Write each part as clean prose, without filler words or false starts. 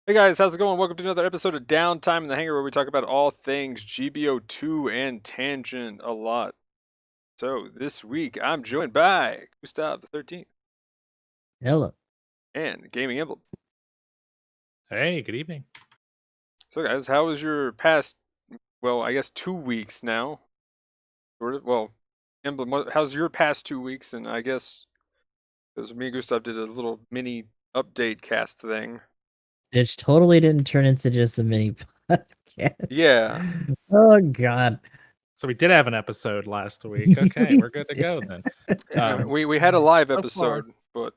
Hey guys, how's it going? Welcome to another episode of Downtime in the Hangar where we talk about all things GBO2 and Tangent a lot. So this week I'm joined by Gustav the 13th Hello. and Gaming Emblem. Hey, good evening. So guys, how was your past, well, I guess 2 weeks now? Sort of. Well, Emblem, how's your past 2 weeks? And I guess, because me and Gustav did a little mini update cast thing. Which totally didn't turn into just a mini podcast. Yeah. Oh god. So we did have an episode last week. Okay, we're good to go then. We had a live so far- episode, but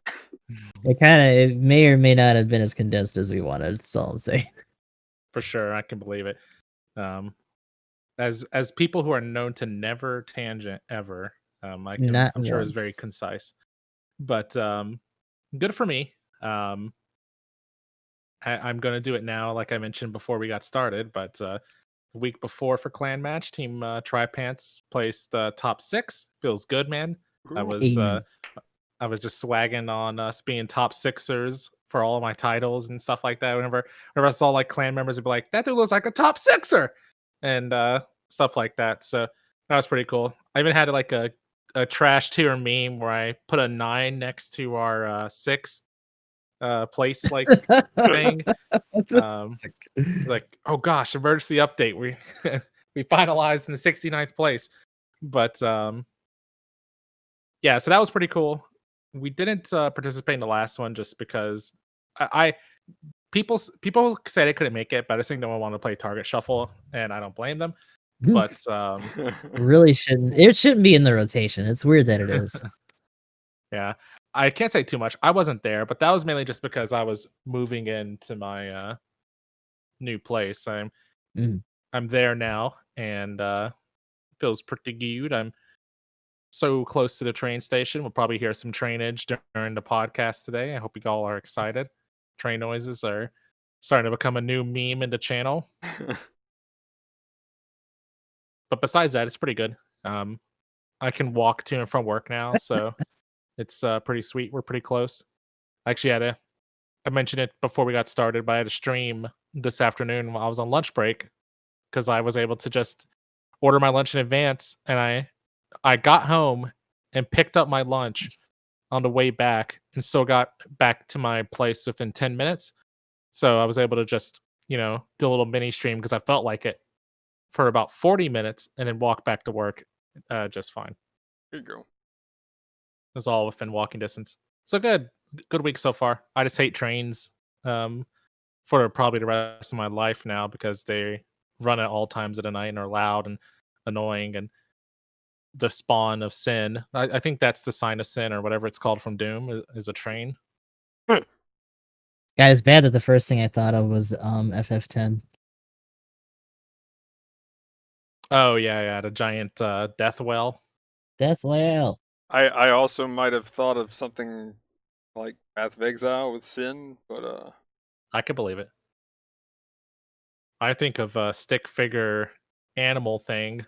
It may or may not have been as condensed as we wanted. That's all I'm saying. For sure, I can believe it. As people who are known to never tangent ever, I'm sure it's very once. concise. But good for me. I'm going to do it now, like I mentioned before we got started. But the week before for clan match, Team Tripants placed top 6. Feels good, man. I was Amen. I was just swagging on us being top sixers for all of my titles and stuff like that. Whenever I saw like clan members would be like, that dude looks like a top sixer and stuff like that. So that was pretty cool. I even had like a trash tier meme where I put a 9 next to our 6th place like thing. Like, oh gosh, emergency update. We we finalized in the 69th place. But yeah, so that was pretty cool. We didn't participate in the last one just because I people said they couldn't make it, but I just think no one wanted to play Target Shuffle, and I don't blame them. But really shouldn't. It shouldn't be in the rotation. It's weird that it is. Yeah, I can't say too much. I wasn't there, but that was mainly just because I was moving into my new place. I'm there now, and feels pretty good. I'm so close to the train station. We'll probably hear some trainage during the podcast today. I hope you all are excited. Train noises are starting to become a new meme in the channel. But besides that, it's pretty good. I can walk to and from work now, so it's pretty sweet. We're pretty close. Actually, I mentioned it before we got started, but I had a stream this afternoon while I was on lunch break because I was able to just order my lunch in advance, and I got home and picked up my lunch on the way back and still got back to my place within 10 minutes. So I was able to just, do a little mini stream because I felt like it for about 40 minutes and then walk back to work just fine. There you go. It was all within walking distance. So good. Good week so far. I just hate trains for probably the rest of my life now because they run at all times of the night and are loud and annoying and the spawn of sin. I think that's the sign of sin or whatever it's called from Doom is a train. Yeah, it's bad that the first thing I thought of was FF10. Oh yeah, the giant death well. Death Whale. I also might have thought of something like Path of Exile with Sin, but I could believe it. I think of a stick figure animal thing.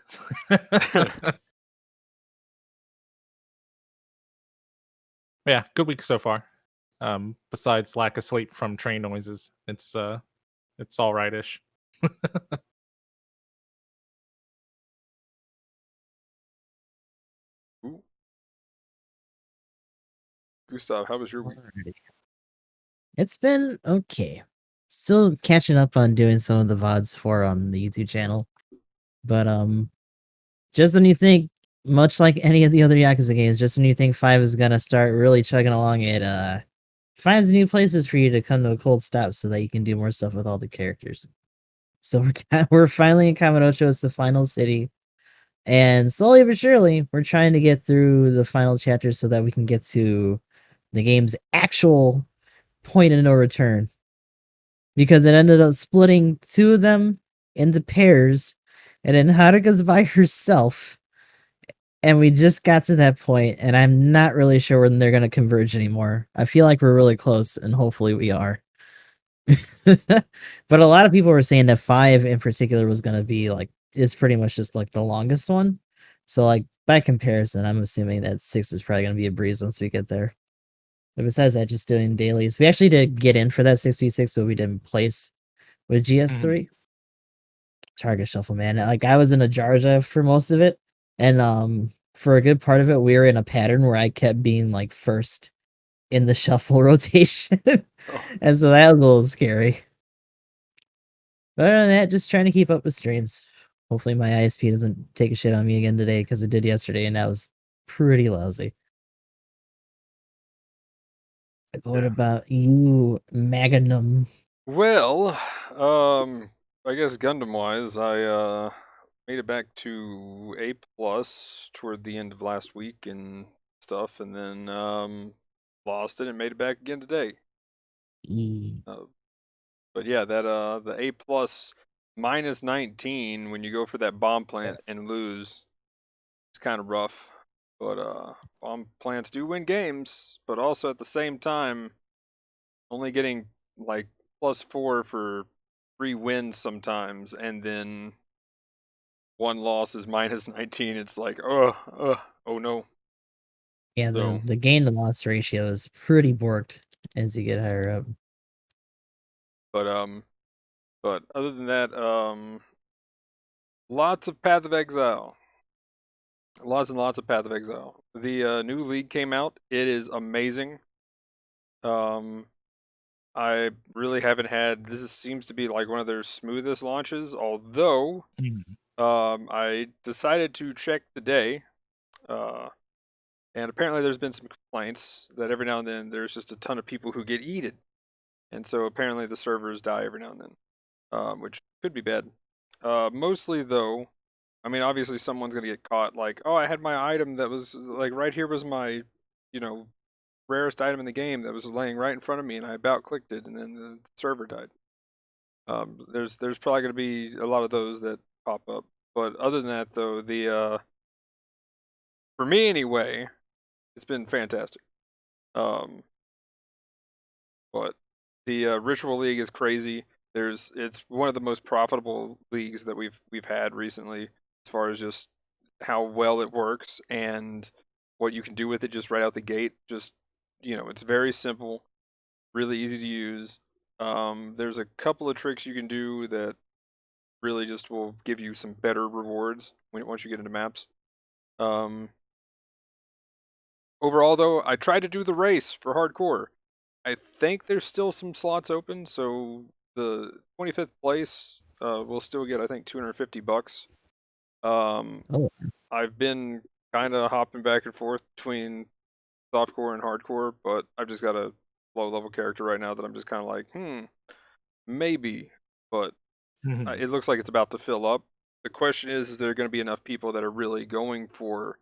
Yeah, good week so far. Besides lack of sleep from train noises, it's all rightish. Ooh. Gustav, how was your week? It's been okay. Still catching up on doing some of the VODs for the YouTube channel. But just when you think, much like any of the other Yakuza games, just when you think 5 is gonna start really chugging along, it finds new places for you to come to a cold stop so that you can do more stuff with all the characters. So we're finally in Kamurocho. It's the final city. And slowly but surely, we're trying to get through the final chapters so that we can get to the game's actual point of no return. Because it ended up splitting 2 of them into pairs, and then Haruka's by herself. And we just got to that point, and I'm not really sure when they're going to converge anymore. I feel like we're really close, and hopefully we are. But a lot of people were saying that 5 in particular was going to be like, is pretty much just like the longest one. So like by comparison, I'm assuming that 6 is probably going to be a breeze once we get there. But besides that, just doing dailies. We actually did get in for that 6v6, but we didn't place with GS3. Target shuffle, man. Like I was in a Jarja for most of it, and for a good part of it, we were in a pattern where I kept being like first in the shuffle rotation, Oh, and so that was a little scary. But other than that, just trying to keep up with streams. Hopefully, my ISP doesn't take a shit on me again today because it did yesterday, and that was pretty lousy. What yeah. about you, Magnum? Well, I guess Gundam wise, I made it back to A plus toward the end of last week and stuff, and then lost it and made it back again today. E- But yeah, that the A plus minus 19 when you go for that bomb plant and lose, it's kind of rough. But bomb plants do win games, but also at the same time, only getting like +4 for 3 wins sometimes, and then 1 loss is minus 19. It's like, oh no. Yeah, So, the gain to loss ratio is pretty borked as you get higher up. but but other than that, lots of Path of Exile. Lots and lots of Path of Exile. The new league came out. It is amazing. Um, I really haven't had. Seems to be like one of their smoothest launches. Although, I decided to check today, and apparently there's been some complaints that every now and then there's just a ton of people who get eaten, and so apparently the servers die every now and then, which could be bad. Mostly though, I mean, obviously someone's gonna get caught. Like, oh, I had my item that was like right here was my, you know, rarest item in the game that was laying right in front of me, and I about clicked it, and then the server died. There's probably gonna be a lot of those that pop up. But other than that, though, the for me anyway, it's been fantastic. Um, but the Ritual League is crazy. It's one of the most profitable leagues that we've had recently, as far as just how well it works and what you can do with it just right out the gate. Just it's very simple, really easy to use. There's a couple of tricks you can do that really just will give you some better rewards once you get into maps. Um, Overall, though, I tried to do the race for hardcore. I think there's still some slots open, so the 25th place will still get, I think, $250. Oh, I've been kind of hopping back and forth between softcore and hardcore, but I've just got a low level character right now that I'm just kind of like, maybe, but it looks like it's about to fill up. The question is there going to be enough people that are really going for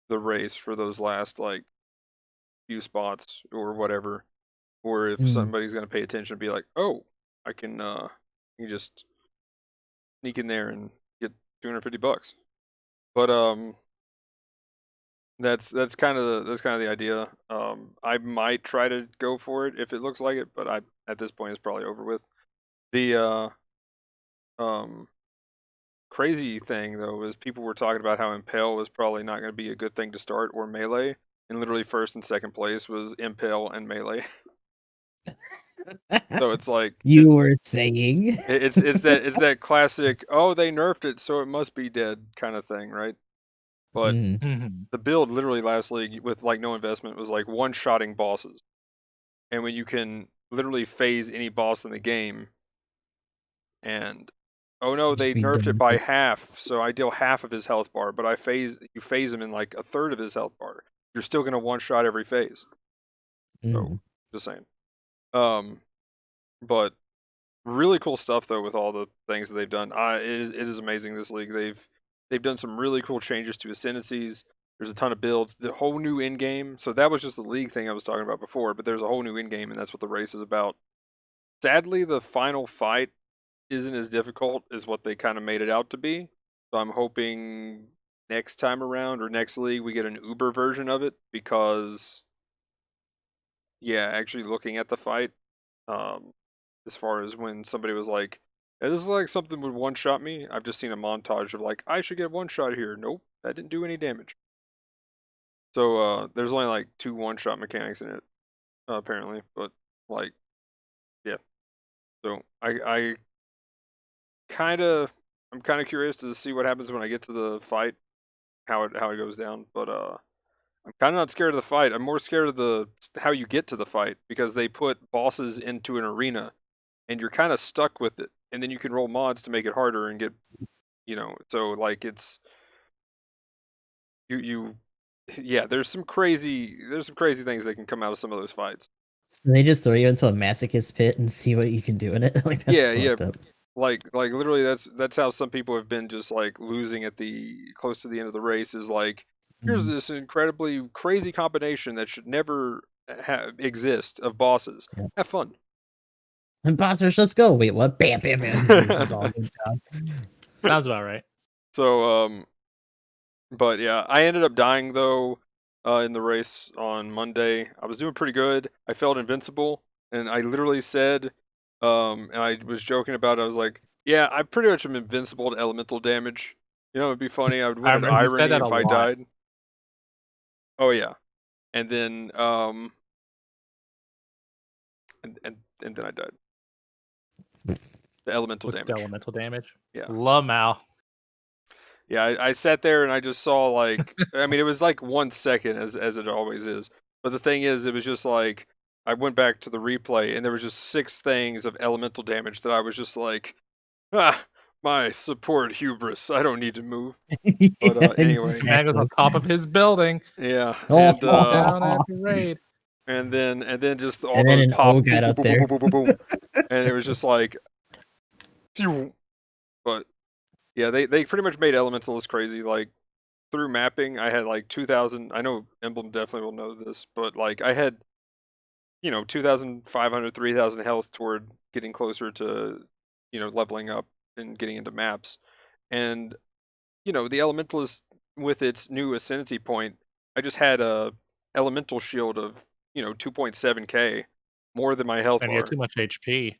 the race for those last like few spots or whatever, or if mm. somebody's going to pay attention and be like, oh, I can you just sneak in there and get $250. But that's kind of the idea. I might try to go for it if it looks like it, but I at this point it's probably over with. The um crazy thing though is people were talking about how Impale was probably not going to be a good thing to start, or Melee, and literally first and second place was Impale and Melee. So it's like You were saying. it's that classic, oh, they nerfed it so it must be dead kind of thing, right? But the build literally last league with like no investment was like one-shotting bosses, and when you can literally phase any boss in the game, and oh no, Just they be nerfed done it with by it. half, so I deal half of his health bar, but you phase him in like a third of his health bar. You're still gonna one-shot every phase. So just saying. Um, but really cool stuff though with all the things that they've done. It is amazing, this league. They've done some really cool changes to ascendancies. There's a ton of builds. The whole new in game. So that was just the league thing I was talking about before, but there's a whole new in game, and that's what the race is about. Sadly, the final fight isn't as difficult as what they kind of made it out to be. So I'm hoping next time around or next league we get an Uber version of it, because yeah, actually looking at the fight, um, as far as when somebody was like, "Yeah, this is like something would one shot me." I've just seen a montage of like, I should get one shot here. Nope, that didn't do any damage. So there's only like 2 one shot mechanics in it. apparently. But like, yeah. So I I'm kind of curious to see what happens when I get to the fight, how it goes down. But I'm kind of not scared of the fight. I'm more scared of the how you get to the fight because they put bosses into an arena, and you're kind of stuck with it. And then you can roll mods to make it harder and get, so like it's you yeah, there's some crazy things that can come out of some of those fights. So they just throw you into a masochist pit and see what you can do in it. Like that's Yeah. fucked up. Like literally that's how some people have been just like losing at the close to the end of the race is like here's Mhm. this incredibly crazy combination that should never exist of bosses. Yeah. Have fun. Imposters, let's go. Wait, what? Bam, bam, bam. It's just all good down. Sounds about right. So but yeah, I ended up dying though in the race on Monday. I was doing pretty good. I felt invincible, and I literally said, and I was joking about it. I was like, "Yeah, I pretty much am invincible to elemental damage." It'd be funny. I would I win an remember you said irony that a if I lot. died. Oh yeah, and then and then I died. The elemental What's the damage. elemental damage? Yeah. Lamau. Yeah, I sat there and I just saw like I mean it was like 1 second as it always is. But the thing is it was just like I went back to the replay and there was just 6 things of elemental damage that I was just like my support hubris. I don't need to move. But anyway, Man goes on top of his building. yeah. Oh. And Down after raid. and then just all And then those an pop O boom, got boom, up boom, there. boom, boom, boom, boom. And it was just like phew. But yeah, they pretty much made elementals crazy like through mapping, I had like 2,000. I know Emblem definitely will know this, but like I had, 2,500, 3,000 health toward getting closer to, leveling up and getting into maps. And, the Elementalist with its new Ascendancy point, I just had a Elemental shield of, 2.7k, more than my health And you had bar. too much HP.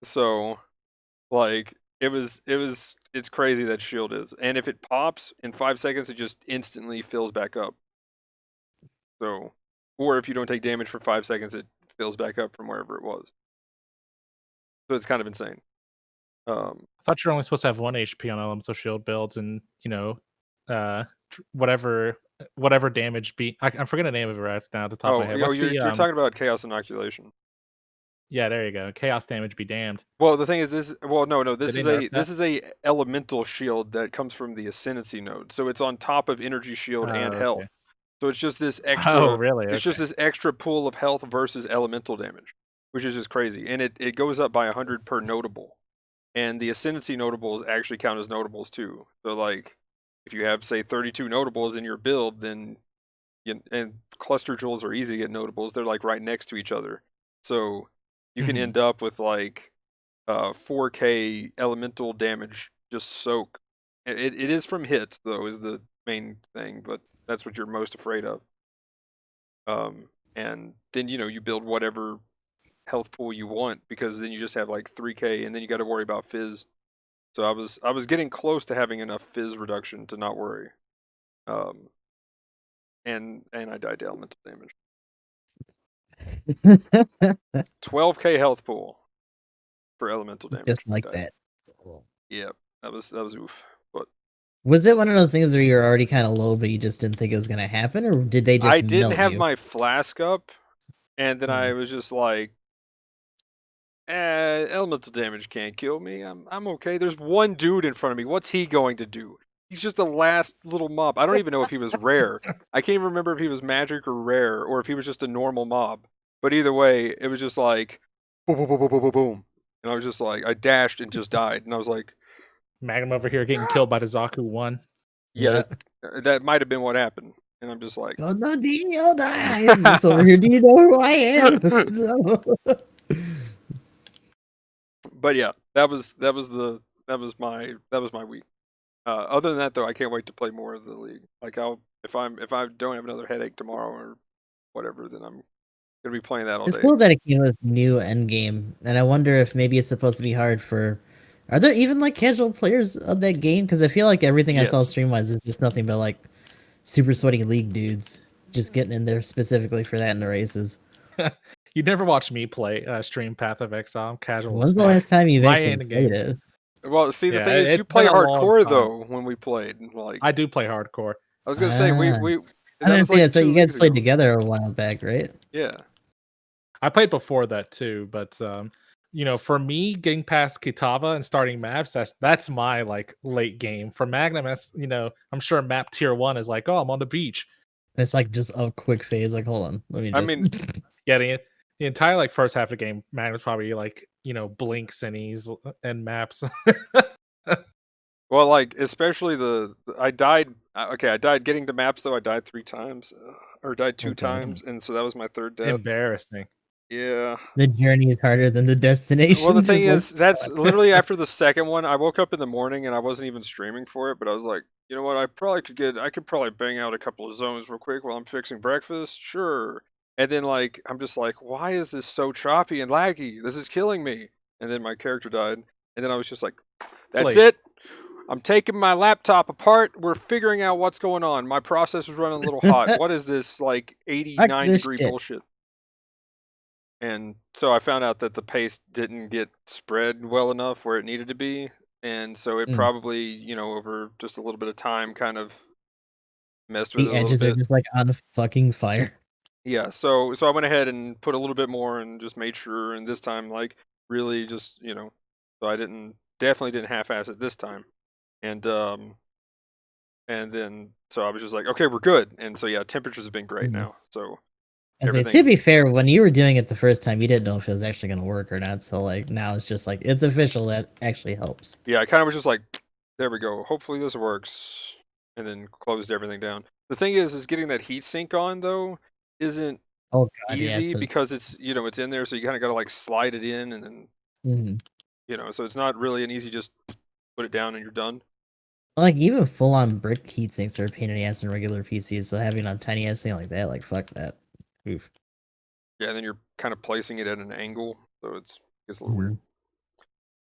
So, like, it's crazy that shield is. And if it pops in 5 seconds, it just instantly fills back up. So, or if you don't take damage for 5 seconds, it fills back up from wherever it was. So it's kind of insane. I thought you're only supposed to have 1 HP on elemental shield builds, and whatever damage be. I'm forgetting the name of it right now at the top of my head. What's you're talking about chaos inoculation. Yeah, there you go. Chaos damage be damned. Well, the thing is this. Well, no. This Did is they nerf this is a elemental shield that comes from the Ascendancy node. So it's on top of energy shield and okay. health. So it's just this Oh, extra. really? It's just this extra pool of health versus elemental damage, which is just crazy. And it goes up by 100 per notable. And the Ascendancy notables actually count as notables too. So like, if you have say 32 notables in your build, then and cluster jewels are easy to get notables. They're like right next to each other. So you can end up with like 4k elemental damage just soak. It is from hits though is the main thing, but that's what you're most afraid of. And then you build whatever health pool you want because then you just have like 3k and then you got to worry about fizz. So I was getting close to having enough fizz reduction to not worry. And I died to elemental damage. 12k health pool for elemental damage. Just like that. Yeah, that was oof. But was it one of those things where you're already kind of low, but you just didn't think it was gonna happen, or did they just? I didn't melt have you? my flask up, and then I was just like, elemental damage can't kill me. I'm okay. There's one dude in front of me. What's he going to do? He's just the last little mob. I don't even know if he was rare. I can't even remember if he was magic or rare, or if he was just a normal mob. But either way, it was just like, boom, boom, boom, boom, boom, boom, boom. And I was just like, I dashed and just died. And I was like, Magnum over here getting killed by the Zaku 1. yeah, that might have been what happened. And I'm just like, oh no, Dino dies. Just over here. Do you know who I am? but yeah, that was my week. Other than that, though, I can't wait to play more of the league. Like if I don't have another headache tomorrow or whatever, then I'm gonna be playing that all It's day. cool that it came with new endgame, and I wonder if maybe it's supposed to be hard for. Are there even like casual players of that game? Because I feel like everything I saw Yes. stream-wise was just nothing but like super sweaty league dudes just getting in there specifically for that in the races. You never watch me play stream Path of Exile. I'm casual as When's the fuck. last time you've My actually end played game. it? Well, see, the Yeah, thing is, you it's been play a long hardcore time. though when we played. Like, I do play hardcore. I was gonna say, we Ah. we I that didn't was say like that. So 2 you guys weeks played ago. together a while back, right? Yeah. I played before that too, but you know, for me, getting past Kitava and starting maps, that's my like late game. For Magnum, that's I'm sure map tier 1 is like, oh, I'm on the beach. It's like just a quick phase. Like, hold on, let me I just. mean, Yeah, the entire like first half of the game, Magnum's probably like blinks and and maps. well, like especially I died. Okay, I died getting to maps though. I died 3 times, or died 2 Okay. times, and so that was my 3rd death. Embarrassing. Yeah. The journey is harder than the destination. Well, the thing just like, is, that's literally after the second one. I woke up in the morning and I wasn't even streaming for it, but I was like, you know what? I could probably bang out a couple of zones real quick while I'm fixing breakfast. Sure. And then like I'm just like, why is this so choppy and laggy? This is killing me. And then my character died, and then I was just like, that's Really? it. I'm taking my laptop apart. We're figuring out what's going on. My processor's running a little hot. What is this like 89 this degree shit. bullshit? And so I found out that the paste didn't get spread well enough where it needed to be, and so it Mm. probably, over just a little bit of time kind of messed with The it a little edges are bit. just like on fucking fire. Yeah, so I went ahead and put a little bit more and just made sure, and this time like really just, so I definitely didn't half-ass it this time. And then so I was just like, okay, we're good. And so yeah, temperatures have been great Mhm. now. So And say, to everything be fair, when you were doing it the first time, you didn't know if it was actually going to work or not. So like now it's just like it's official. That actually helps. Yeah, I kind of was just like, there we go. Hopefully this works, and then closed everything down. The thing is getting that heat sink on though isn't Oh god, yeah. easy It's a. because it's in there, so you kind of got to like slide it in, and then Mhm. so it's not really an easy just put it down and you're done. Like even full on brick heat sinks are a pain in the ass in regular PCs. So having a tiny ass thing like that, like fuck that. Oof. Yeah, and then you're kind of placing it at an angle, so it's a little weird.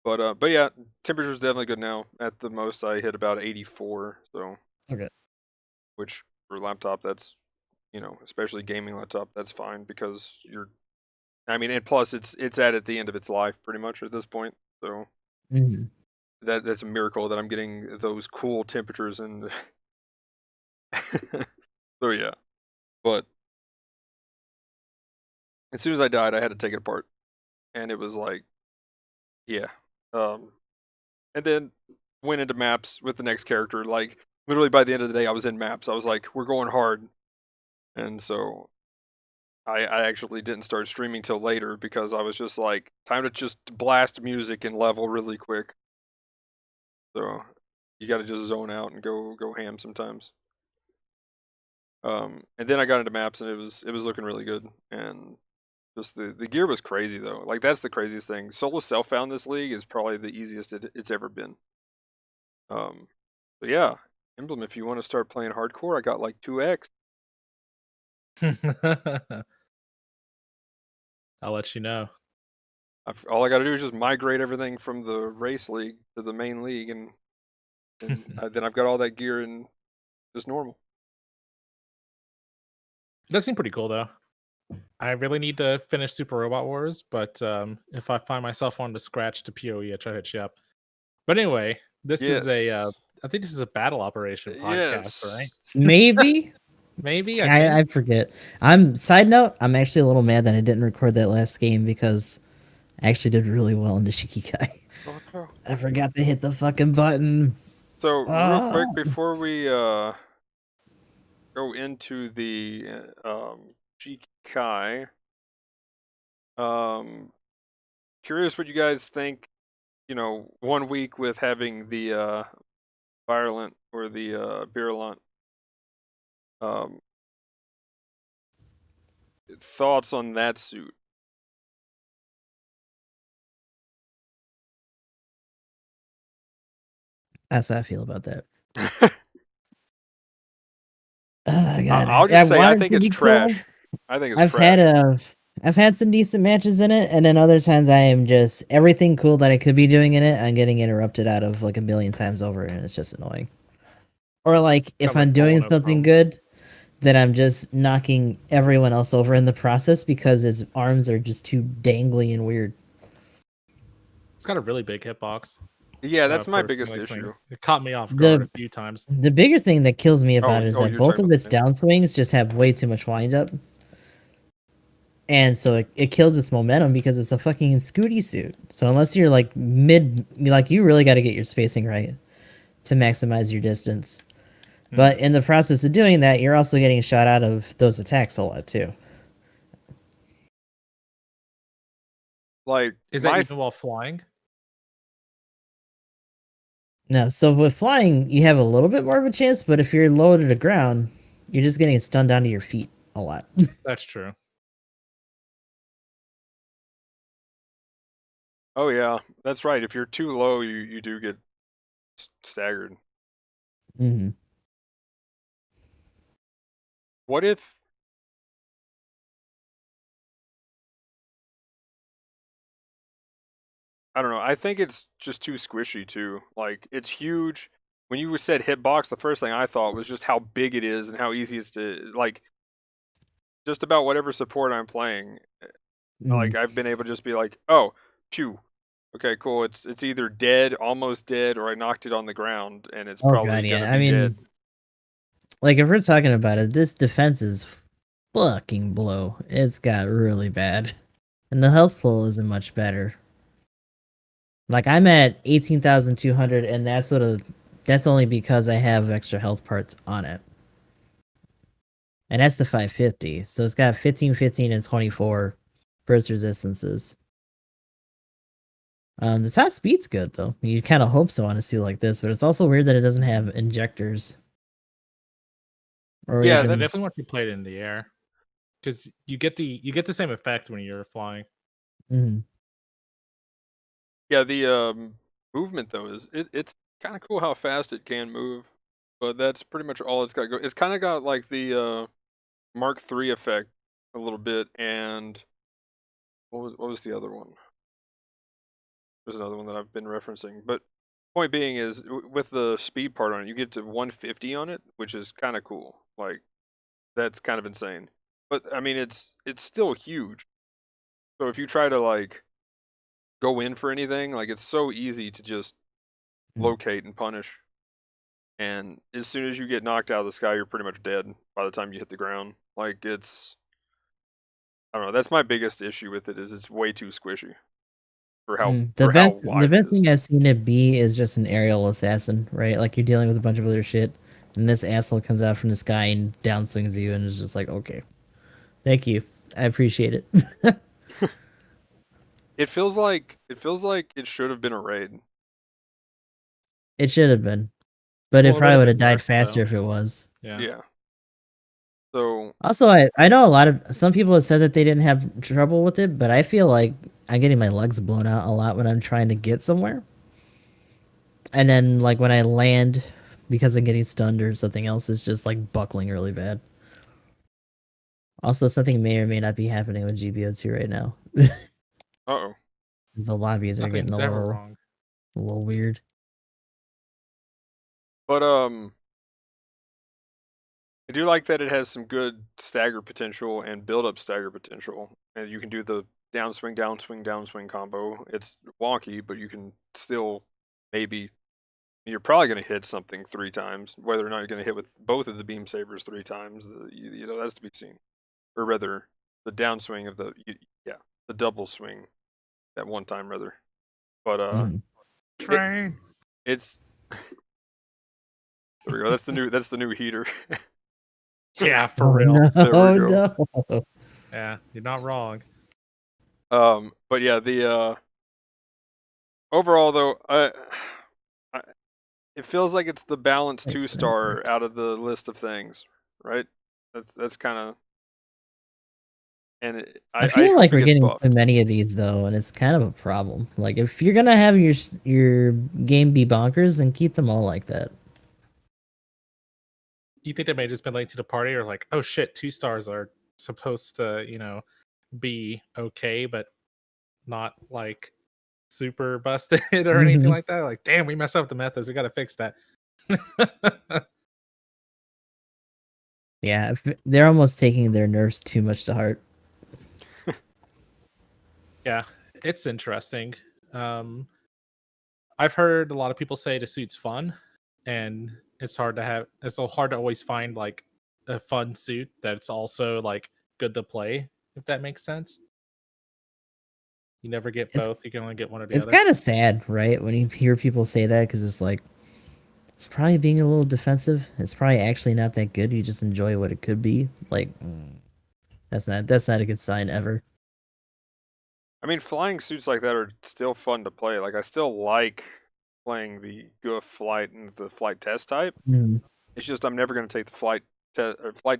Mhm. But yeah, temperature's definitely good now. At the most, I hit about 84, so Okay. which for a laptop, that's especially gaming laptop, that's fine because I mean, and plus it's at the end of its life pretty much at this point. So Mhm. that's a miracle that I'm getting those cool temperatures and so yeah. But as soon as I died, I had to take it apart, and it was like, yeah. And then went into maps with the next character. Like literally by the end of the day, I was in maps. I was like, we're going hard, and so I actually didn't start streaming till later because I was just like, time to just blast music and level really quick. So you got to just zone out and go ham sometimes. And then I got into maps and it was looking really good, and just the gear was crazy though. Like that's the craziest thing. Solo self found this league is probably the easiest it's ever been. But yeah, Emblem. If you want to start playing hardcore, I got like 2x. I'll let you know. All I got to do is just migrate everything from the race league to the main league, and then I've got all that gear and just normal. It does seem pretty cool though. I really need to finish Super Robot Wars, but if I find myself on the scratch to PoE, I try to hit you up. But anyway, this is Yes. I think this is a battle operation podcast, right? Yes. Maybe. Maybe I think. I forget. Side note, I'm actually a little mad that I didn't record that last game because I actually did really well in the Shiki Kai. Okay. I forgot to hit the fucking button. So real quick Ah. before we go into the Shiki Kai, curious what you guys think. 1 week with having the Byalant or the Byalant. Thoughts on that suit? That's how I feel about that. God, I'll I just say I want it think to it's be cool. trash. I think it's trash. I've had some decent matches in it, and then other times I am just everything cool that I could be doing in it. I'm getting interrupted out of like a million times over, and it's just annoying. Or like if Sounds like I'm doing pulling a something pro. good, then I'm just knocking everyone else over in the process because his arms are just too dangly and weird. It's got a really big hitbox. Yeah, that's my For biggest melee swing. issue. It caught me off guard a few times. The bigger thing that kills me about it is that you're both talking of about its the thing. downswings just have way too much wind up. And so it kills its momentum because it's a fucking Scooty suit. So unless you're like you really got to get your spacing right to maximize your distance. But in the process of doing that, you're also getting shot out of those attacks a lot too. Like, Is that even while flying? No, so with flying, you have a little bit more of a chance, but if you're low to the ground, you're just getting stunned down to your feet a lot. That's true. Oh yeah, that's right. If you're too low, you do get staggered. Mm-hmm. What if? I don't know. I think it's just too squishy too. Like, it's huge. When you said hitbox, the first thing I thought was just how big it is and how easy it's to like. Just about whatever support I'm playing, like I've been able to just be like, oh, phew, okay, cool. It's either dead, almost dead, or I knocked it on the ground, and it's Oh probably god, gonna yeah. I be dead. mean, like if we're talking about it, this defense is fucking blow. It's got really bad. And the health pool isn't much better. Like I'm at 18,200 and that's only because I have extra health parts on it. And that's the 550. So it's got 15, 15, and 24 burst resistances. The top speed's good though. You kind of hope so on a suit like this, but it's also weird that it doesn't have injectors. Or Yeah, I even definitely want to play it in the air because you get the same effect when you're flying. Mhm. yeah. The movement though it's kind of cool how fast it can move, but that's pretty much all it's got. Go. It's kind of got like the Mark III effect a little bit, and what was the other one? There's another one that I've been referencing, but point being is with the speed part on it, you get to 150 on it, which is kind of cool. Like, that's kind of insane. But I mean, it's still huge. So if you try to like go in for anything, like it's so easy to just locate and punish. And as soon as you get knocked out of the sky, you're pretty much dead by the time you hit the ground. Like, it's I don't know. That's my biggest issue with it is it's way too squishy for how The wide it best is. thing I've seen it be is just an aerial assassin, right? Like you're dealing with a bunch of other shit, and this asshole comes out from the sky and downswings you, and it's just like, okay, thank you, I appreciate it. It feels like it should have been a raid. It should have been, but it Well, it would probably have would have been died worse faster though. if it was. Yeah. Yeah. So Also, I know a lot of some people have said that they didn't have trouble with it, but I feel like I'm getting my legs blown out a lot when I'm trying to get somewhere, and then like when I land because I'm getting stunned or something else, is just like buckling really bad. Also, something may or may not be happening with GBO2 right now. uh-oh. The lobbies are getting Nothing's ever wrong. a little weird. But I do like that it has some good stagger potential and build up stagger potential. And you can do the downswing, downswing, downswing combo. It's wonky, but you can still maybe you're probably going to hit something 3 times. Whether or not you're going to hit with both of the beam sabers 3 times, you know, that's to be seen. Or rather, the downswing of the double swing that one time rather. But Train. it's there we go. That's the new heater. Yeah, for Oh real. no! There we Oh go. no! Yeah, you're not wrong. But yeah, the overall though, I it feels like it's the balanced It's 2-star out of the list of things, right? That's kind of, and I I feel like hope it we're gets getting too buffed. many of these though, and it's kind of a problem. Like if you're gonna have your game be bonkers, then keep them all like that. You think they may have just been late to the party, or like, oh shit, 2 stars are supposed to, be okay, but not like super busted or anything like that. Like, damn, we messed up the methods. We got to fix that. Yeah, they're almost taking their nerfs too much to heart. Yeah, it's interesting. Um, I've heard a lot of people say the suit's fun, and it's hard to have. It's so hard to always find like a fun suit that's also like good to play. If that makes sense, you never get It's both. You can only get one or the it's other. kind of sad, right, when you hear people say that, because it's like it's probably being a little defensive. It's probably actually not that good. You just enjoy what it could be. Like that's not a good sign ever. I mean, flying suits like that are still fun to play. Like I still like playing the GUF flight and the flight test type. Mhm, It's just I'm never going to take the flight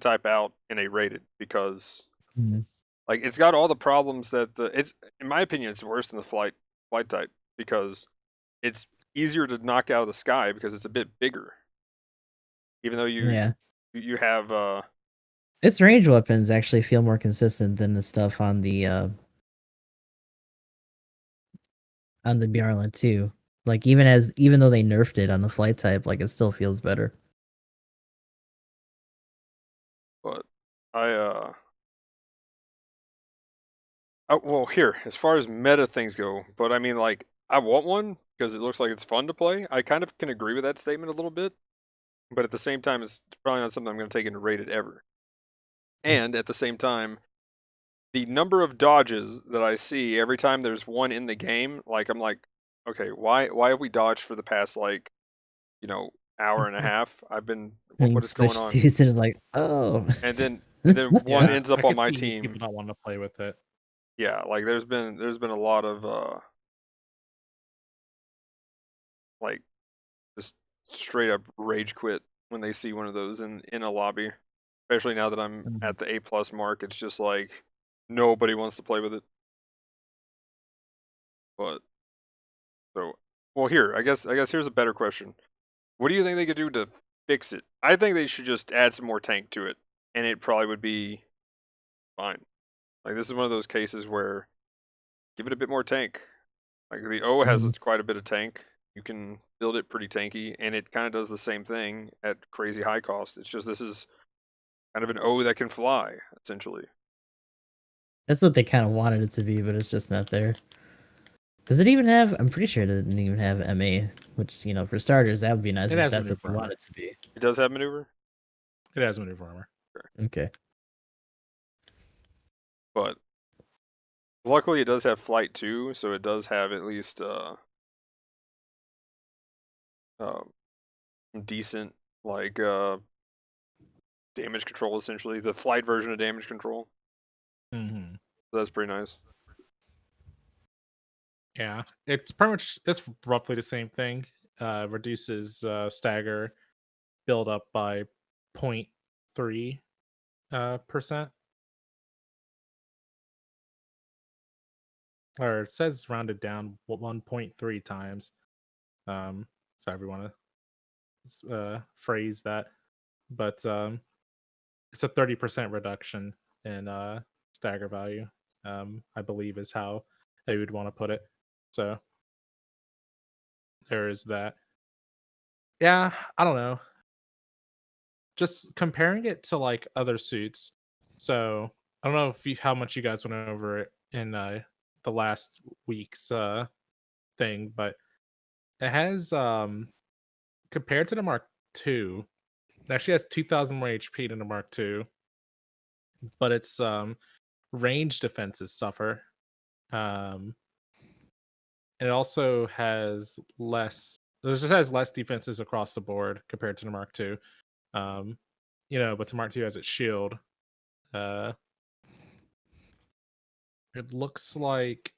type out in a rated because mhm. like it's got all the problems that it's in my opinion it's worse than the flight type because it's easier to knock out of the sky because it's a bit bigger. Even though Yeah, you have its range weapons actually feel more consistent than the stuff on the Byalant too. Like even though they nerfed it on the flight type, like it still feels better. but I oh, well, here, as far as meta things go, but I mean, like, I want one because it looks like it's fun to play. I kind of can agree with that statement a little bit, but at the same time, it's probably not something I'm going to take into rated ever. And at the same time, the number of dodges that I see every time there's one in the game, like, I'm like, okay, why have we dodged for the past, like, you know, hour and a half? I've been, And what is going switch on? suits and it's like, oh. And then one Yeah, ends up I on could my see team. people not wanting to play with it. Yeah, like, there's been a lot of, like, just straight up rage quit when they see one of those in a lobby. Especially now that I'm Mhm. at the A+ mark, it's just like nobody wants to play with it. But so, well, here I guess here's a better question. What do you think they could do to fix it? I think they should just add some more tank to it, and it probably would be fine. Like this is one of those cases where give it a bit more tank. Like the O has Mhm. quite a bit of tank. You can build it pretty tanky, and it kind of does the same thing at crazy high cost. It's just this is kind of an O that can fly, essentially. That's what they kind of wanted it to be, but it's just not there. Does it even have? I'm pretty sure it doesn't even have MA, which for starters, that would be nice It if has that's what maneuver they want armor. it to be. It does have maneuver, It has maneuver armor. Okay. but luckily it does have flight too, so it does have at least um decent like damage control essentially. The flight version of damage control. Mm-hmm. So that's pretty nice. Yeah, it's pretty much it's roughly the same thing. Reduces stagger build up by 0.3 percent, or it says rounded down 1.3 times. So everyone phrase that, but it's a 30% reduction in stagger value. I believe is how they would want to put it. So there is that. Yeah, I don't know. Just comparing it to like other suits. So I don't know if how much you guys went over it in the last week's thing, but it has compared to the Mark II, it actually has 2,000 more HP than the Mark II, but its range defenses suffer. Um, it also has less. It just has less defenses across the board compared to the Mark II. Um, but the Mark II has its shield. Uh, it looks like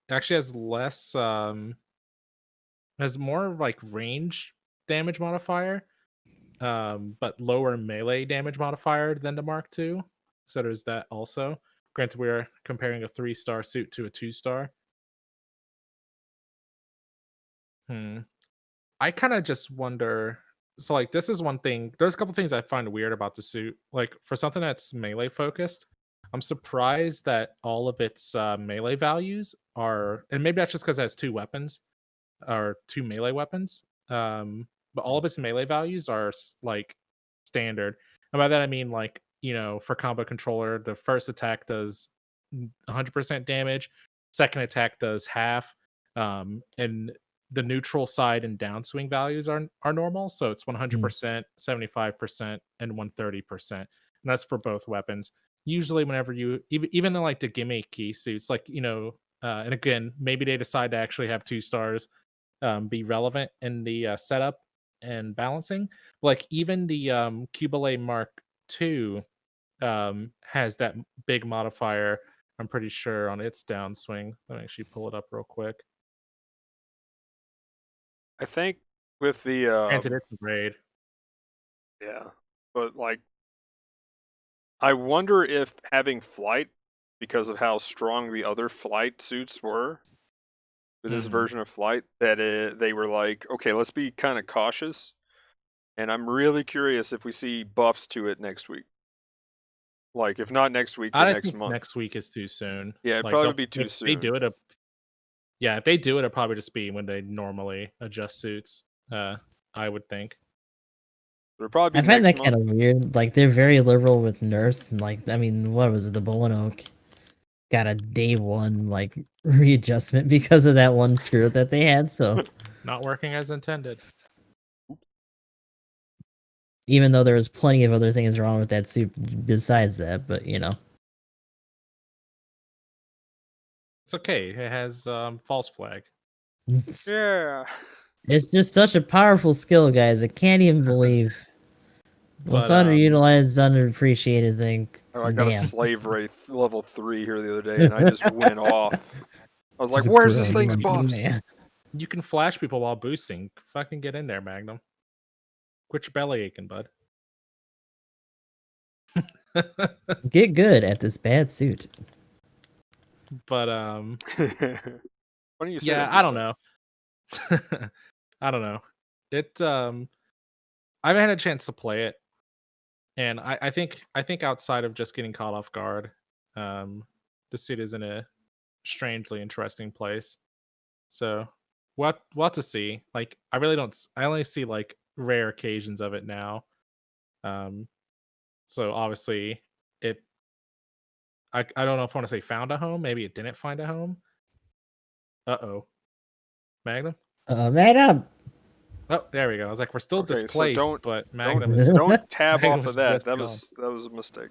it actually has less. Has more like range damage modifier, but lower melee damage modifier than the Mark II. So there's that also. Granted, we're comparing a 3-star suit to a 2-star. Hmm. I kind of just wonder. So, like, this is one thing. There's a couple things I find weird about the suit. Like, for something that's melee focused, I'm surprised that all of its melee values are, and maybe that's just because it has two weapons or two melee weapons. But all of its melee values are like standard. And by that I mean like, for combo controller, the first attack does 100% damage, second attack does half, and the neutral side and downswing values are normal, so it's Mm. 100%, 75%, and 130%. And that's for both weapons. Usually whenever you even though like the gimmicky suits, like, and again, maybe they decide to actually have 2 stars be relevant in the setup and balancing. Like even the Cubile Mark II has that big modifier. I'm pretty sure on its downswing. Let me actually pull it up real quick. I think with the Granted, it's a raid. yeah, but like I wonder if having flight, because of how strong the other flight suits were with this Mhm. version of flight, that they were like, okay, let's be kind of cautious. And I'm really curious if we see buffs to it next week. Like, if not next week, I then don't next think month. next week is too soon. Yeah, it'd Like probably they'll be too if they soon. do it, yeah, if they do it, it'll probably just be when they normally adjust suits. I would think. It'll probably I be find next that kind month. of weird. Like they're very liberal with nurse, and like I mean, what was it? The Bowlen Oak got a day one like readjustment because of that one screw that they had. So Not working as intended. even though there was plenty of other things wrong with that suit besides that, but It's okay. It has false flag. it's, Yeah. it's just such a powerful skill, guys. I can't even believe most But underutilized, underappreciated thing. Oh, I got a Damn, slave wraith level 3 here the other day, and I just went off. I was like, just a where's this growing thing's mighty buffs? man. you can flash people while boosting. Fucking get in there, Magnum. Quit your belly aching, bud. Get good at this bad suit. But Why don't you say yeah, that, I don't Gustav? know. I don't know. It I haven't had a chance to play it, and I think outside of just getting caught off guard, the suit is in a strangely interesting place. So what to see? Like I really don't. I only see like rare occasions of it now. Um, so obviously it. I don't know if I want to say found a home. Maybe it didn't find a home. Oh, Magnum. Man up. Oh, there we go. I was like, we're still Okay, so displaced, but don't Magnum is don't tab off of Magnum's that. just gone. That was a mistake.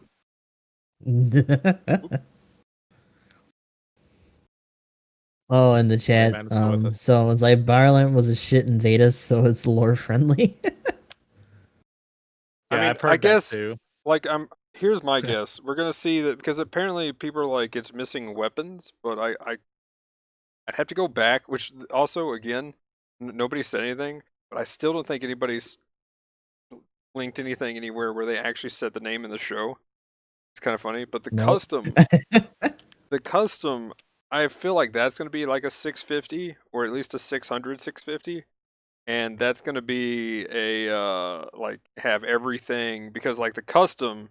Oh, in the Okay, chat, Magnum's still with us. someone's like, Byalant was a shit in Zeta, so it's lore friendly. I Yeah, mean, I've I heard that guess too. like here's my guess. We're gonna see that because apparently people are like it's missing weapons, but I'd have to go back. Which also again, nobody said anything, but I still don't think anybody's linked anything anywhere where they actually said the name in the show. It's kind of funny, but Nope. the custom, I feel like that's gonna be like a 650 or at least a 600 650. And that's gonna be a like have everything because like the custom,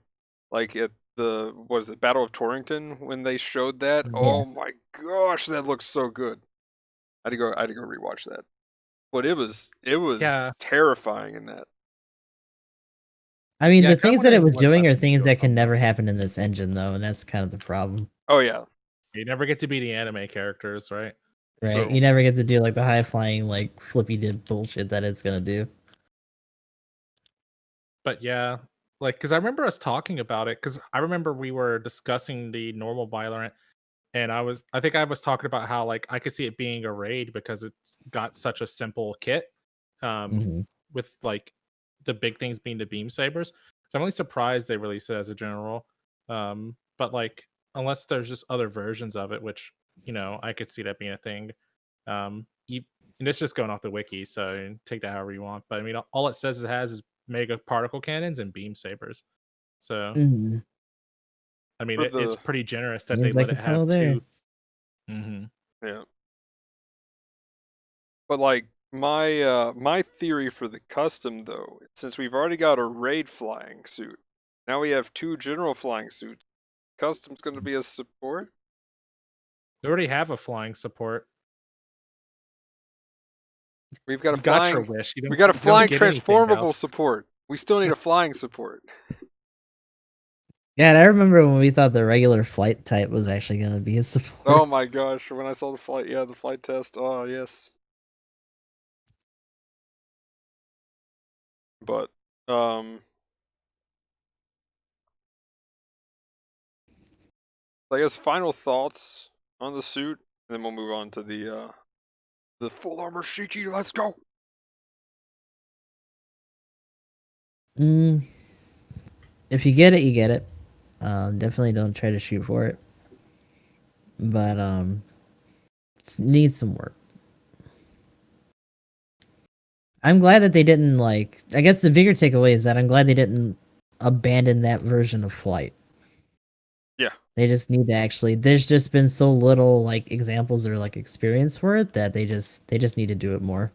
like at the was it Battle of Torrington when they showed that? Yeah. Oh my gosh, that looks so good. I had to go rewatch that. But it was Yeah, terrifying in that. I mean, yeah. I the kind of things want that to it know was what doing are weapons things show that can up. never happen in this engine, though, and that's kind of the problem, Oh yeah. You never get to be the anime characters, right? right? So You never get to do like the high flying, like flippy dip bullshit that it's gonna do. But yeah, like because I remember us talking about it because I remember we were discussing the normal Byalant, and I think I was talking about how like I could see it being a raid because it's got such a simple kit, um, Hmm. with like the big things being the beam sabers. So I'm really surprised they released it as a general. But like unless there's just other versions of it, which I could see that being a thing. And it's just going off the wiki, so take that however you want. But I mean, all it says it has is mega particle cannons and beam sabers. So Hmm. I mean, for it's the pretty generous that they Seems let like it it's all have there. two. Hmm. yeah. But like my theory for the custom though, since we've already got a raid flying suit, now we have two general flying suits. Custom's gonna be a support. They already have a flying support. We've got a You got your flying wish. we got a You don't flying get anything else. transformable support. We still need a flying support. Yeah, and I remember when we thought the regular flight type was actually going to be a support. Oh my gosh, when I saw the flight, yeah, the flight test. Oh yes. But I guess final thoughts on the suit, and then we'll move on to the full armor Shiki. Let's go. Mm, if you get it, you get it. Definitely don't try to shoot for it. But it needs some work. I'm glad that they didn't like. I guess the bigger takeaway is that I'm glad they didn't abandon that version of flight. Yeah. They just need to actually. There's just been so little like examples or like experience for it that they just need to do it more.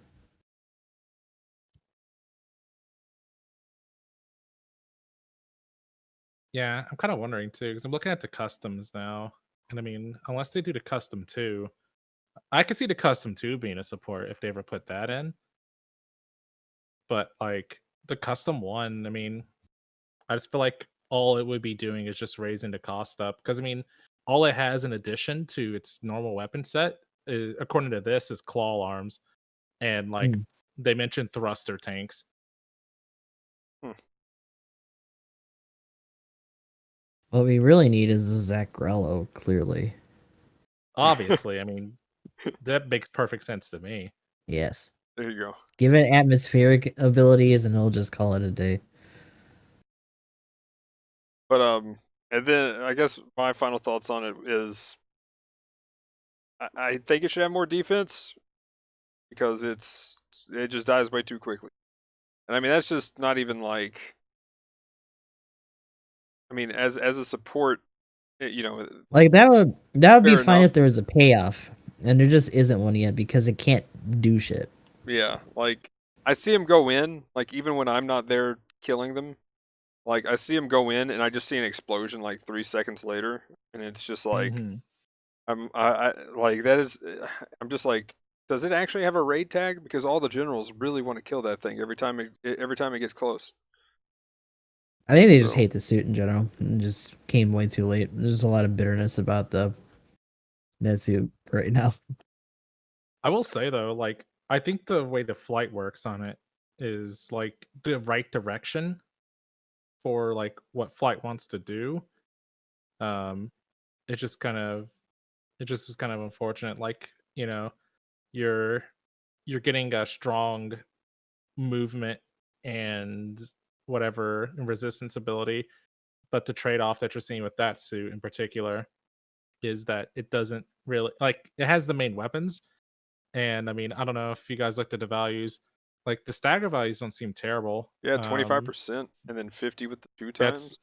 Yeah, I'm kind of wondering too because I'm looking at the customs now, and I mean, unless they do the custom 2, I could see the custom 2 being a support if they ever put that in. But like the custom 1, I mean, I just feel like all it would be doing is just raising the cost up because I mean, all it has in addition to its normal weapon set, according to this, is claw arms and like Mm. they mentioned thruster tanks. Hmm. What we really need is a Zach Grello, clearly. Obviously, I mean that makes perfect sense to me. Yes. There you go. Give it atmospheric abilities and we'll just call it a day. But and then I guess my final thoughts on it is, I think it should have more defense because it just dies way too quickly. And I mean that's just not even like. I mean, as a support, you know, Like that would be fair fine enough. if there was a payoff. And there just isn't one yet because it can't do shit. Yeah, like I see him go in, like even when I'm not there killing them. Like I see him go in, and I just see an explosion like 3 seconds later, and it's just like Mhm. I like that is. I'm just like, does it actually have a raid tag? Because all the generals really want to kill that thing every time it gets close. I think they just So hate the suit in general. It just came way too late. There's a lot of bitterness about that suit right now. I will say though, like I think the way the flight works on it is like the right direction for like what flight wants to do. Um it just kind of it just is kind of unfortunate. Like, you know, you're you're getting a strong movement and whatever resistance ability, but the trade-off that you're seeing with that suit in particular is that it doesn't really like it has the main weapons. And I mean, I don't know if you guys looked at the values. Like the stagger values don't seem terrible. yeah, 25%, and then 50 with the two That's times.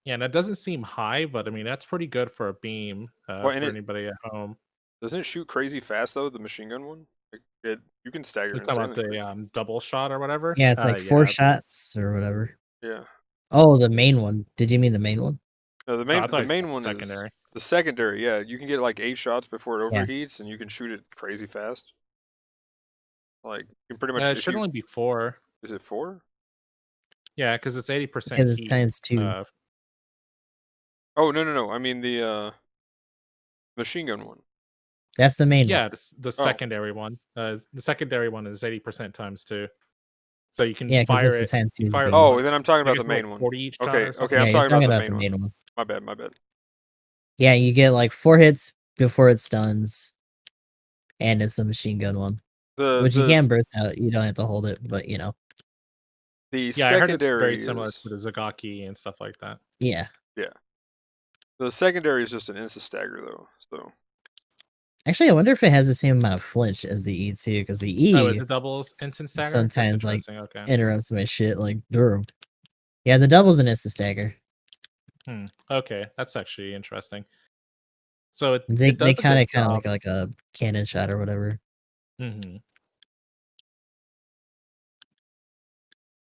yeah, and that doesn't seem high, but I mean that's pretty good for a beam Well, and for it anybody at home. doesn't it shoot crazy fast though. The machine gun one, like, you can stagger You're talking about insanely quick. the double shot or whatever. Yeah, it's like 4 Yeah. shots or whatever. Yeah. Oh, the main one. Did you mean the main one? No, Oh, I thought the you said main one is secondary. the secondary. Yeah, you can get like 8 shots before it Yeah, overheats, and you can shoot it crazy fast. Like you can pretty much It if should you only be 4. is it 4? Yeah, because it's 80% because it's heat. times 2. Oh no! I mean the machine gun one. That's the main one. Yeah, the Oh secondary one. The secondary one is 80% times 2. So you can Yeah, because fire it's the it. times You 2 is fire it beam. oh, then once. I'm talking I think about the it's like main one. 40 each shot Okay, or okay, something. Yeah, I'm you're talking about talking the about main the one. main one. My bad, my bad. Yeah, you get like 4 hits before it stuns, and it's the machine gun one. The Which you the can burst out. You don't have to hold it, but you know. the Yeah, I heard it's very secondary similar is to the Zagaki and stuff like that. Yeah. yeah. The secondary is just an insta stagger though. So Actually, I wonder if it has the same amount of flinch as the E2, because the Oh, is E it doubles instant stagger? That's sometimes like interesting. Okay. interrupts my shit like Durham. Yeah, the double's an instant stagger. Okay, that's actually interesting. So They it does a kind good of job. like a cannon shot or whatever. hmm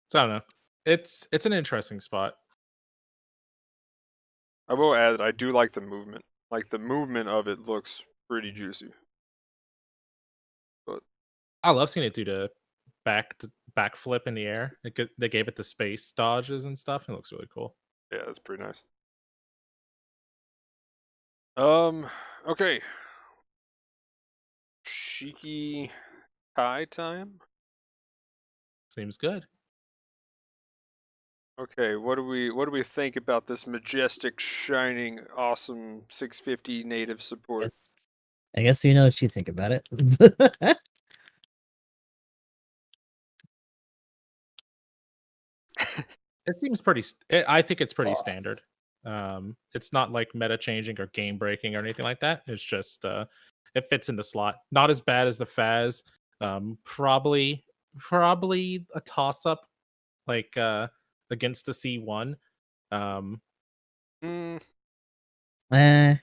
So I don't know. It's an interesting spot. I will add I do like the movement. Like the movement of it looks pretty juicy. But I love seeing it do the backflip in the air. They gave it the space dodges and stuff. It looks really cool. Yeah, that's pretty nice. Okay. Shiki Kai time? Seems good. Okay, what do we think about this majestic, shining, awesome 650 native support? I guess you know what you think about it. It seems pretty. I think it's pretty standard. It's not like meta changing or game breaking or anything like that. It's just it fits in the slot. Not as bad as the Faz. Probably a toss up like against the C1. Um, Mm, Eh,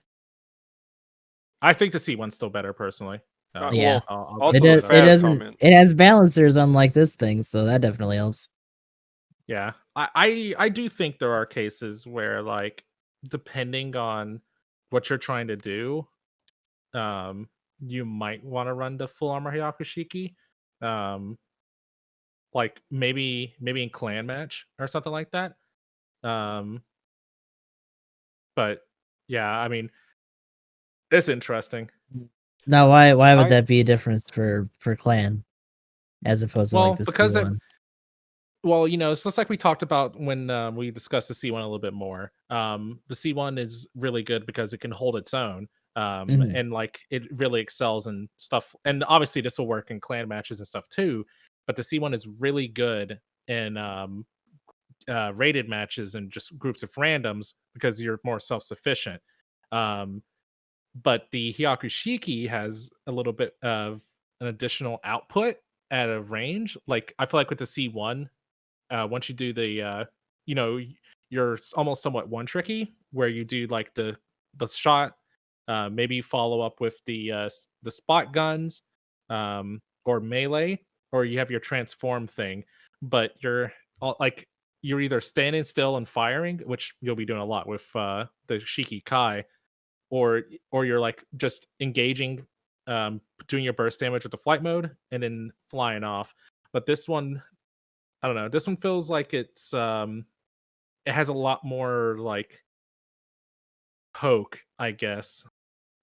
I think the C1's still better personally. Yeah. well, I'll also go the with that. it Faz doesn't. comment. It has balancers unlike this thing, so that definitely helps. Yeah. I do think there are cases where like depending on what you're trying to do, um, you might want to run the full armor Hyaku Shiki. Um, like maybe in clan match or something like that. Um, but yeah, I mean, it's interesting. Now, why would I that be a difference for clan as opposed to like Well, the because it C1? Well, it's just like we talked about when we discussed the C1 a little bit more. The C1 is really good because it can hold its own, Mhm. and like it really excels in stuff. And obviously, this will work in clan matches and stuff too. But the C1 is really good in rated matches and just groups of randoms because you're more self sufficient. Um, but the Hyaku Shiki has a little bit of an additional output at a range. Like I feel like with the C1, once you do the you know you're almost somewhat one tricky where you do like the shot, maybe follow up with the spot guns, or melee, or you have your transform thing, but like you're either standing still and firing, which you'll be doing a lot with the Shiki Kai, or you're like just engaging, doing your burst damage with the flight mode and then flying off. But this one, I don't know. This one feels like it has a lot more like poke, I guess.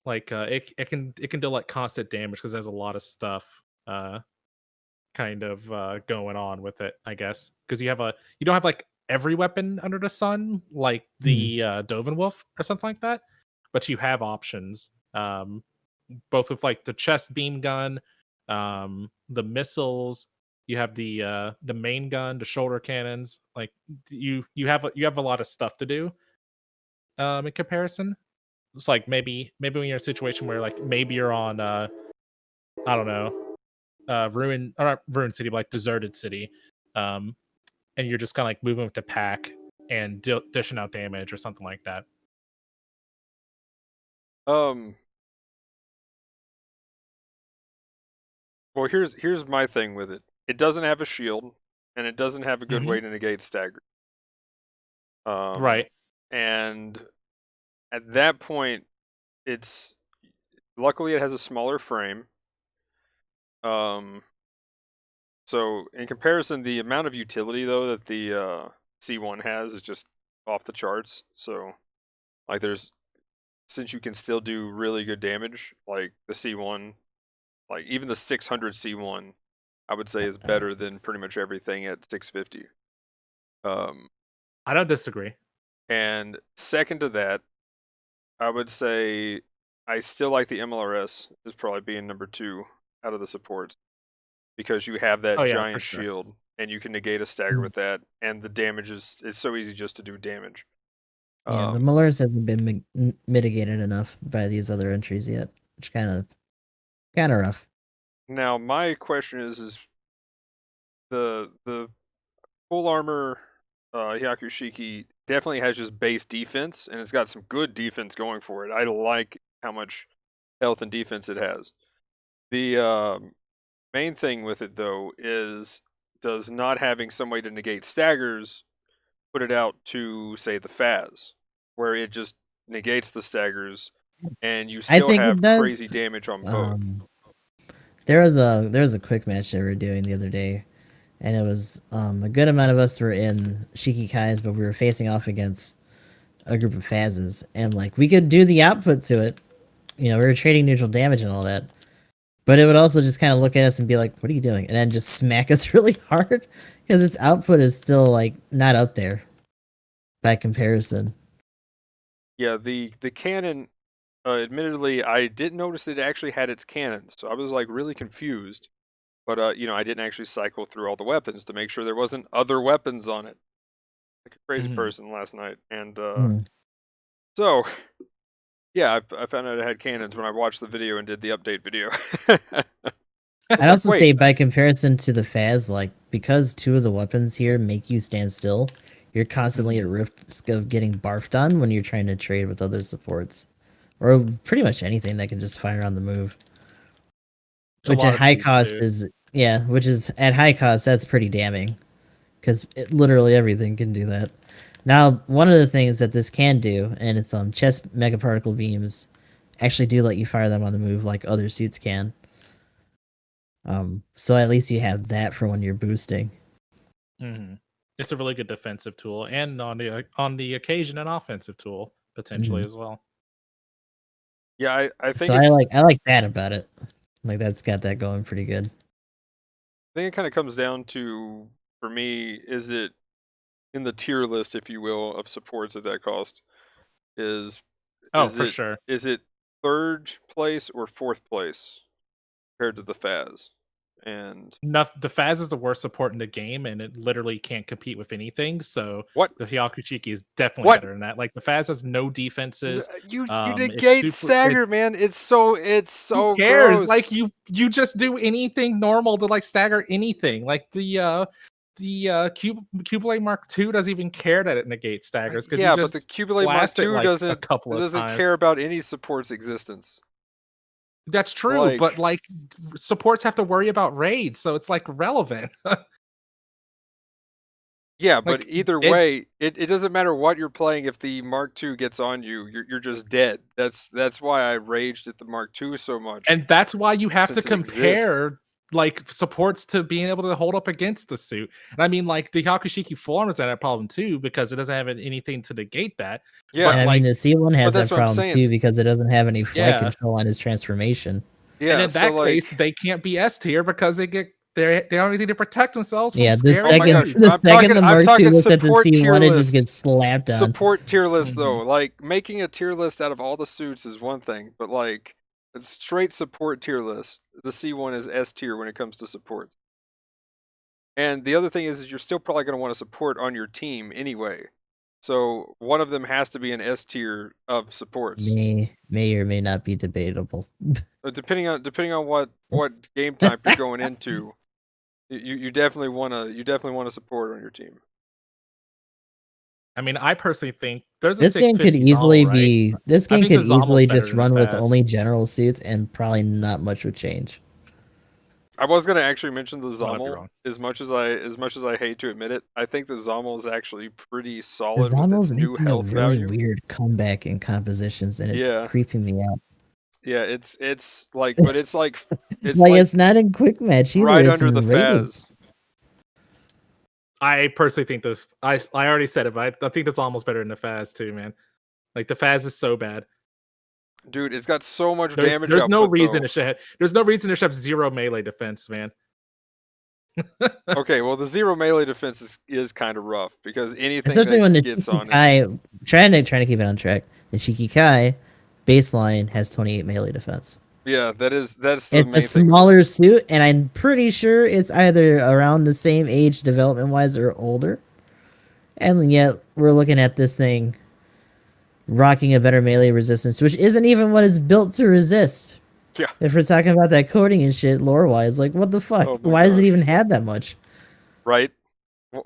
Like it can do like constant damage because there's a lot of stuff kind of going on with it, I guess. Because you don't have like every weapon under the sun like Mhm. the Dovin Wolf or something like that, but you have options. Both with like the chest beam gun, the missiles. You have the main gun, the shoulder cannons. Like you have a lot of stuff to do. In comparison, it's like maybe when you're in a situation where like maybe you're on I don't know, ruin or not ruin city, but like deserted city, um, and you're just kind of like moving with the pack and dishing out damage or something like that. um well, here's my thing with it. It doesn't have a shield, and it doesn't have a good Hmm. way to negate stagger. Um, Right. and at that point, it's luckily it has a smaller frame. Um, so in comparison, the amount of utility though that the C1 has is just off the charts. So like there's since you can still do really good damage, like the C1, like even the 600 C1, I would say is better than pretty much everything at 650. Um, I don't disagree. and second to that, I would say I still like the MLRS is probably being number two out of the supports because you have that Oh yeah, for giant sure. shield and you can negate a stagger Mm. with that, and the damage is it's so easy just to do damage. Yeah, the Um, Malurs hasn't been mitigated enough by these other entries yet, which kind of rough. now my question is the full armor Hyaku Shiki definitely has just base defense, and it's got some good defense going for it. I like how much health and defense it has. The main thing with it though is does not having some way to negate staggers put it out to say the Faz, where it just negates the staggers and you I still think it have does. crazy damage on both. Um, there was a quick match they were doing the other day and it was a good amount of us were in Shiki Kais, but we were facing off against a group of Fazes, and like we could do the output to it. You know, we were trading neutral damage and all that. But it would also just kind of look at us and be like, "What are you doing?" And then just smack us really hard because its output is still like not up there by comparison. Yeah, the cannon. Admittedly, I didn't notice that it actually had its cannon, so I was like really confused. But you know, I didn't actually cycle through all the weapons to make sure there wasn't other weapons on it, like a crazy Mhm. person last night. And Mm. so, yeah, I found out it had cannons when I watched the video and did the update video. I was I'd like, also say wait, by comparison to the Faz, like because two of the weapons here make you stand still, you're constantly at risk of getting barfed on when you're trying to trade with other supports, or pretty much anything that can just fire on the move. It's a Which lot at of high speed cost too. is which is at high cost that's pretty damning because literally everything can do that. Now, one of the things that this can do, and it's chest megaparticle beams, actually do let you fire them on the move like other suits can. So at least you have that for when you're boosting. Hmm. It's a really good defensive tool, and on the occasion, an offensive tool potentially Mhm. as well. yeah, I think So it's I like that about it. Like that's got that going pretty good. I think it kind of comes down to, for me, is it in the tier list, if you will, of supports at that cost? Is Oh, for sure. is it third place or fourth place compared to the Faz? And The Faz is the worst support in the game, and it literally can't compete with anything. So what the Hyaku Shiki is definitely what better than that. Like the Faz has no defenses. you It's negate super. stagger, man. It's Who so cares? Like gross. you just do anything normal to like stagger anything. Like the Cublade Mark II doesn't even care that it negates staggers because you Yeah, but the just Cubilate Mark blast it II like a couple of doesn't times. care about any support's existence. That's true, but Like, like supports have to worry about raids, so it's like relevant. yeah, but Like either it way, it doesn't matter what you're playing. If the Mark II gets on you, you're just dead. That's why I raged at the Mark II so much, and that's why you have to since it exists. compare like supports to being able to hold up against the suit. And I mean, like the Yakushiki full armor is that problem too because it doesn't have anything to negate that. Yeah, But And I mean like, the C1 but has that that's what I'm problem saying. too because it doesn't have any flight yeah, control on his transformation. and Yeah, in so that case, like, they can't be S tier because they don't have anything to protect themselves from Yeah, oh scary my gosh, suits. the I'm Mark II talking looks at the support tier C1 and just list. gets slapped on. Support tier list though, Mhm. like making a tier list out of all the suits is one thing, but like a straight support tier list, the C1 is S tier when it comes to supports. And the other thing is you're still probably going to want to support on your team anyway. So one of them has to be an S tier of supports. May or may not be debatable. Depending on what game type you're going into, you definitely want to support on your team. I mean, I personally think there's a This game could 650 Zommel, easily right? be this I game think could the Zommel's easily better just than the run with Faz. only general suits and probably not much would change. I was gonna actually mention the I might be Zommel. wrong. As much as I hate to admit it, I think the Zommel is actually pretty The solid with its Zombies new making a health really value. weird comeback in compositions and it's Yeah, creeping me out. yeah, it's like, but it's Like like it's not in quick match either, right it's under the in rated. Faz. I personally think this. I already said it, but I think that's almost better than the Faz too, man. Like the Faz is so bad. Dude, it's got so much There's damage there's no output reason though. it should have, there's no reason it should have zero melee defense, man. Okay, well the zero melee defense is kind of rough because anything Especially that when the gets Shiki on it. Kai trying to keep it on track. The Shiki Kai baseline has 28 melee defense. Yeah, that's the It's a main thing with it. smaller suit, and I'm pretty sure it's either around the same age development wise or older. And yet we're looking at this thing rocking a better melee resistance, which isn't even what it's built to resist. Yeah. If we're talking about that coding and shit lore wise, like what the fuck? Oh my Why does it gosh. even have that much? Right? Well,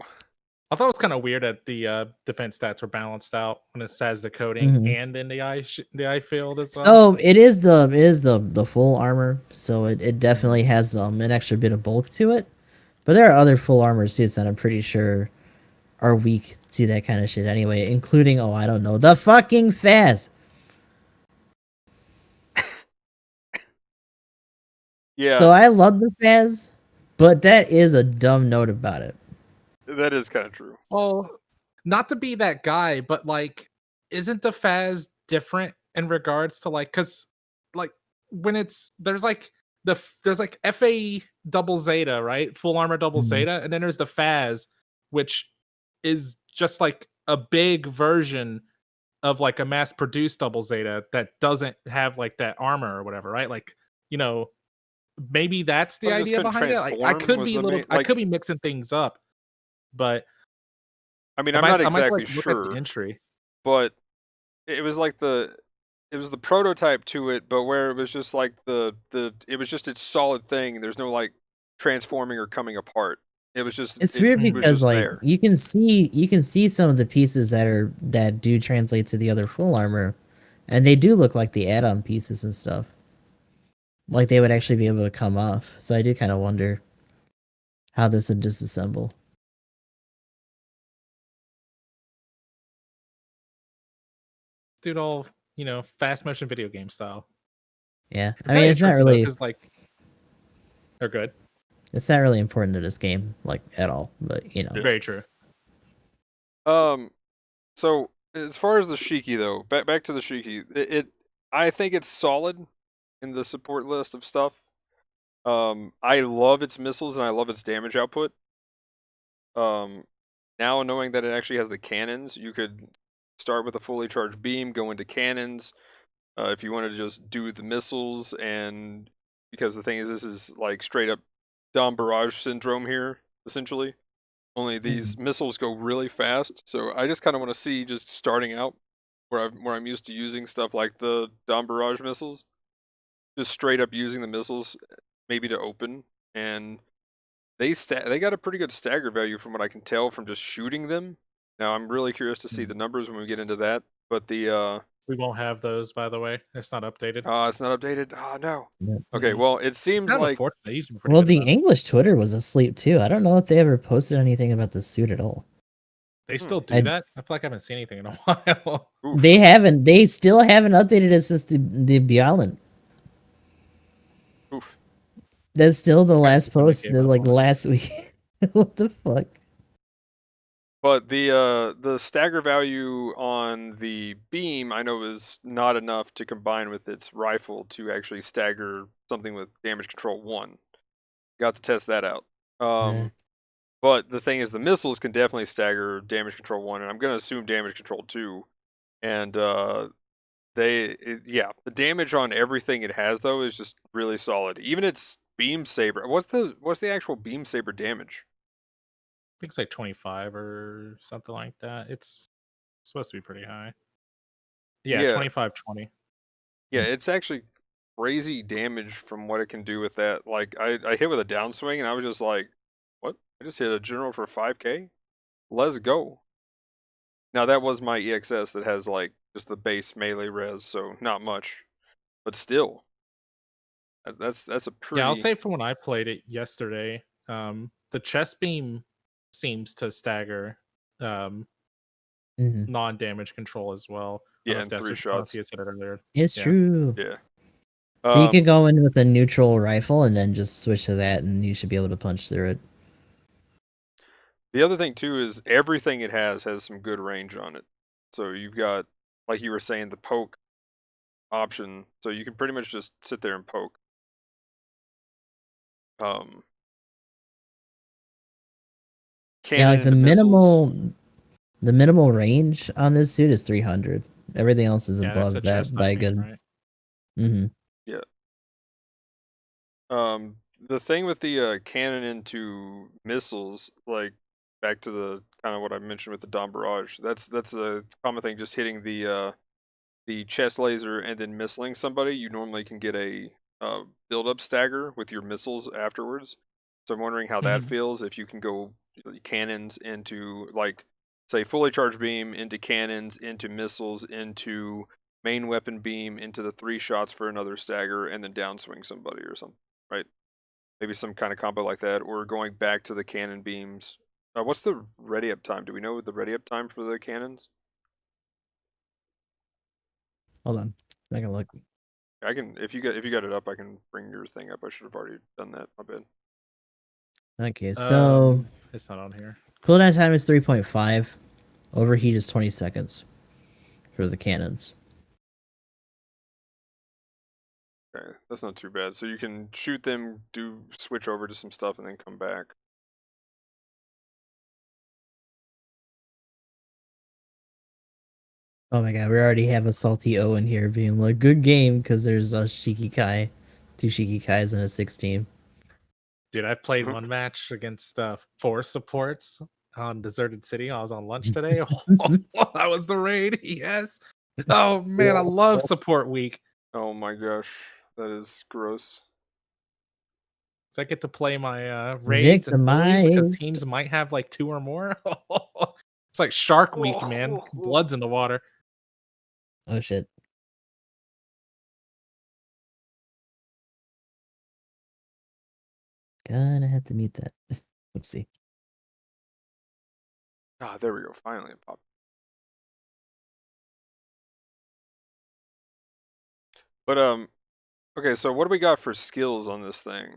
I thought it was kind of weird that the defense stats were balanced out when it says the coding Mhm. and in the eye field as well. So it is the full armor, so it definitely Mhm. has an extra bit of bulk to it. But there are other full armor suits that I'm pretty sure are weak to that kind of shit anyway, including I don't know, the fucking Faz. yeah. So I love the Faz, But that is a dumb note about it. That is kind of true. Well, not to be that guy, but like, isn't the Faz different in regards to like, because like when it's there's like there's like FA double Zeta, right? Full armor double Mhm. Zeta, and then there's the Faz, which is just like a big version of like a mass produced double Zeta that doesn't have like that armor or whatever, right? Like, you know, maybe that's the Well, just idea couldn't behind it. Like, I transform could was be a the little, main. I could Like, be mixing things up, but I mean, I'm not I might exactly like look at the sure, entry. but it was like it was the prototype to it, but where it was just like it was just its solid thing. There's no like transforming or coming apart. It's It weird was because just like there. you can see some of the pieces that do translate to the other full armor, and they do look like the add-on pieces and stuff. Like they would actually be able to come off. So I do kind of wonder how this would disassemble. Dude, all fast motion video game style. Yeah, It's I kind mean of interesting though, because like they're good. it's not really important to this game like at all. But Yeah. Very true. So as far as the Shiki though, back to the Shiki, I think it's solid in the support list of stuff. I love its missiles and I love its damage output. Now knowing that it actually has the cannons, you could start with a fully charged beam, go into cannons. If you want to just do the missiles, and because the thing is, this is like straight up Dom Barrage syndrome here, essentially. Only these missiles go really fast, so I just kind of want to see just starting out where I'm used to using stuff like the Dom Barrage missiles, just straight up using the missiles, maybe to open, and they got a pretty good stagger value from what I can tell from just shooting them. Now I'm really curious to see the numbers when we get into that, but We won't have those, by the way. It's not updated. it's not updated. Oh no. Yep. Okay, Mm-mm. well it It's seems kind of like unfortunate. They usually be pretty Well, good the about it. English Twitter was asleep too. I don't know if they ever posted anything about the suit at all. They still do I, that? I feel like I haven't seen anything in a while. oof, they still haven't updated it since the Byalant. oof. That's still the I last assume they post gave that up like on it. last week. What the fuck? But the stagger value on the beam I know is not enough to combine with its rifle to actually stagger something with damage control 1. Got to test that out. Nah. But the thing is the missiles can definitely stagger damage control 1, and I'm going to assume damage control 2. And yeah, the damage on everything it has though is just really solid. Even its beam saber. What's the actual beam saber damage? I think it's like 25 or something like that. It's supposed to be pretty high. Yeah, Yeah, 25, 20. yeah, it's actually crazy damage from what it can do with that. Like I hit with a downswing and I was just like, what? I just hit a general for 5k? Let's go. Now that was my EXS that has like just the base melee res, so not much, but still, that's a Yeah, I'll pretty. say from when I played it yesterday, the chest beam seems to stagger um, Mhm. non-damage control as well. I don't Yeah, know in if that's 3 what shots. Pontius said it earlier. It's Yeah. true. Yeah. So you could Um, go in with a neutral rifle and then just switch to that, and you should be able to punch through it. the other thing too is everything it has some good range on it. So you've got, like you were saying, the poke option, so you can pretty much just sit there and poke. Um, Yeah, cannon like into missiles. the minimal range on this suit is 300. Everything else is Yeah, that's a above that chest by a sniping, good. right? Mm-hmm. Yeah. The thing with the cannon into missiles, like back to the kind of what I mentioned with the Dom Barrage, that's a common thing. Just hitting the chest laser and then missiling somebody, you normally can get a build up stagger with your missiles afterwards. So I'm wondering how that Mhm. feels if you can go cannons into like say fully charged beam into cannons into missiles into main weapon beam into the 3 shots for another stagger and then downswing somebody or something, right? Maybe some kind of combo like that, or going back to the cannon beams. What's the ready up time? Do we know the ready up time for the cannons? Hold on, I can look. I can if you got it up, I can bring your thing up. I should have already done that. My bad. Okay, so It's not on here. cooldown time is 3.5. Overheat is 20 seconds for the cannons. Okay, that's not too bad. So you can shoot them, switch over to some stuff, and then come back. Oh my god, we already have a salty Owen here being like, good game, because there's a Shiki Kai, 2 Shiki Kais and a 16. Dude, I played one match against 4 supports on Deserted City. I was on lunch today. That was the raid. Yes. Oh man, I love support week. Oh my gosh, that is gross. So I get to play my raids and bullies because Victimized. teams might have like 2 or more. It's like Shark Week, man. Blood's in the water. Oh shit. Gonna have to mute that. Oopsie. Ah, there we go. Finally, it popped. But okay. So what do we got for skills on this thing?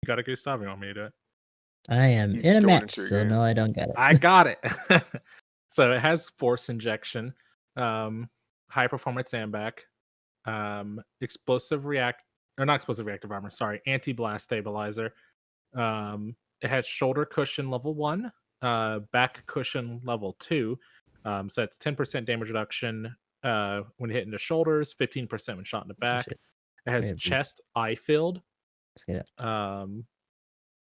You got a Gustav? You want me to do it? I am He's in a going match, into your so game. no, I don't get it. I got it. So it has force injection, high performance sandbag, explosive react or not explosive reactive armor, sorry, anti-blast stabilizer. It has shoulder cushion level 1, back cushion level 2. So it's 10% damage reduction when hitting the shoulders, 15% when shot in the Oh, back. shit. It has Wait, chest eye field. let's get it.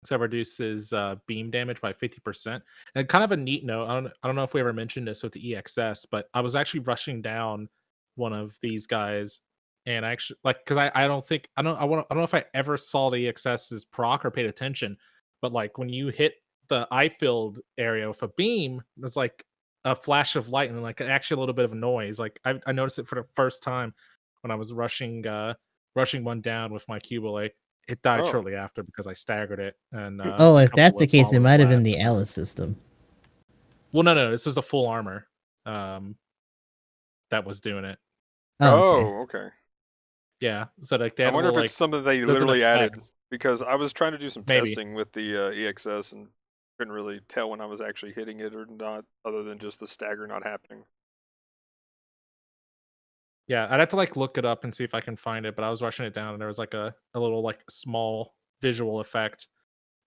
So it reduces beam damage by 50%. And kind of a neat note, I don't know if we ever mentioned this with the EXS, but I was actually rushing down one of these guys, and I actually like because I don't think I don't know if I ever saw the EXS's proc or paid attention, but like when you hit the eye field area with a beam, there's like a flash of light and like actually a little bit of a noise. Like I noticed it for the first time when I was rushing one down with my Cubile. It died Oh, shortly after because I staggered it and Oh, a if couple that's the of case, it followers might have been left. the Alice system. Well, no, this was the full armor um, that was doing it. Oh, okay. okay. Yeah, so like they I had a wonder little if it's like something they there's an literally added effect because I was trying to do some maybe. testing with the EXS and couldn't really tell when I was actually hitting it or not, other than just the stagger not happening. Yeah, I'd have to like look it up and see if I can find it, but I was rushing it down and there was like a little like small visual effect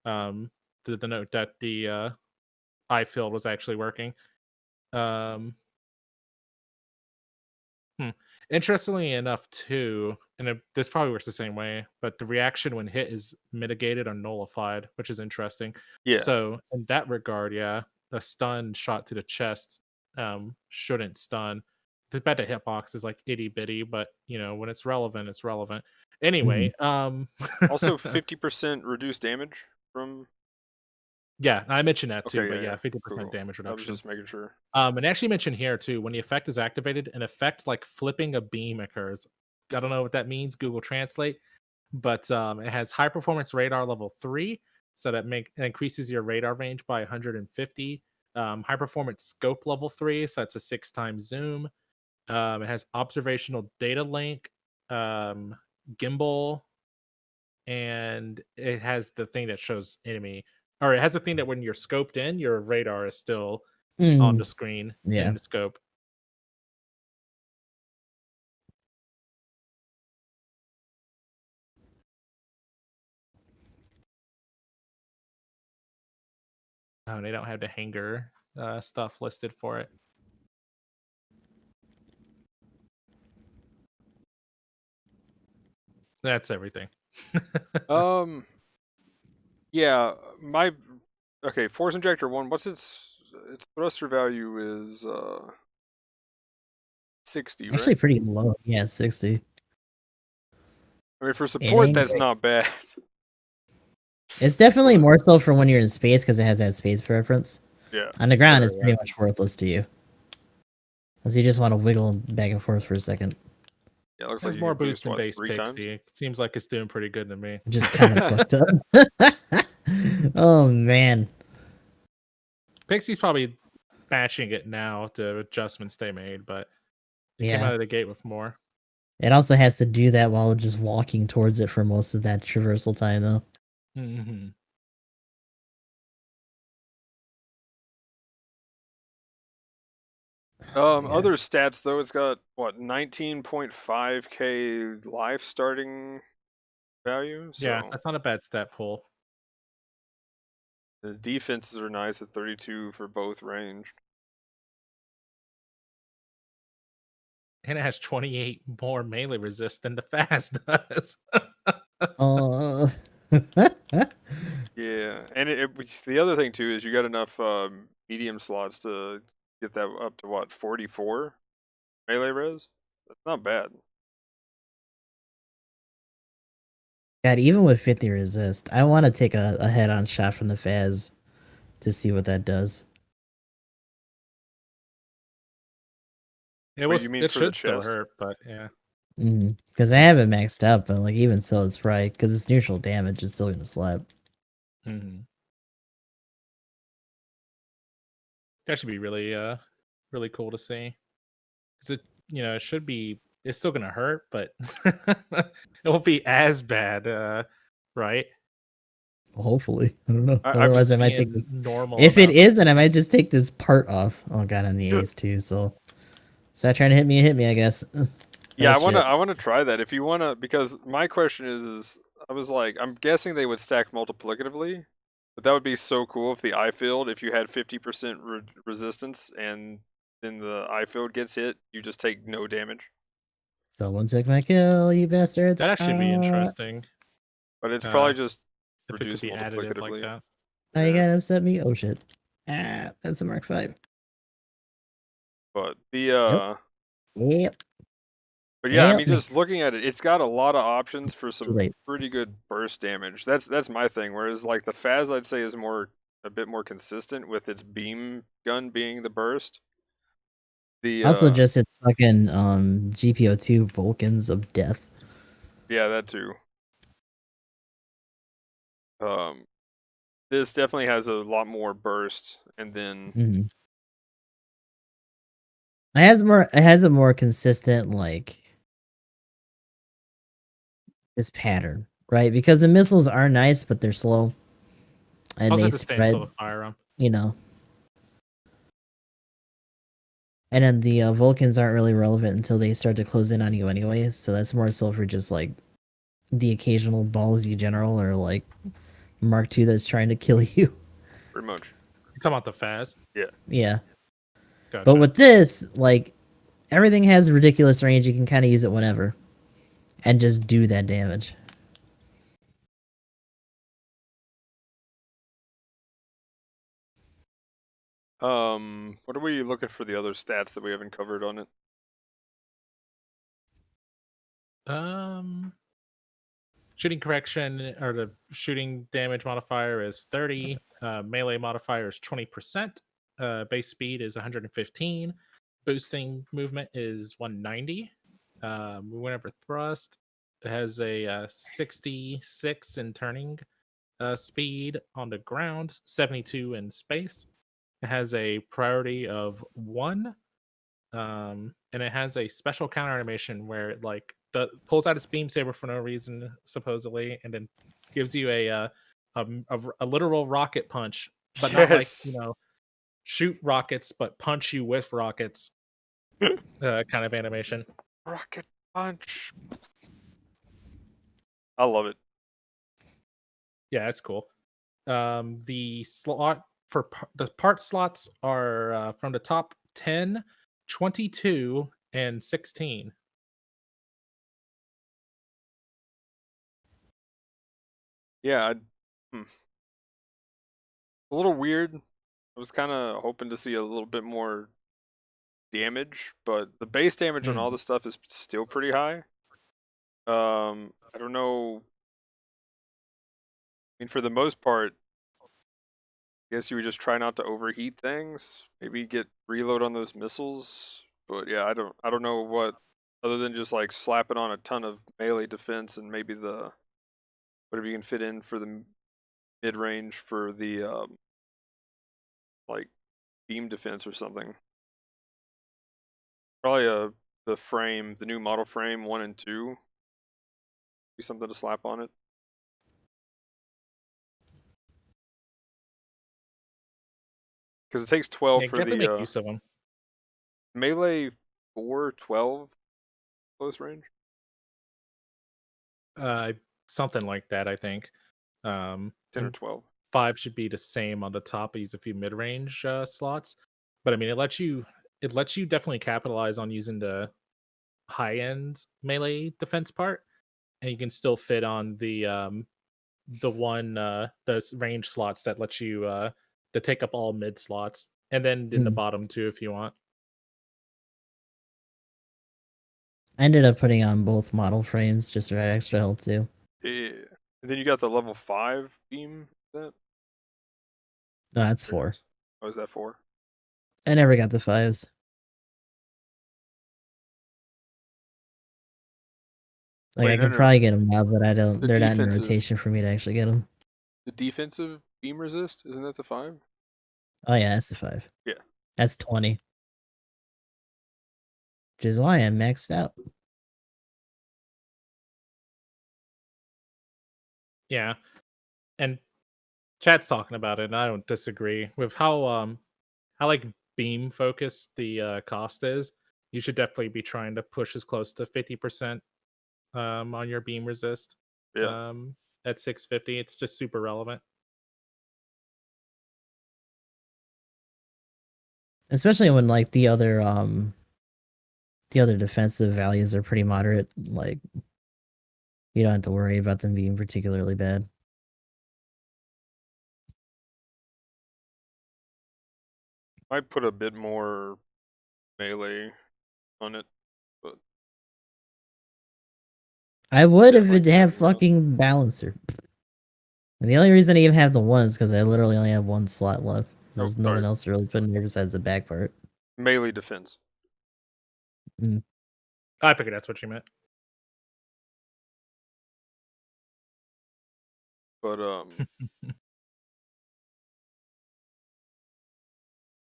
to denote that the eye field was actually working. Um Hmm. Interestingly enough, too, and this probably works the same way, but the reaction when hit is mitigated or nullified, which is interesting. Yeah. So in that regard, yeah, a stun shot to the chest shouldn't stun. The bet the hitbox is like itty bitty, but you know when it's relevant, it's relevant. Mhm. Anyway, Also, 50% reduced damage from. yeah, I mentioned that too, Okay, but yeah, yeah, yeah. 50% Cool. damage I was reduction. just making sure. And actually mentioned here too, when the effect is activated, an effect like flipping a beam occurs. I don't know what that means. Google Translate, but it has high performance radar level 3, so that it increases your radar range by 150. High performance scope level 3, so that's a 6 times zoom. It has observational data link, gimbal, and it has the thing that shows enemy, or it has a thing that when you're scoped in, your radar is still on the screen Yeah. in the scope. Oh, they don't have the Hangar stuff listed for it. That's everything. Um, yeah, my okay, Force Injector 1, what's its thruster value is 60, Actually right? pretty low. Yeah, 60. I mean, for It support, ain't that's great. not bad. It's definitely But more so for when you're in space because it has that space preference. yeah. On the ground, Sure, it's yeah. pretty much worthless to you. Because you just want to wiggle back and forth for a second. Yeah, it looks like Has you more can boost boost than what, base 3 times? Pixie. It seems like it's doing pretty good to me. Just kind of fucked up. Oh, man. Pixie's probably matching it now to adjustments they made, but it came Yeah. out of the gate with more. It also has to do that while just walking towards it for most of that traversal time, though. Hmm. Yeah. Other stats though, it's got what 19.5k life starting value. Yeah, So that's not a bad stat pool. the defenses are nice at 32 for both ranged. And it has 28 more melee resist than the fast does. Oh. Yeah, and the other thing too is you got enough medium slots to get that up to what 44 melee res. That's not bad. God, even with 50 resist, I want to take a head-on shot from the Faz to see what that does. What do you mean It for the should still chest? hurt, but yeah. Because I have it maxed out, but like even so, it's probably because it's neutral damage. It's still gonna slap. Hmm. That should be really really cool to see. Because it should be, it's still gonna hurt, but it won't be as bad, right? Well, hopefully, I don't know. I've Otherwise, Just I be might take in this. normal If it amounts. is, then I might just take this part off. Oh god, I'm the ace too. So stop trying to hit me. Hit me, I guess. Yeah, Oh shit. I wanna try that. If you wanna, because my question is I was like, I'm guessing they would stack multiplicatively, but that would be so cool if the eye field, if you had 50% resistance and then the eye field gets hit, you just take no damage. Someone took my kill, you bastards. That actually be interesting. But it's probably Uh, just if it could reduced be additive like multiplicatively. that. Now you Yeah. gotta upset me. Oh shit. Ah, that's a Mark 5. But the Yep. Yep. but yeah, I Help mean me. just looking at it, it's got a lot of options for Too some late. pretty good burst damage. That's my thing. Whereas like the Faz I'd say is a bit more consistent with its beam gun being the burst. The Also, just its fucking GPO2 Vulcans of death. yeah, that too. Um this definitely has a lot more burst and then Mm-hmm. It has a more consistent like this pattern, right? Because the missiles are nice, but they're slow and Also they have to stay still spread, to fire them. you know. And then the Vulcans aren't really relevant until they start to close in on you anyways. So that's more so for just like the occasional ballsy general or like Mark II that's trying to kill you. pretty much. You're talking about the Faz. Yeah. Yeah. But Gotcha. with this, like everything has ridiculous range. You can kind of use it whenever and just do that damage. What are we looking for the other stats that we haven't covered on it? Um, Shooting correction or the shooting damage modifier is 30. Melee modifier is 20%. Base speed is 115. Boosting movement is 190. Whenever thrust, it has a 66 in turning speed on the ground, 72 in space. It has a priority of 1. And it has a special counter animation where it like pulls out its beam saber for no reason, supposedly, and then gives you a literal rocket punch, but not like Yes. shoot rockets, but punch you with rockets kind of animation. Rocket punch. I love it. Yeah, that's cool. The slot for the part slots are from the top 10, 22, and 16. Yeah, a little weird. I was kind of hoping to see a little bit more damage, but the base damage on all Hmm. the stuff is still pretty high. I don't know. I mean, for the most part, I guess you would just try not to overheat things. Maybe get reload on those missiles. But yeah, I don't know what other than just like slapping on a ton of melee defense and maybe the whatever you can fit in for the mid range for the like beam defense or something. Probably the frame, the new model frame 1 and 2, be something to slap on it. Because it takes 12 Yeah, for definitely make the use of them. melee 4, 12 close range. Uh, Something like that, I think. 10 or And 12. 5 should be the same on the top. Use a few mid range slots, but I mean, it lets you definitely capitalize on using the high end melee defense part, and you can still fit on the range slots that let you that take up all mid slots, and then in the Mm. bottom too if you want. I ended up putting on both model frames just for extra help too. Yeah. And then you got the level 5 beam. Is that? No, that's Or 4. is- Oh, is that 4? I never got the 5s. Like I Wait, no, could no, no. probably get them now, but I don't. The They're not in defensive, rotation for me to actually get them. the defensive beam resist, isn't that the 5? Oh yeah, that's the 5. Yeah. That's 20, which is why I'm maxed out. Yeah, and chat's talking about it, and I don't disagree with how like beam focused the cost is. You should definitely be trying to push as close to 50% on your beam resist Yeah. um, at 650. It's just super relevant. Especially when like the other defensive values are pretty moderate. Like you don't have to worry about them being particularly bad. Might put a bit more melee on it, but I would yeah, if like it had everything else. fucking balancer. And the only reason I even have the one is because I literally only have one slot left. Oh, There's sorry. nothing else to really put in there besides the back part. Melee defense. Mm. I figured that's what you meant. But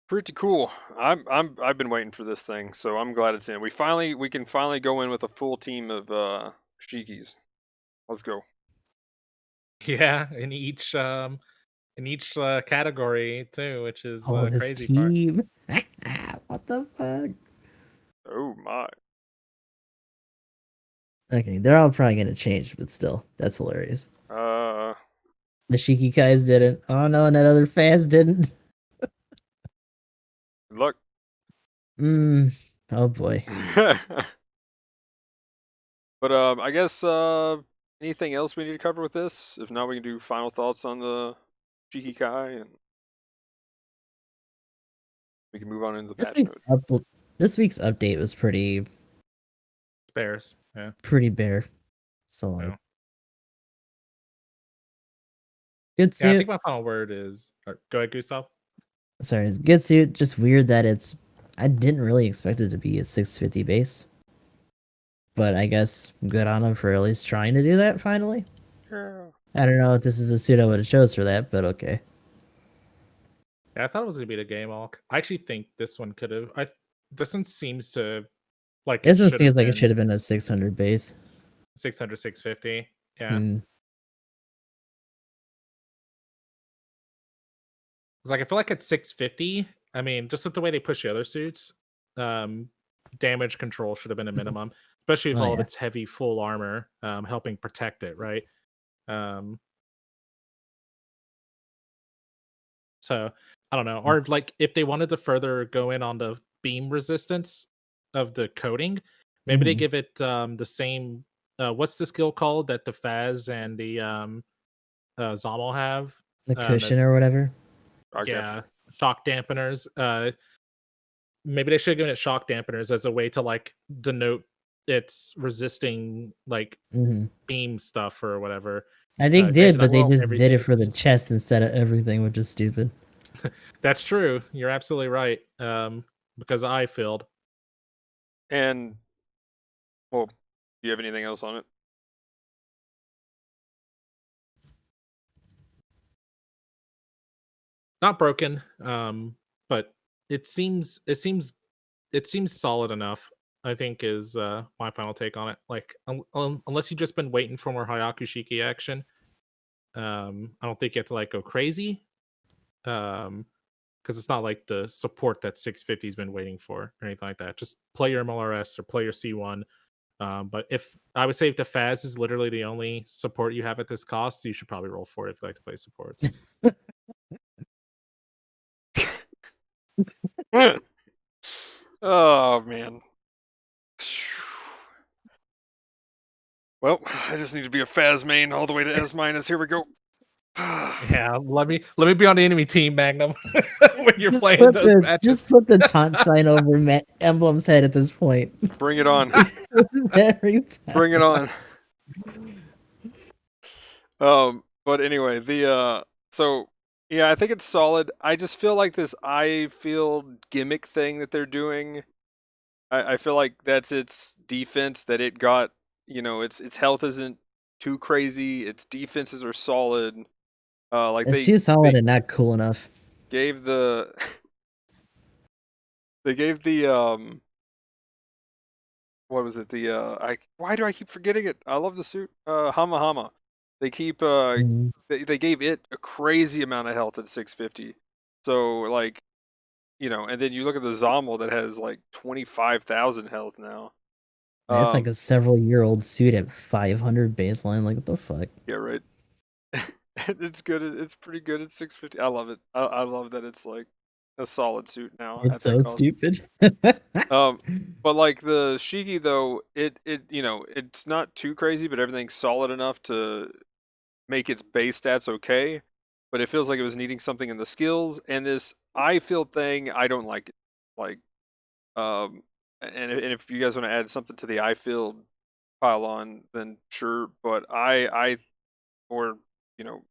pretty cool. I've been waiting for this thing, so I'm glad it's in. We can finally go in with a full team of Shikis. Let's go. Yeah, in each category too, which is Oh, the this crazy part. team. What the fuck? Oh my. Okay, they're all probably gonna change, but still, that's hilarious. Uh The Shiki Kais didn't. Oh no, and that other fans didn't. good luck. Oh boy. But I guess anything else we need to cover with this? If not, we can do final thoughts on the Shiki Kai and we can move on into the This patch week's notes. this week's update was Spares. Yeah. pretty bare. So like Yeah. good Yeah, I suit. think my final word is go ahead, Gustav. Sorry, it's good suit. Just weird that it's. I didn't really expect it to be a 650 base, but I guess good on him for at least trying to do that finally. Yeah. I don't know if this is a suit I would have chose for that, but okay. Yeah, I thought it was gonna be the game arc. I actually think this one could have. This one seems to like it This one should have seems like it should been have been a 600 base. 600, 650. Yeah, Hmm. it's like I feel like at 650. I mean, just with the way they push the other suits, um, damage control should have been a minimum, especially with Oh all of yeah. its heavy full armor helping protect it, right? Um, So I don't know. Mm. Or like if they wanted to further go in on the beam resistance of the coating, maybe they Mm-hmm. give it the same what's the skill called that the Faz and the Zommel have? The That cushion or whatever. Rock yeah, dampener. shock dampeners. Maybe they should have given it shock dampeners as a way to like denote it's resisting like Hmm. beam stuff or whatever. I think Granted, did, I but they love just did it everything. for the chest instead of everything, which is stupid. That's true. You're absolutely right. Because I failed. And well, do you have anything else on it? Not broken, but it seems solid enough. I think is my final take on it. Like unless you've just been waiting for more Hyaku Shiki action, I don't think you have to like go crazy. Um, because it's not like the support that 650's been waiting for or anything like that. Just play your MLRS or play your C1. But if I would say if the Faz is literally the only support you have at this cost, you should probably roll for it if you like to play supports. Oh man. Well, I just need to be a Faz main all the way to S minus. Here we go. Yeah, let me be on the enemy team, Magnum, when you're Just playing put those the matches. taunt sign over Emblem's head at this point. Bring it on. Every time. Bring it on. But anyway, so yeah, I think it's solid. I just feel like this eye field gimmick thing that they're doing. I feel like that's its defense, that it got, its health isn't too crazy. Its defenses are solid. Like It's too solid and not cool enough. gave the they gave the what was it, why do I keep forgetting it? I love the suit. Hama Hama. They keep Mhm. they gave it a crazy amount of health at 650. So like, and then you look at the Zommel that has like 25,000 health now. It's like a several-year-old suit at 500 baseline. Like, what the fuck? Yeah, right. It's good. It's pretty good at 650. I love it. I love that it's like a solid suit now at It's that so cost. stupid. But like the Shiki though, it's not too crazy, but everything's solid enough to make its base stats okay. But it feels like it was needing something in the skills, and this eye field thing, I don't like it. Like, and if you guys want to add something to the eye field pile on, then sure. But or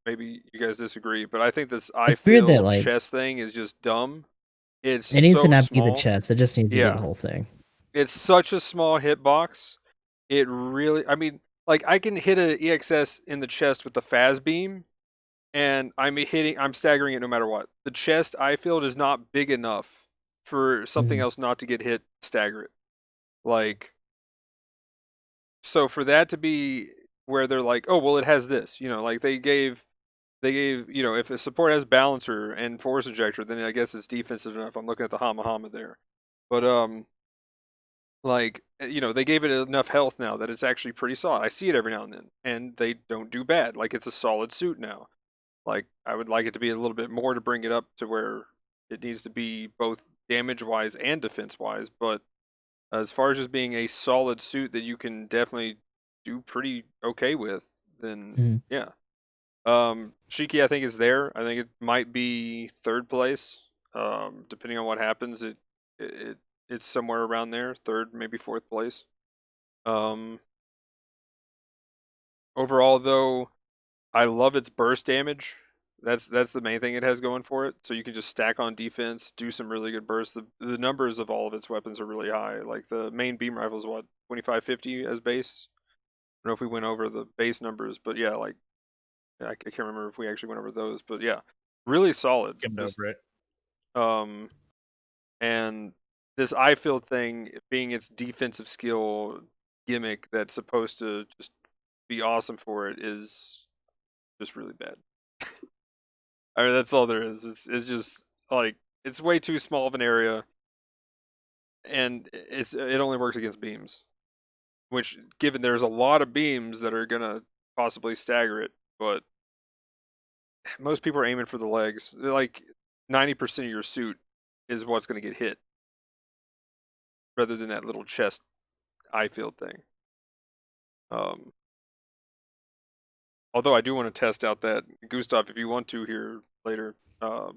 maybe you guys disagree, but I think this eye It's weird that, field like, chest thing is just dumb. It's it needs to so not be the small. chest. It just needs to be the Yeah, whole thing. it's such a small hitbox. It really, I mean, like I can hit an EXS in the chest with the Faz beam, and I'm staggering it no matter what. The chest eye field is not big enough for something Mhm. else not to get hit, stagger it. Like, so for that to be where they're like, oh well, it has this, like they gave, if a support has balancer and force injector, then I guess it's defensive enough. I'm looking at the Hama Hama there, but like they gave it enough health now that it's actually pretty solid. I see it every now and then, and they don't do bad. Like it's a solid suit now. Like I would like it to be a little bit more to bring it up to where it needs to be both damage wise and defense wise. But as far as just being a solid suit that you can definitely do pretty okay with, then Mhm. yeah. Shiki I think is there. I think it might be third place. Depending on what happens, it it's somewhere around there, third maybe fourth place. Um, Overall though, I love its burst damage. That's the main thing it has going for it. So you can just stack on defense, do some really good bursts. The numbers of all of its weapons are really high. Like the main beam rifle is what, 2550 as base. I don't know if we went over the base numbers, but yeah, like I can't remember if we actually went over those, but yeah, really solid. Skimmed Just over it. and this eye field thing being its defensive skill gimmick that's supposed to just be awesome for it is just really bad. I mean, that's all there is. It's just like it's way too small of an area, and it only works against beams. Which, given there's a lot of beams that are gonna possibly stagger it, but most people are aiming for the legs. They're like 90% of your suit is what's gonna get hit, rather than that little chest eye field thing. Um, Although I do want to test out that Gustav, if you want to here later, I'll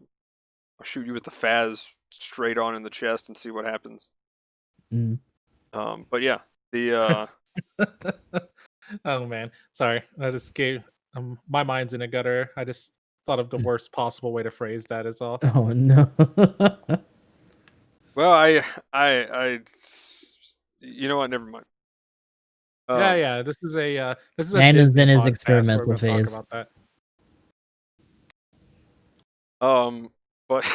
shoot you with the Faz straight on in the chest and see what happens. Mhm. But yeah, the Oh man, sorry. I just gave my mind's in a gutter. I just thought of the worst possible way to phrase that is all. Oh no. well, I, you know what? Never mind. Yeah, Um, yeah. This is a Magnum's Disney in his podcast where we're experimental going to talk phase. about that. but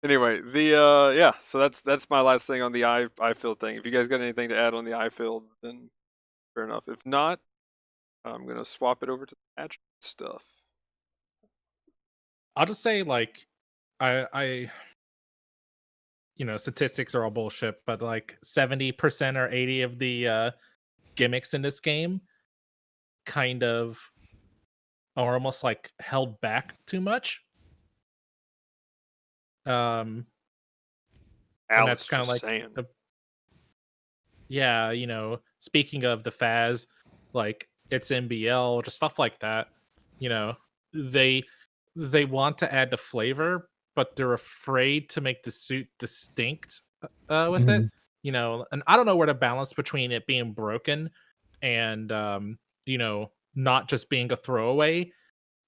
anyway, yeah. So that's my last thing on the eye field thing. If you guys got anything to add on the eye field, then fair enough. If not, I'm gonna swap it over to the match stuff. I'll just say like I statistics are all bullshit, but like 70% or 80 of the gimmicks in this game kind of are almost like held back too much. Um and that's Alice kind of just like saying. yeah, speaking of the Faz, like it's NBL, just stuff like that. You know, they they want to add the flavor, but they're afraid to make the suit distinct with it. Mhm. And I don't know where the balance between it being broken and not just being a throwaway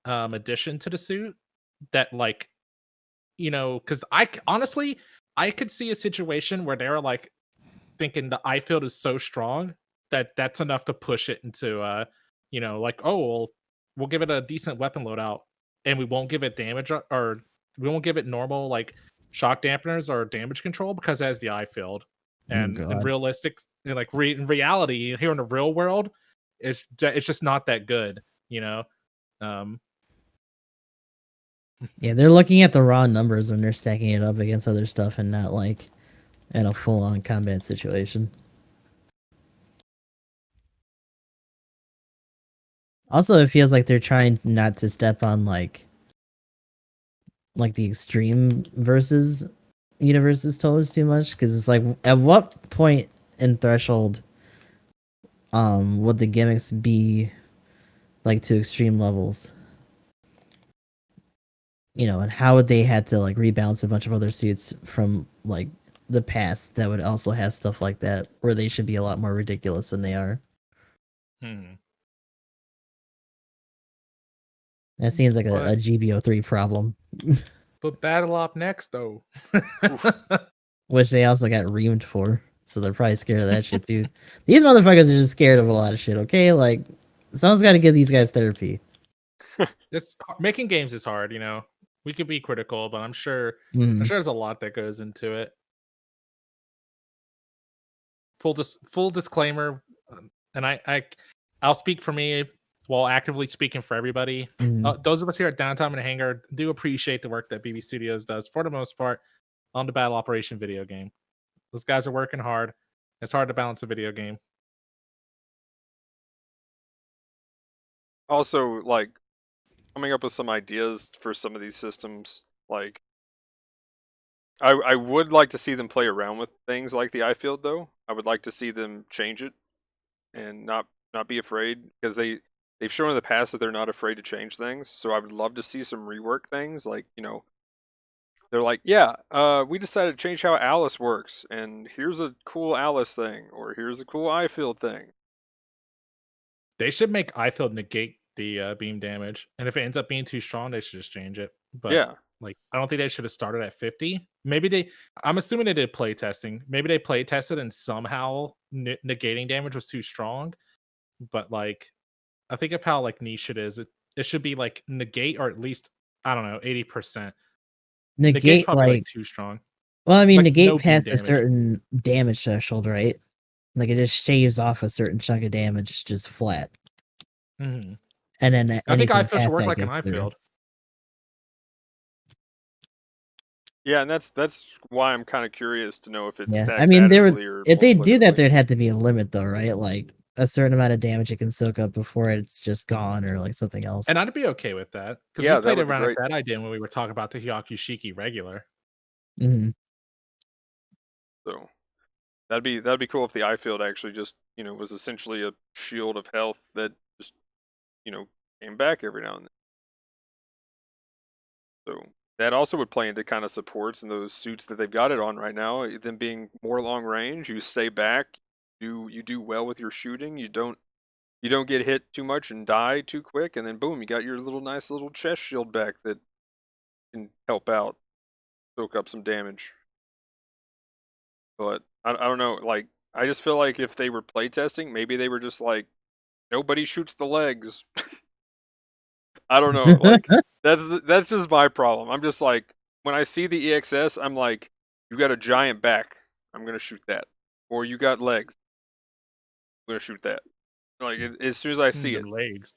addition to the suit that like because honestly I could see a situation where they're like thinking the eye field is so strong that that's enough to push it into like, oh well, we'll give it a decent weapon loadout and we won't give it damage or we won't give it normal like shock dampeners or damage control because it has the eye field. Oh And in god. realistic like in reality here in the real world, it's just not that good, you know. um Yeah, they're looking at the raw numbers when they're stacking it up against other stuff and not like in a full on combat situation. Also, it feels like they're trying not to step on like the extreme versus universes toes too much because it's like at what point in threshold would the gimmicks be like to extreme levels, and how would they had to like rebalance a bunch of other suits from like the past that would also have stuff like that where they should be a lot more ridiculous than they are. hmm. That seems like a but GBO3 problem. but battle op next though. Oof. Which they also got reamed for, so they're probably scared of that shit too. These motherfuckers are just scared of a lot of shit, okay? Like, someone's got to give these guys therapy. Making games is hard, we could be critical, but I'm sure Mm, there's a lot that goes into it. Full disclaimer, and I'll speak for me while actively speaking for everybody. mm. Those of us here at Downtime and Hangar do appreciate the work that BB Studios does for the most part on the Battle Operation video game. Those guys are working hard. It's hard to balance a video game. Also, like coming up with some ideas for some of these systems. Like, I would like to see them play around with things like the eye field, though. I would like to see them change it and not be afraid because they've shown in the past that they're not afraid to change things. So I would love to see some rework things. Like, they're like, yeah, we decided to change how Alice works, and here's a cool Alice thing, or here's a cool eye field thing. They should make Eiffel negate the beam damage, and if it ends up being too strong, they should just change it. But Yeah, like, I don't think they should have started at 50. Maybe they. I'm assuming they did play testing. Maybe they play tested and somehow negating damage was too strong. But like, I think of how like niche it is. It should be like negate or at least I don't know 80%. Negate's Negate, probably like like, too strong. well, I mean, Like negate no beam past a damage. certain damage threshold, right? Like, it just shaves off a certain chunk of damage just flat. hmm And then I think anything Eiffel should past work that like an gets eye there. field. yeah, and that's why I'm kind of curious to know if it Yeah, I stacks mean, there would additively or if they do that, multiplatively. there'd have to be a limit, though, right? Like a certain amount of damage it can soak up before it's just gone, or like something else. And I'd be okay with that because we Yeah, that played would be around with great. that idea when we were talking about the Hyaku Shiki regular. Hmm. So that'd be cool if the eye field actually just was essentially a shield of health that just you know came back every now and then. So that also would play into kind of supports and those suits that they've got it on right now. Them being more long range, you stay back, you do well with your shooting. You don't get hit too much and die too quick, and then boom, you got your little nice little chest shield back that can help out, soak up some damage. But I don't know, like I just feel like if they were playtesting, maybe they were just like nobody shoots the legs. I don't know, like that's just my problem. I'm just like when I see the EXS, I'm like, you got a giant back, I'm gonna shoot that, or you got legs, I'm gonna shoot that. Like as soon as I see Them it, legs.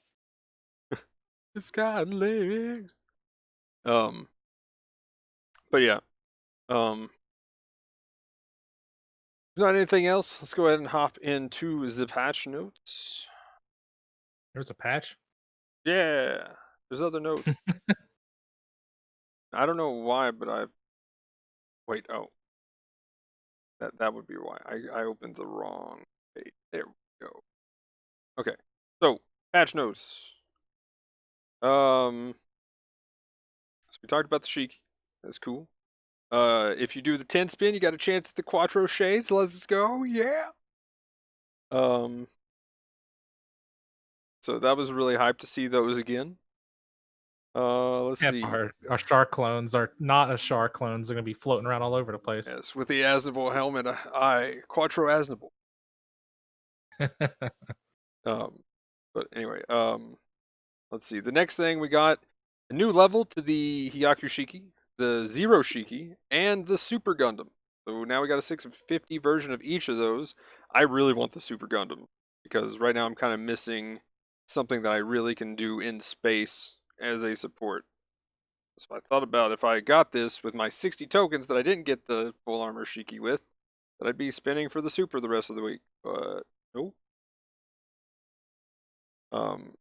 it's got legs. But yeah. Not anything else. Let's go ahead and hop into the patch notes. There's a patch. Yeah, there's other notes. I don't know why, but wait. Oh, that would be why. I opened the wrong page. There we go. Okay, so patch notes. So we talked about the Shiki. That's cool. If you do the 10 spin, you got a chance at the Quattro Shades. Let's go, yeah. So that was really hyped to see those again. Let's Yeah, see. our shark clones are not as shark clones. They're gonna be floating around all over the place. Yes, with the Aznable helmet, Quattro Aznable. But anyway, let's see. The next thing we got a new level to the Hyaku Shiki, the Zero Shiki, and the Super Gundam. So now we got a 650 version of each of those. I really want the Super Gundam because right now I'm kind of missing something that I really can do in space as a support. So I thought about if I got this with my 60 tokens that I didn't get the full armor Shiki with, that I'd be spinning for the Super the rest of the week. But nope.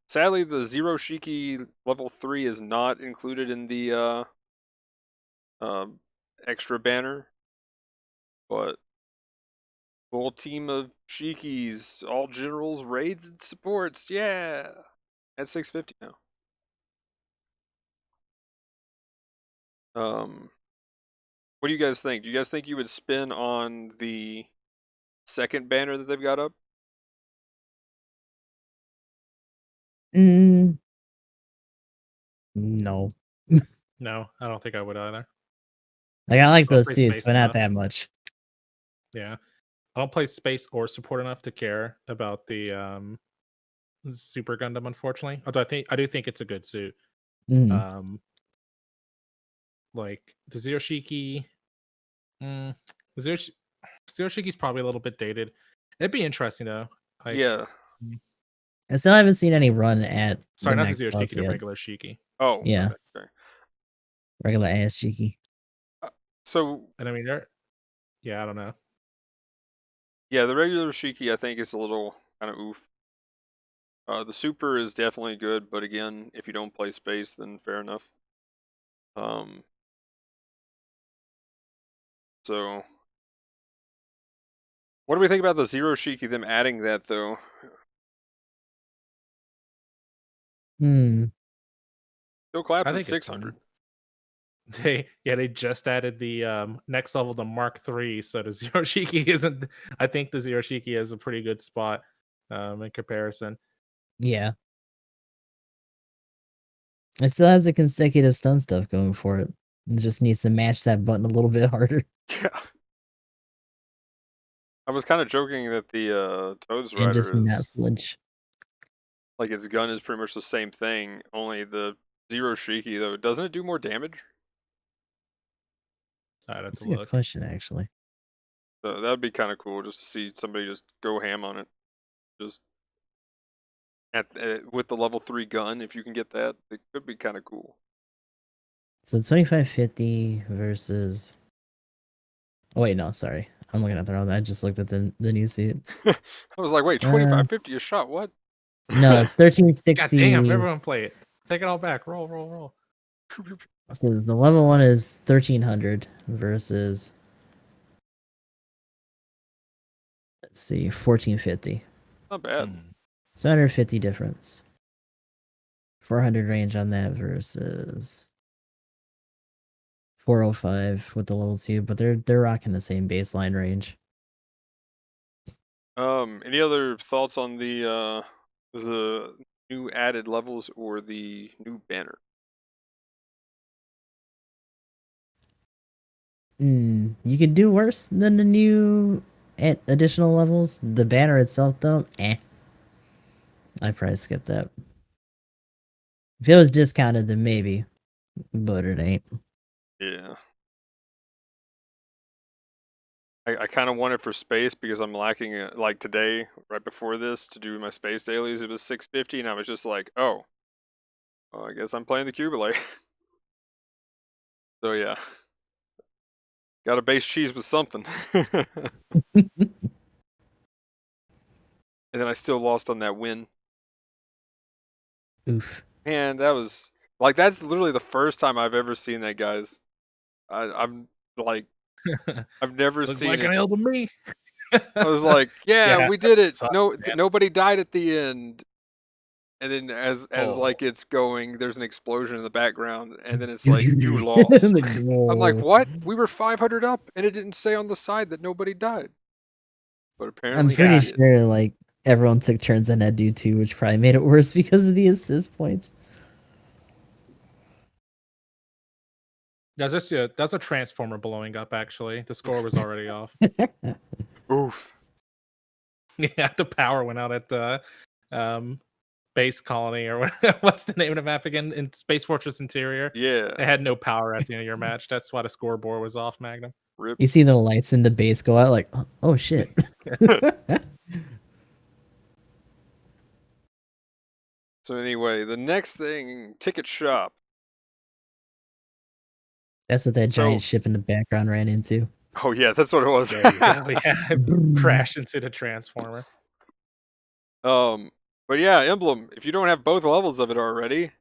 Sadly, the Zero Shiki level 3 is not included in the extra banner, but full team of Shikis, all generals, raids, and supports, yeah! At 650 now. What do you guys think? Do you guys think you would spin on the second banner that they've got up? Mm, no. No, I don't think I would either. Like I like I don't those play suits, space but not enough. that much. Yeah, I don't play space or support enough to care about the Super Gundam. Unfortunately, although I do think it's a good suit. Mm. Um, like the Zero Shiki, the Zero Shiki's probably a little bit dated. It'd be interesting though. Like, Yeah. I still haven't seen any run at the sorry, not the max Zero boss Shiki, the yet. regular Shiki. Oh, Yeah, okay. Okay. regular ass cheeky. So, And I mean, yeah, I don't know. yeah, the regular Shiki I think is a little kind of oof. The super is definitely good, but again, if you don't play space, then fair enough. Um, so what do we think about the Zero Shiki? Them adding that though, Hmm. still I collapses think it's 600. fun. They just added the next level, the Mark III. So the Zero Shiki isn't. I think the Zero Shiki is a pretty good spot in comparison. Yeah. It still has the consecutive stun stuff going for it. It just needs to match that button a little bit harder. Yeah. I was kind of joking that the Toads And just Rider not is flinch. like its gun is pretty much the same thing, only the Zero Shiki though, doesn't it do more damage? I'd have That's to a good look. question, actually. So that would be kind of cool just to see somebody just go ham on it. Just with the level 3 gun, if you can get that, it could be kind of cool. So 2550 versus. Oh wait, no, sorry. I'm looking at the wrong. I just looked at the new suit. I was like, wait, Uh, 2550 a shot? What? no, it's God damn! 1360. Everyone play it. Take it all back. Roll, roll, roll. So the level 1 is 1300 versus. Let's see, 1450. Not bad. Hmm. 750 difference. 400 range on that versus 405 with the level 2, but they're rocking the same baseline range. Any other thoughts on the new added levels or the new banner? You could do worse than the new additional levels. The banner itself, though, I'd probably skip that. If it was discounted, then maybe, but it ain't. Yeah. I kind of want it for space because I'm lacking like today, right before this, to do my space dailies. It was 650, and I was just like, oh, well, I guess I'm playing the Cubalate. So yeah, got to base cheese with something. And then I still lost on that win. Oof. Man, that was like that's literally the first time I've ever seen that, guys. I'm like, I've never Looks seen like it. an L to me. I was like, yeah, Yeah, we did it. sucks, No, man. nobody died at the end. And then as Oh. like it's going, there's an explosion in the background, and then it's You like do you it. lost. Like, I'm like, whoa. what? We were 500 up, and it didn't say on the side that nobody died. But I'm apparently, pretty he did. sure like everyone took turns on that dude too, which probably made it worse because of the assist points. That's a transformer blowing up. Actually, the score was already off. Oof. Yeah, the power went out at the base colony or what's the name of the map again? In Space Fortress Interior. Yeah. They had no power at the end of your match. That's why the scoreboard was off, Magnum. Rip. You see the lights in the base go out, like, oh shit. So anyway, the next thing, ticket shop. That's what that So- giant ship in the background ran into. Oh yeah, that's what it was. There you go. Yeah, crash into the transformer. But yeah, Emblem. If you don't have both levels of it already,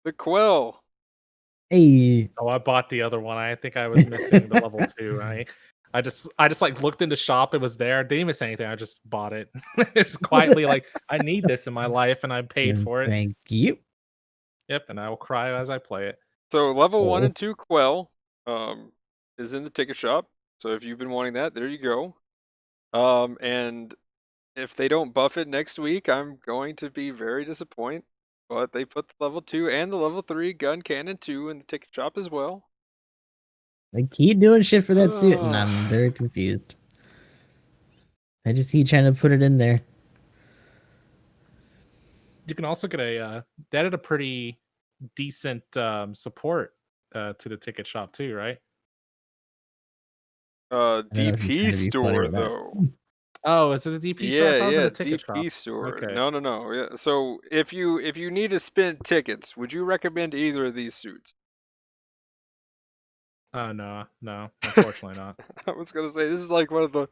the Quell. Hey, Oh, I bought the other one. I think I was missing the level 2. I just like looked in the shop. It was there. Didn't even say anything. I just bought it. Just quietly, like I need this in my life, and I paid for it. thank you. Yep, and I will cry as I play it. So level 1 Oh. and 2 Quell is in the ticket shop. So if you've been wanting that, there you go. And if they don't buff it next week, I'm going to be very disappointed. But they put the level 2 and the level 3 gun cannon 2 in the ticket shop as well. They keep doing shit for that suit, and I'm very confused. I just keep trying to put it in there. You can also get a they added a pretty decent support to the ticket shop too, right? don't know if you're DP trying to be funny store with that. though. Oh, is it the DP store? I Yeah, thought it was in yeah, the ticket shop. DP store. Okay. No. Yeah. So if you need to spend tickets, would you recommend either of these suits? No, unfortunately not. I was gonna say this is like one of the.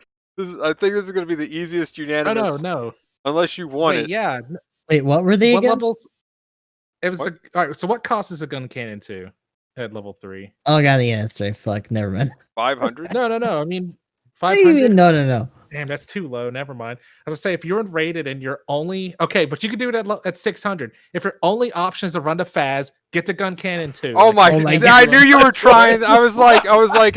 I think this is gonna be the easiest Oh unanimous. no. Unless you want Wait, it. yeah. Wait, what were they What again? levels? It was What? all right. So what cost is a gun cannon 2 at level 3? Oh god, yeah, that's right. Fuck, never mind. 500. No. I mean, What do you 500. mean? No. Damn, that's too low. Never mind. I was gonna say if you're rated and you're only okay, but you can do it at 600. If your only option is to run to Faz, get the gun cannon 2. Oh my! Oh my I God. knew you were trying. I was like,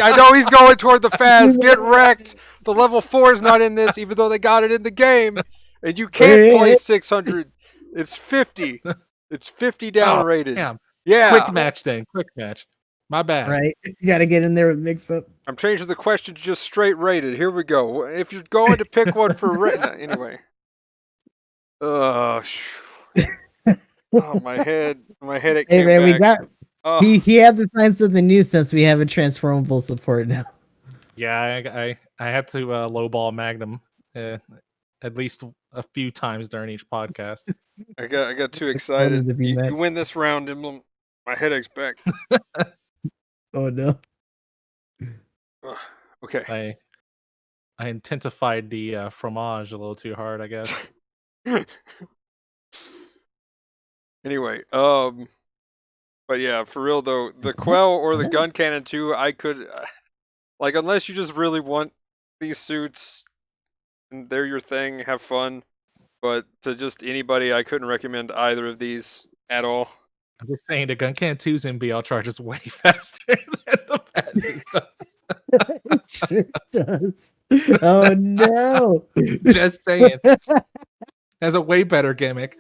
I know he's going toward the Faz. Get wrecked. The level 4 is not in this, even though they got it in the game, and you can't play 600. It's 50. It's 50 down rated. Damn. Yeah. Quick match then. Quick match. My bad. Right, you gotta get in there with mix up. I'm changing the question to just straight rated. Here we go. If you're going to pick one for anyway. Oh, my head. My headache Hey came man, back. we got. Oh. He had to find something new since we have a transformable support now. Yeah, I had to lowball Magnum at least a few times during each podcast. I got too excited. to be You met. win this round, Emblem. My headache's back. Oh no. Ugh, okay. I intensified the fromage a little too hard, I guess. Anyway, but yeah, for real though, the Quell or the gun cannon 2, I could, like, unless you just really want these suits and they're your thing, have fun. But to just anybody, I couldn't recommend either of these at all. I'm just saying the gun cannon 2's NBL charges way faster than the Faz's. It sure does. Oh no. Just saying. Has a way better gimmick.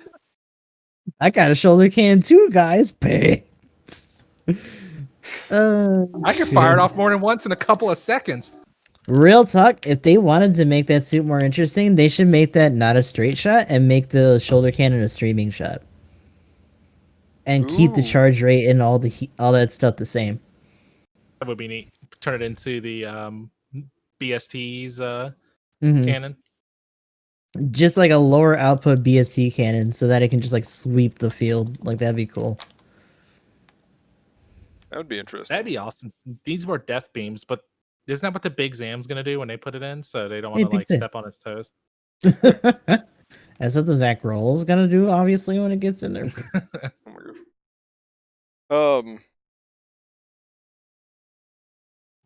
I got a shoulder cannon too, guys. Pay. I can fire it off more than once in a couple of seconds. Real talk, if they wanted to make that suit more interesting, they should make that not a straight shot and make the shoulder cannon a streaming shot. And keep the Ooh. charge rate and all that stuff the same. That would be neat. Turn it into the BST's Mhm. cannon. Just like a lower output BST cannon so that it can just like sweep the field. Like that'd be cool. That would be interesting. That'd be awesome. These were death beams, but isn't that what the big Zam's gonna do when they put it in? So they don't want Hey, to like pizza. step on his toes. That's what the Zach Roll's gonna do, obviously, when it gets in there. Oh my gosh.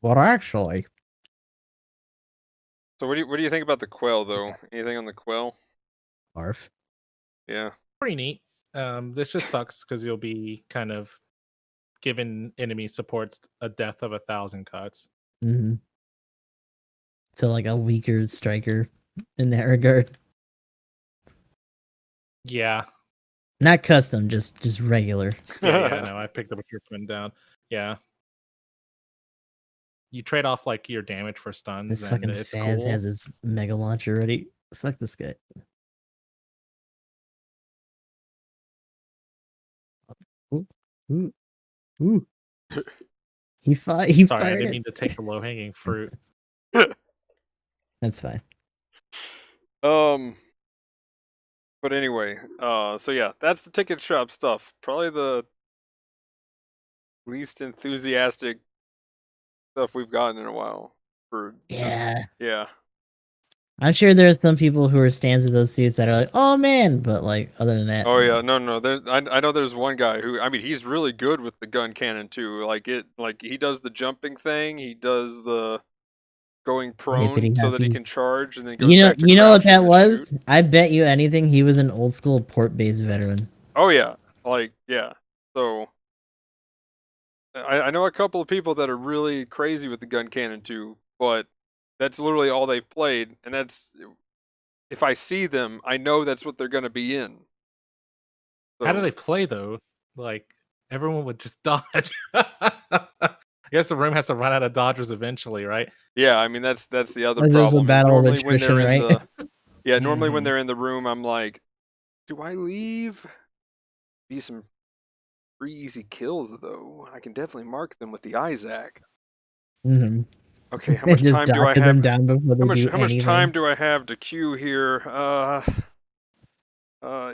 But actually, So what do you think about the quell though? Anything on the quell? barf. Yeah. Pretty neat. This just sucks because you'll be kind of giving enemy supports a death of 1,000 cuts. Mm-hmm. So like a weaker striker in that regard. Yeah. Not custom, just regular. Yeah, no, I picked up a tripman down. Yeah. You trade off like your damage for stuns, This and fucking it's Faz cool. has his mega launcher ready. Fuck this guy. Ooh, ooh, ooh. He Sorry, I fired didn't it. mean to take the low hanging fruit. That's fine. But anyway, so yeah, that's the ticket shop stuff. Probably the least enthusiastic stuff we've gotten in a while. For Yeah. yeah. I'm sure there's some people who are stands of those suits that are like, oh man, but like other than that. Oh yeah, no. I know there's one guy who, I mean, he's really good with the gun cannon too. Like he does the jumping thing. He does the going prone Hippity so that he can hoppies. charge and then goes You know, back to you know what crouching that and was? shoot. I bet you anything he was an old school port based veteran. Oh yeah, like yeah. So I know a couple of people that are really crazy with the gun cannon too, but that's literally all they've played, and that's, if I see them, I know that's what they're gonna be in. How do So they play though? Like everyone would just dodge. I guess the room has to run out of dodgers eventually, right? yeah, I mean that's the other Like, there's a problem is battle of normally when attrition, they're in right? the normally when Mhm. they're in the room, I'm like, do I leave? Be some free easy kills though. I can definitely mark them with the Isaac. Mm-hmm. Okay, how They much just time do I doctor them have? down before they do How much time anything. do I have to queue here?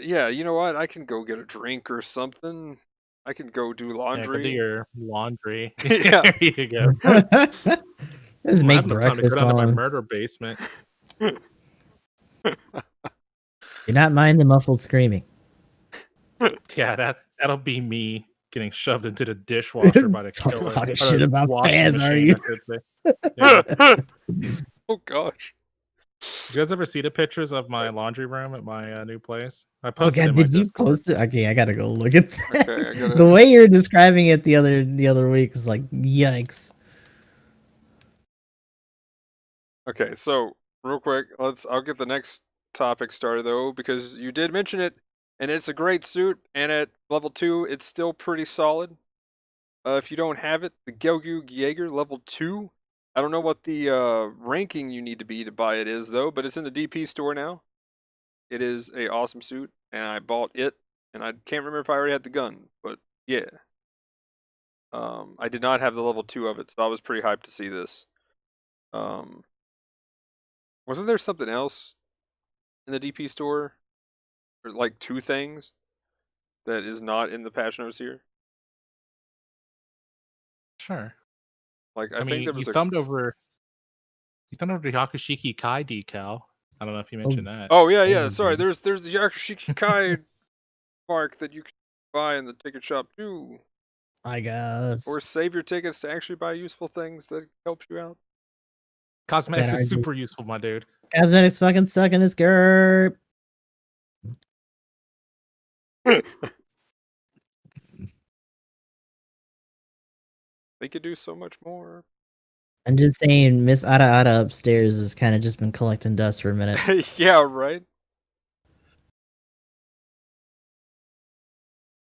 Yeah, you know what? I can go get a drink or something. I can go do Yeah, go do laundry. your laundry. Yeah. There you go. Just I make have enough time to go breakfast down to my while murder basement. do not mind the muffled screaming. Yeah, that'll be me getting shoved into the dishwasher by the killer. Talking Or shit the about washing Faz, are machine, you? I should say. Yeah. Oh gosh. Did you guys ever see the pictures of my laundry room at my new place? I Oh posted god, in my did you Discord. post it? Okay, I gotta go look at that. Okay, I The gotta. way you're describing it the other week is like, yikes. Okay, so real quick, I'll get the next topic started though, because you did mention it, and it's a great suit, and at level 2, it's still pretty solid. If you don't have it, the Gelgu Jaeger level 2. I don't know what the ranking you need to be to buy it is though, but it's in the DP store now. It is a awesome suit, and I bought it, and I can't remember if I already had the gun, but yeah. I did not have the level 2 of it, so I was pretty hyped to see this. Wasn't there something else in the DP store, or like 2 things that is not in the patch notes here? Sure. Like I I think there mean, was a. you thumbed over the Hyaku Shiki Kai decal. I don't know if you mentioned that. Oh yeah, Oh, sorry. dude. There's the Hyaku Shiki Kai mark that you can buy in the ticket shop too, I guess. or save your tickets to actually buy useful things that helps you out. Cosmetics That are is super just useful, my dude. cosmetics fucking suck in this GURP. They could do so much more. I'm just saying, Miss Ada Ada upstairs has kind of just been collecting dust for a minute. Yeah, right.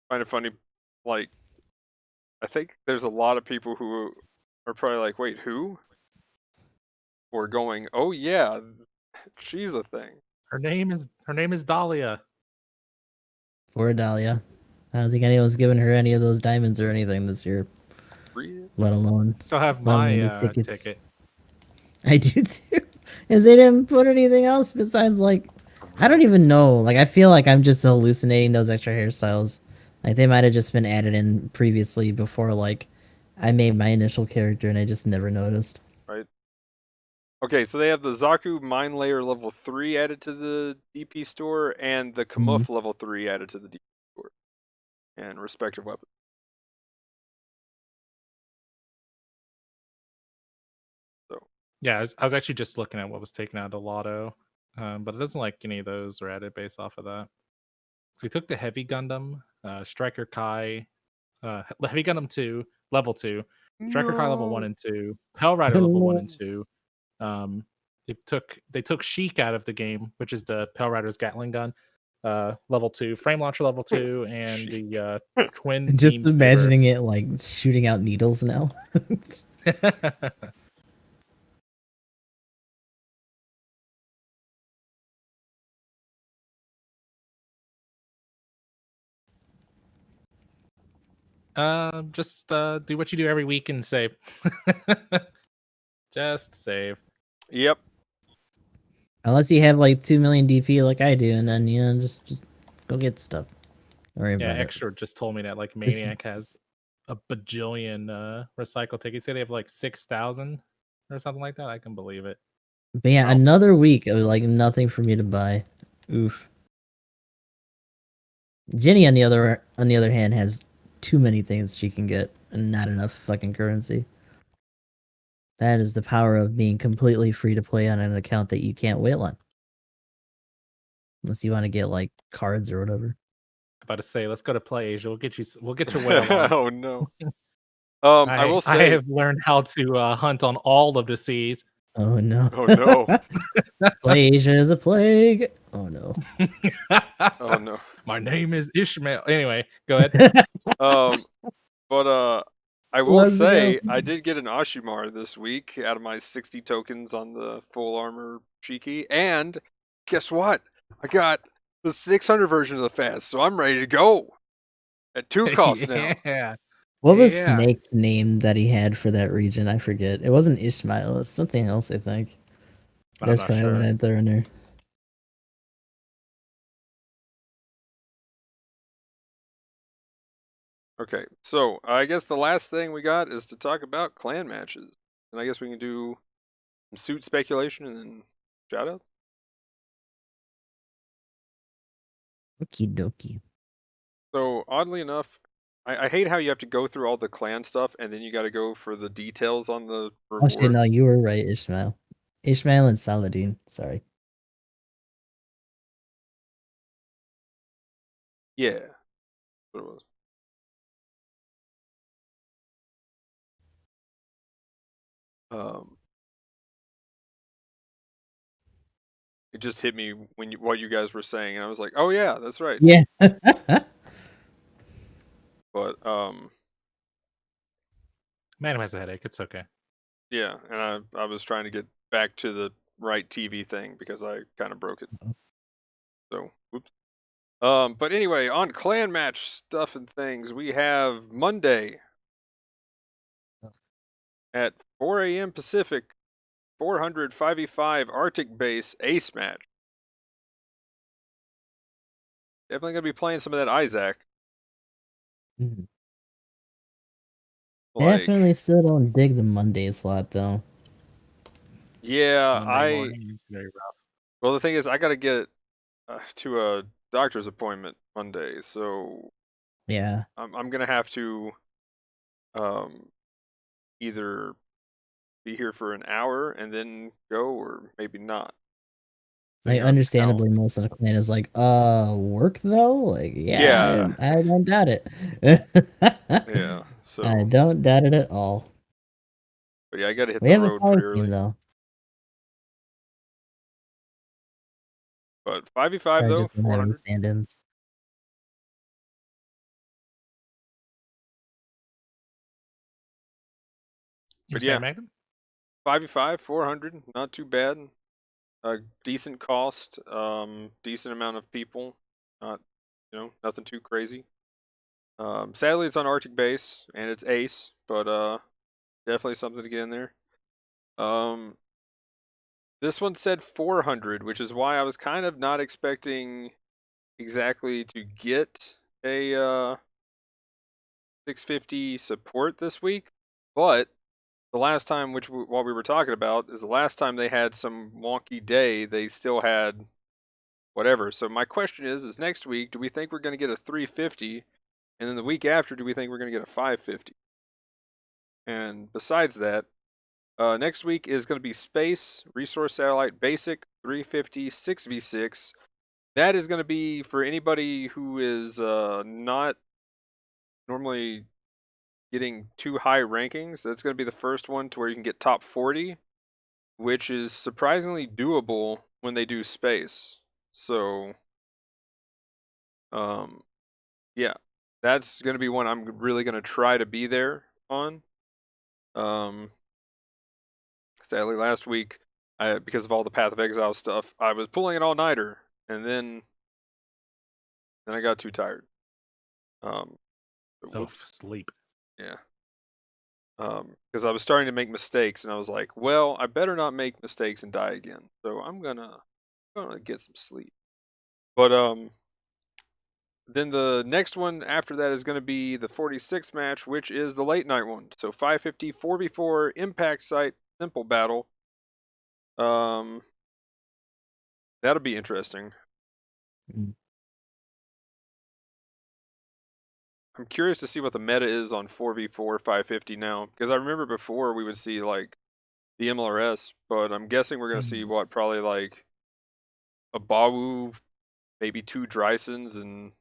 Find it funny, like I think there's a lot of people who are probably like, wait, who? Or going, oh yeah, she's a thing. Her name is Dahlia. Poor Dahlia. I don't think anyone's given her any of those diamonds or anything this year, Read let alone So I have the my tickets. ticket. I do too. Is they didn't put anything else besides like I don't even know. Like I feel like I'm just hallucinating those extra hairstyles. Like they might have just been added in previously before like I made my initial character and I just never noticed. right? Okay, so they have the Zaku Mine Layer level 3 added to the DP store, and the Kamuf level 3 added to the DP store, and respective weapons. So Yeah, I was actually just looking at what was taken out of Lotto, but it doesn't like any of those are added based off of that. So we took the Heavy Gundam, Striker Kai, Heavy Gundam 2, level 2, Striker Kai level 1 no. and 2, Hell Rider level 1 and No. 2. They took Sheik out of the game, which is the Pell Rider's Gatling gun, level 2, Frame Launcher level 2, and the Twin Just Beam Saber. imagining it like shooting out needles now. Just do what you do every week and save. Just save. Yep. Unless you have like 2 million DP like I do, and then just go get stuff. Don't worry Yeah, about it. Extra just told me that like Maniac has a bajillion recycle tickets. Say they have like 6,000 or something like that. I can believe it. But yeah, Wow. another week of like nothing for me to buy. Oof. Jenny on the other hand has too many things she can get and not enough fucking currency. That is the power of being completely free to play on an account that you can't whale on. Unless you want to get like cards or whatever. About to say, let's go to Play Asia. We'll get your whale on. Oh no. I will I say. have learned how to hunt on all of the seas. Oh no. Oh no. Play Asia is a plague. Oh no. Oh no. My name is Ishmael. Anyway, go ahead. But I will Let's say go. I did get an Ashimar this week out of my 60 tokens on the full armor Shiki, and guess what? I got the 600 version of the fast, so I'm ready to go at 2 costs now. Yeah. What was Yeah. Snake's name that he had for that region? I forget. It wasn't Ishmael. It's something else, I think. I'm That's not probably what sure. I threw in there. Okay, so I guess the last thing we got is to talk about clan matches, and I guess we can do some suit speculation and then shoutouts. Okie dokie. So oddly enough, I hate how you have to go through all the clan stuff and then you got to go for the details on the Oh shit, no, rewards. you were right, Ishmael. Ishmael and Saladin. Sorry. Yeah, that's what it was. Um, it just hit me when what you guys were saying, and I was like, oh yeah, that's right. Yeah. But Madam has a headache. It's okay. yeah, and I was trying to get back to the right TV thing because I kind of broke it. So, whoops. But anyway, on clan match stuff and things, we have Monday at 4 a.m. Pacific, 400 5v5 Arctic base ace match. Definitely gonna be playing some of that Isaac. Mhm. Like, Definitely still don't dig the Monday slot though. yeah, Monday morning is very rough. well, the thing is, I gotta get to a doctor's appointment Monday, so Yeah. I'm gonna have to either be here for an hour and then go, or maybe not. Like Depending on how. understandably most of the clan is like, work though? Like, yeah, Yeah, I don't doubt it. yeah. I So, don't doubt it at all. but yeah, I gotta hit We the have a road solid pretty team early. though. But 5v5 I though, just don't have any 400. stand-ins. You But say yeah, Magnum? 5v5, 400, not too bad. A decent cost, decent amount of people. Not, nothing too crazy. Sadly, it's on Arctic base and it's ace, but definitely something to get in there. This one said 400, which is why I was kind of not expecting exactly to get a 650 support this week. But the last time, what we were talking about, is the last time they had some wonky day, they still had whatever. So my question is next week, do we think we're going to get a 350? And then the week after, do we think we're going to get a 550? And besides that, next week is going to be Space, Resource Satellite, Basic, 350, 6v6. That is going to be for anybody who is not normally getting too high rankings. That's going to be the first one to where you can get top 40, which is surprisingly doable when they do Space. So, yeah, that's going to be one I'm really going to try to be there on. Sadly, last week, because of all the Path of Exile stuff, I was pulling an all-nighter, and then I got too tired. Sleep. Yeah. Because I was starting to make mistakes, and I was like, well, I better not make mistakes and die again. So I'm gonna get some sleep. But then the next one after that is going to be the 46th match, which is the late night one. So 550 4v4 impact site simple battle. That'll be interesting. I'm curious to see what the meta is on 4v4 550 now, because I remember before we would see like the MLRS, but I'm guessing we're gonna see what, probably like a Bawu, maybe 2 Drysons, and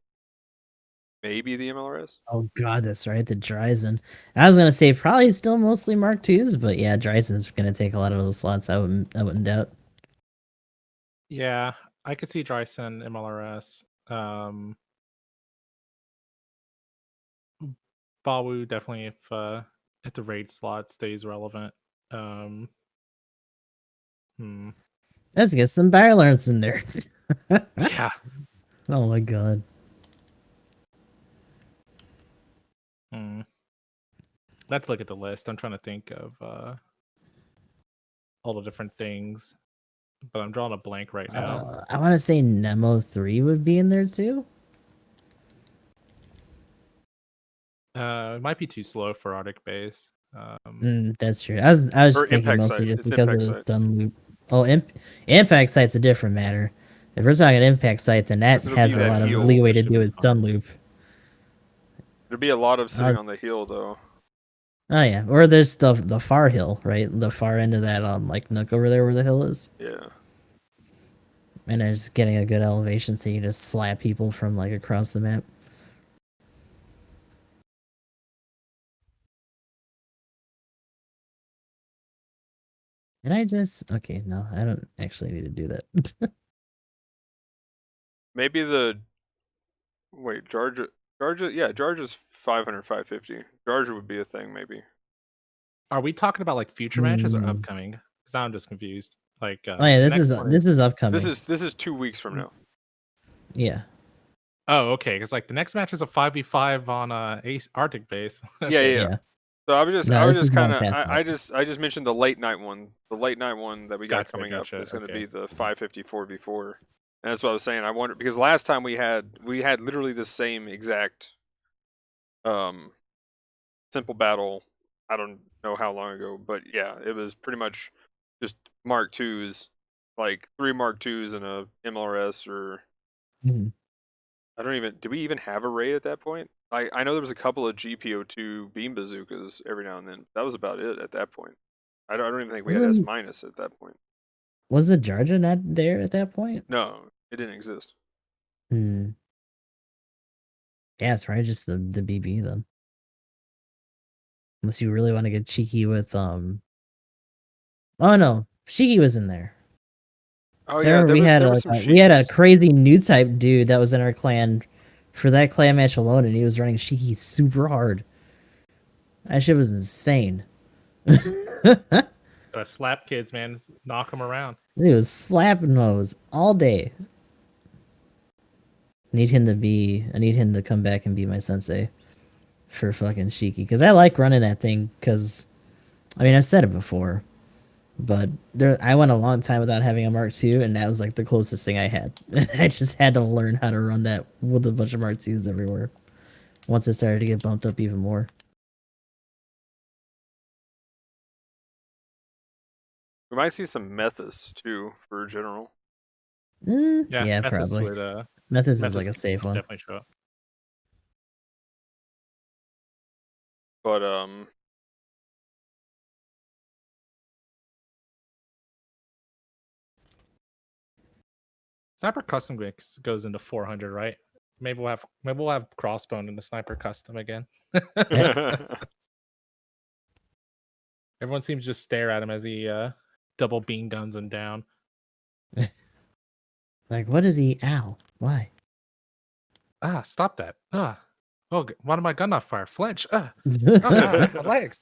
maybe the MLRS. Oh god, that's right, the Dryzen. I was gonna say probably still mostly Mark IIs, but yeah, Dryzen's gonna take a lot of those slots. I wouldn't doubt. Yeah, I could see Dryson MLRS. Bawu definitely if the raid slot stays relevant. Let's get some Byalants in there. Yeah. Oh my god. Let's look at the list. I'm trying to think of all the different things, but I'm drawing a blank right now. I want to say Nemo 3 would be in there too. It might be too slow for Arctic Base. That's true. I was just thinking Impact mostly Site. just It's because of Impact the Site. stun loop. Oh, Impact Site's a different matter. If we're talking Impact Site, then that 'Cause it'll has be a that lot of heal. leeway That to should do be with fine. stun loop. There'd be a lot of sitting on the hill though. Oh yeah, or there's the far hill, right? The far end of that like nook over there where the hill is. Yeah. And it's getting a good elevation so you can just slap people from like across the map. And okay, no, I don't actually need to do that. Maybe Georgia, yeah, Georgia's 500, 550. Georgia would be a thing, maybe. Are we talking about like future matches or upcoming? Because I'm just confused. Like, oh yeah, this is upcoming. This is 2 weeks from now. Yeah. Oh, okay. Because like the next match is a 5v5 on Ace Arctic Base. Okay. Yeah. So I was just kind of I just mentioned the late night one. The late night one that we got coming up is going to be the 550 4v4. And that's what I was saying. I wonder, because last time we had literally the same exact simple battle. I don't know how long ago, but yeah, it was pretty much just Mark IIs, like 3 Mark IIs and a MLRS, or I don't even, did we even have a raid at that point? I know there was a couple of GBO2 beam bazookas every now and then. That was about it at that point. I don't even think we had S- at that point. Was the Georgia not there at that point? No, it didn't exist. Yeah, it's probably just the BB then. Unless you really want to get cheeky with Oh no, Shiki was in there. Oh So yeah, we had a crazy new type dude that was in our clan for that clan match alone, and he was running Shiki super hard. That shit was insane. Gotta slap kids, man. Knock them around. He was slapping those all day. I need him to come back and be my sensei for fucking Shiki, because I like running that thing. Because I mean, I've said it before, but I went a long time without having a Mark II, and that was like the closest thing I had. I just had to learn how to run that with a bunch of Mark IIs everywhere. Once it started to get bumped up even more. We might see some Methus too for general. Yeah, Memphis probably. would Methods is Memphis like a would safe one. definitely show up. But Sniper custom mix goes into 400, right? Maybe we'll have crossbone in the sniper custom again. Everyone seems to just stare at him as he double beam guns him down. Like, what is he? Ow! Why? Ah, stop that! Oh, why did my gun not fire? Flinch! Oh god, my legs!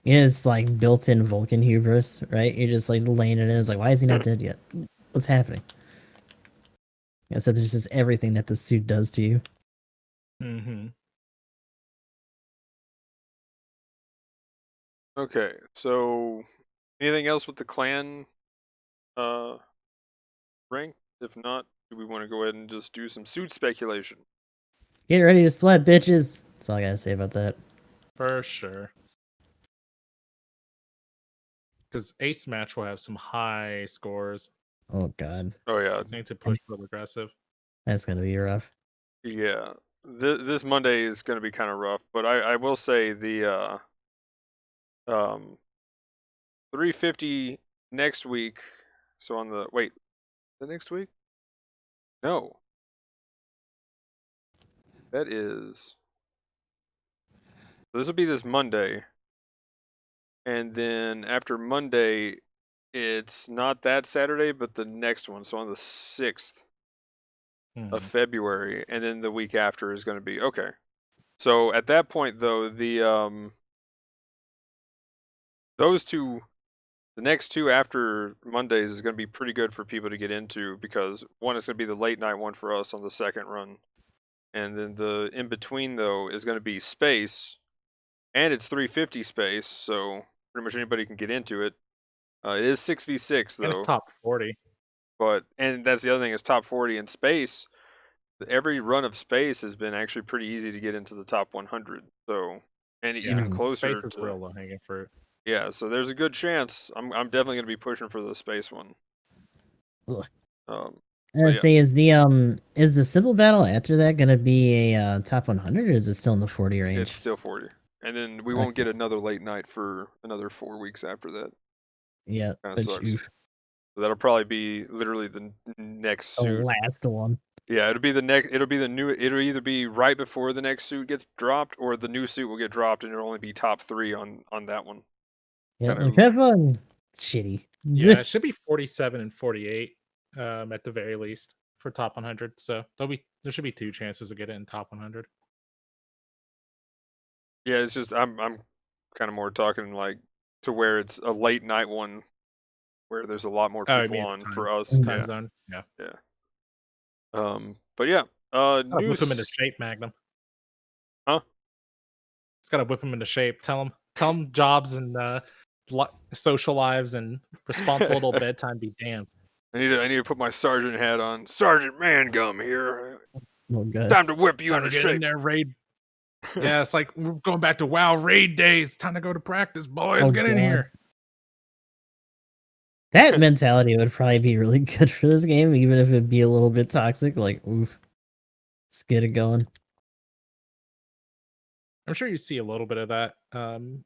Yeah, it's like built-in Vulcan hubris, right? You're just like laying it in. It's like, why is he not dead yet? What's happening? Yeah, so there's just everything that the suit does to you. Mm-hmm. Okay, so anything else with the clan rank? If not, do we want to go ahead and just do some suit speculation? Get ready to sweat, bitches. That's all I gotta say about that. For sure. Because Ace match will have some high scores. Oh god, Oh yeah, So we need to push real aggressive. that's gonna be rough. yeah. This Monday is going to be kind of rough, but I will say the 350 next week. So on the wait, the next week? No, that is. This will be this Monday, and then after Monday, it's not that Saturday, but the next one. So on the 6th of February, and then the week after is going to be okay. So at that point, though, the those two, the next two after Mondays is going to be pretty good for people to get into because one is going to be the late night one for us on the second run, and then the in between though is going to be space, and it's 350 space, so pretty much anybody can get into it. It is 6v6 And it's though, top 40. but and that's the other thing is top 40 in space. Every run of space has been actually pretty easy to get into the top 100. So, and Yeah, even space closer is to real low hanging fruit. yeah. So there's a good chance I'm definitely going to be pushing for the space one. Ugh. Um, I was yeah. say, is the simple battle after that gonna be a top 100, or is it still in the 40 range? It's still 40, and then we Okay. won't get another late night for another 4 weeks after that. Yeah, Kind of but sucks. oof, So that'll probably be literally the next the suit. last one. Yeah, it'll be the next. It'll be the new. It'll either be right before the next suit gets dropped, or the new suit will get dropped, and it'll only be top 3 on that one. Yeah, Kinda like oof. have fun. Shitty. Yeah, it should be 47 and 48 at the very least for top 100. So there should be two chances to get it in top 100. Yeah, it's just I'm kind of more talking like to where it's a late night one where there's a lot more Oh, I people mean on the for us. time Yeah, zone. Yeah. yeah. But yeah, Gotta whip him into news. shape, Magnum. Huh? It's gotta whip him into shape. Tell him jobs and social lives and responsible till bedtime be damned. I need to put my sergeant hat on. Sergeant Mangum here. Oh god. Time to whip you Time to into get in shape. there, raid. Yeah, it's like we're going back to WoW raid days. Time to go to practice, boys. Oh, Get in God. here. That mentality would probably be really good for this game, even if it'd be a little bit toxic. Like, oof, let's get it going. I'm sure you see a little bit of that. And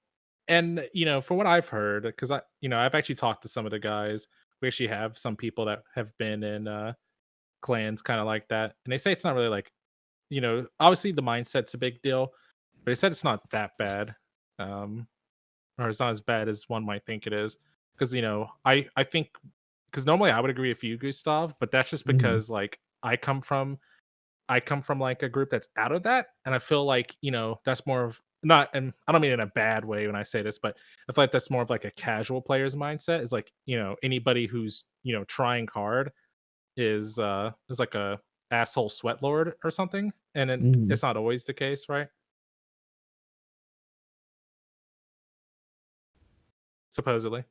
from what I've heard, because I've actually talked to some of the guys. We actually have some people that have been in clans kind of like that, and they say it's not really like, obviously the mindset's a big deal, but they said it's not that bad, or it's not as bad as one might think it is. Because I think because normally I would agree with you, Gustav, but that's just Mhm. because like I come from like a group that's out of that, and I feel like that's more of not, and I don't mean in a bad way when I say this, but I feel like that's more of like a casual player's mindset. Is like anybody who's trying hard is like a asshole sweat lord or something, and Mhm. it's not always the case, right? Supposedly.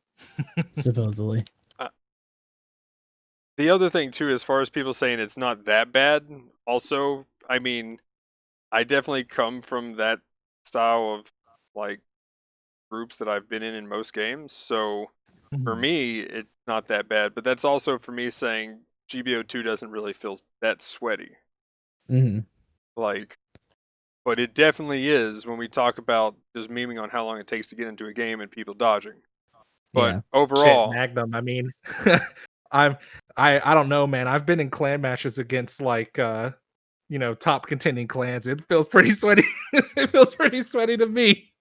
Supposedly. Uh, the other thing too, as far as people saying it's not that bad, also, I mean, I definitely come from that style of like groups that I've been in most games. So for Mhm. me, it's not that bad. But that's also for me saying GBO2 doesn't really feel that sweaty. Hmm. Like, but it definitely is when we talk about just memeing on how long it takes to get into a game and people dodging. But Yeah. Shit, overall, Magnum. I mean, I'm I don't know, man. I've been in clan matches against like top contending clans. It feels pretty sweaty. It feels pretty sweaty to me.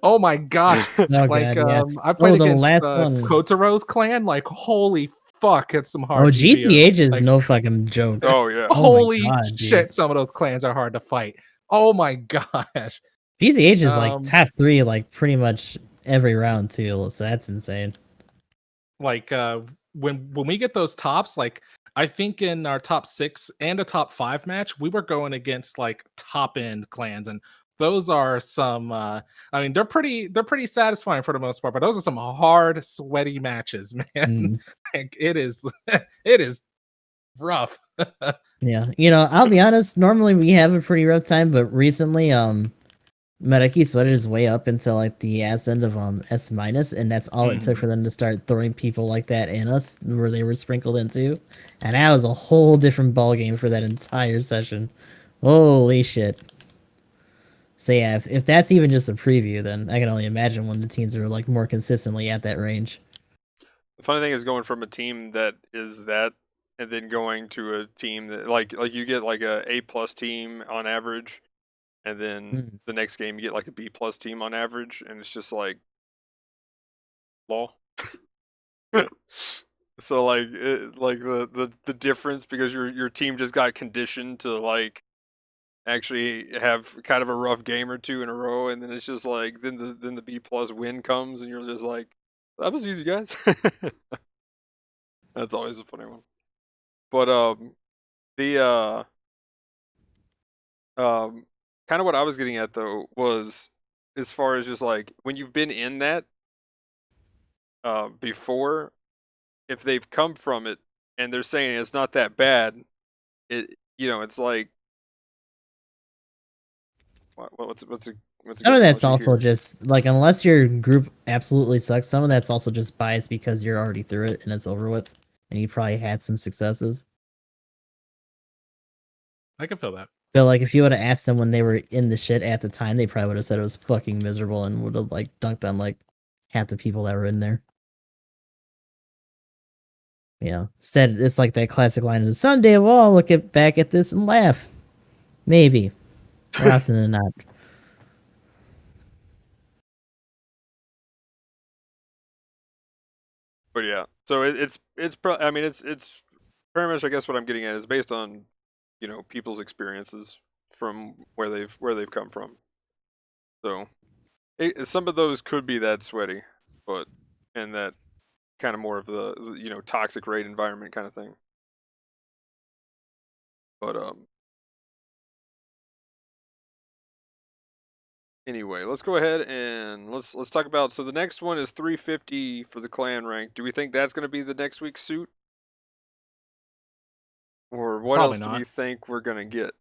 Oh my gosh. Oh Like god, yeah. I played Oh, the against last one. Kotaro's clan. Like holy fuck, it's some Oh, hard GBO. GCH is Like no fucking joke. oh yeah, Oh my holy god, dude. shit, some of those clans are hard to fight. Oh my gosh. GCH is like Um top 3 like pretty much every round too, so that's insane. like when we get those tops, like I think in our top 6 and a top 5 match we were going against like top end clans, and those are some I mean they're pretty satisfying for the most part, but those are some hard sweaty matches, man. Mm. Like, it is it is rough. Yeah, I'll be honest, normally we have a pretty rough time, but recently, Meraki sweated his way up into like the ass end of S minus, and that's all it took Mhm. for them to start throwing people like that in us where they were sprinkled into. And that was a whole different ball game for that entire session. Holy shit. So yeah, if that's even just a preview, then I can only imagine when the teams are like more consistently at that range. the funny thing is going from a team that is that, and then going to a team that like you get like a plus team on average, and then Mm. the next game you get like a B plus team on average, and it's just like law. So like like the difference because your team just got conditioned to like actually have kind of a rough game or two in a row, and then it's just like then the B plus win comes, and you're just like, that was easy, guys. That's always a funny one. But the um kind of what I was getting at though was as far as just like when you've been in that before, if they've come from it and they're saying it's not that bad, it's like what's a Some good of that's analogy also here? just like unless your group absolutely sucks, some of that's also just biased because you're already through it and it's over with, and you probably had some successes. I can feel that. But like if you would have asked them when they were in the shit at the time, they probably would have said it was fucking miserable and would have like dunked on like half the people that were in there. Said it's like that classic line of someday we'll all back at this and laugh. Maybe. More often than not. But yeah, so I mean it's very much I guess what I'm getting at is based on people's experiences from where they've come from. So some of those could be that sweaty, but and that kind of more of the toxic raid environment kind of thing. But anyway, let's go ahead and let's talk about. So the next one is 350 for the clan rank. Do we think that's going to be the next week's suit, or what Probably else do we not. think we're going to get?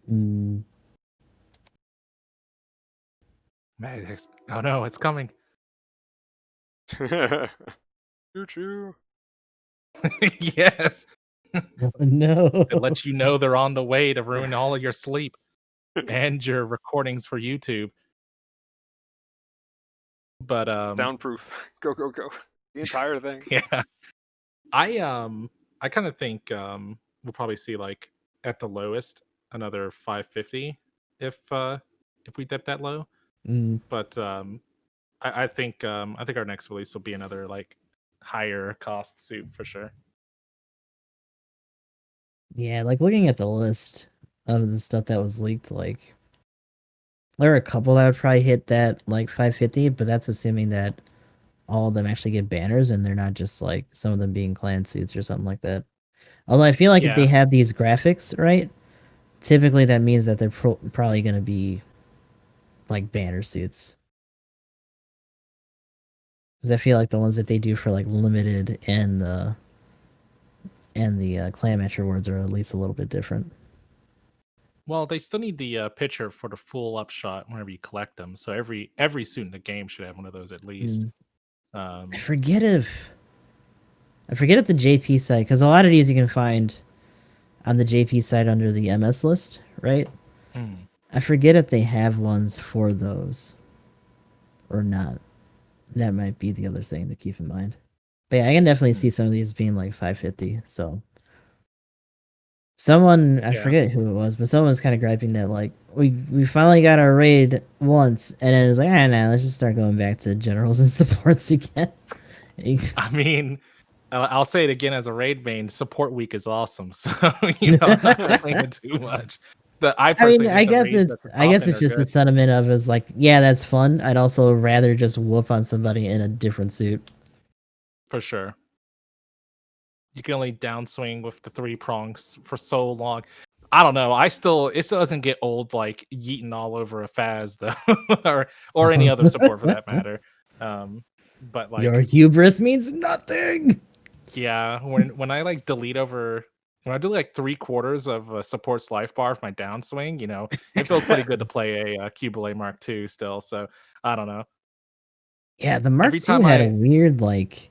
Mm, Man, oh no, it's coming. Choo choo. Yes. no. It lets you know they're on the way to ruin all of your sleep and your recordings for YouTube. But Soundproof. Go go go. The entire thing. yeah. I kind of think we'll probably see like at the lowest another 550 if we dip that low. Mm, But I think our next release will be another like higher cost suit for sure. yeah, like looking at the list of the stuff that was leaked, like there are a couple that would probably hit that like 550, but that's assuming that all of them actually get banners and they're not just like some of them being clan suits or something like that. Although I feel like if they Yeah. have these graphics, right, typically that means that they're probably going to be like banner suits. Because I feel like the ones that they do for like limited and the clan match rewards are at least a little bit different. Well, they still need the picture for the full upshot whenever you collect them. So every suit in the game should have one of those at least. Mm. I Um, forget if the JP site, because a lot of these you can find on the JP site under the MS list, right? mm, I forget if they have ones for those or not. That might be the other thing to keep in mind. But yeah, I can definitely see some of these being like 550. So someone, I yeah. forget who it was, but someone was kind of griping that like we finally got our raid once, and then it was like, nah, let's just start going back to generals and supports again. I mean, I'll say it again as a raid main. Support week is awesome, so I'm not complaining too much. I I mean, personally think the raids at the I top guess end it's are just the good sentiment of is like, yeah, that's fun. I'd also rather just whoop on somebody in a different suit. for sure. You can only downswing with the 3 prongs for so long. I don't know. It still doesn't get old like yeeting all over a Faz though, or any other support for that matter. But Your like, hubris means nothing. yeah, when I like delete over when I do like 3/4 of a support's life bar for my downswing, it feels pretty good to play a Cubile Mark II still. So I don't know. Yeah, the Mark Every II time had a I weird like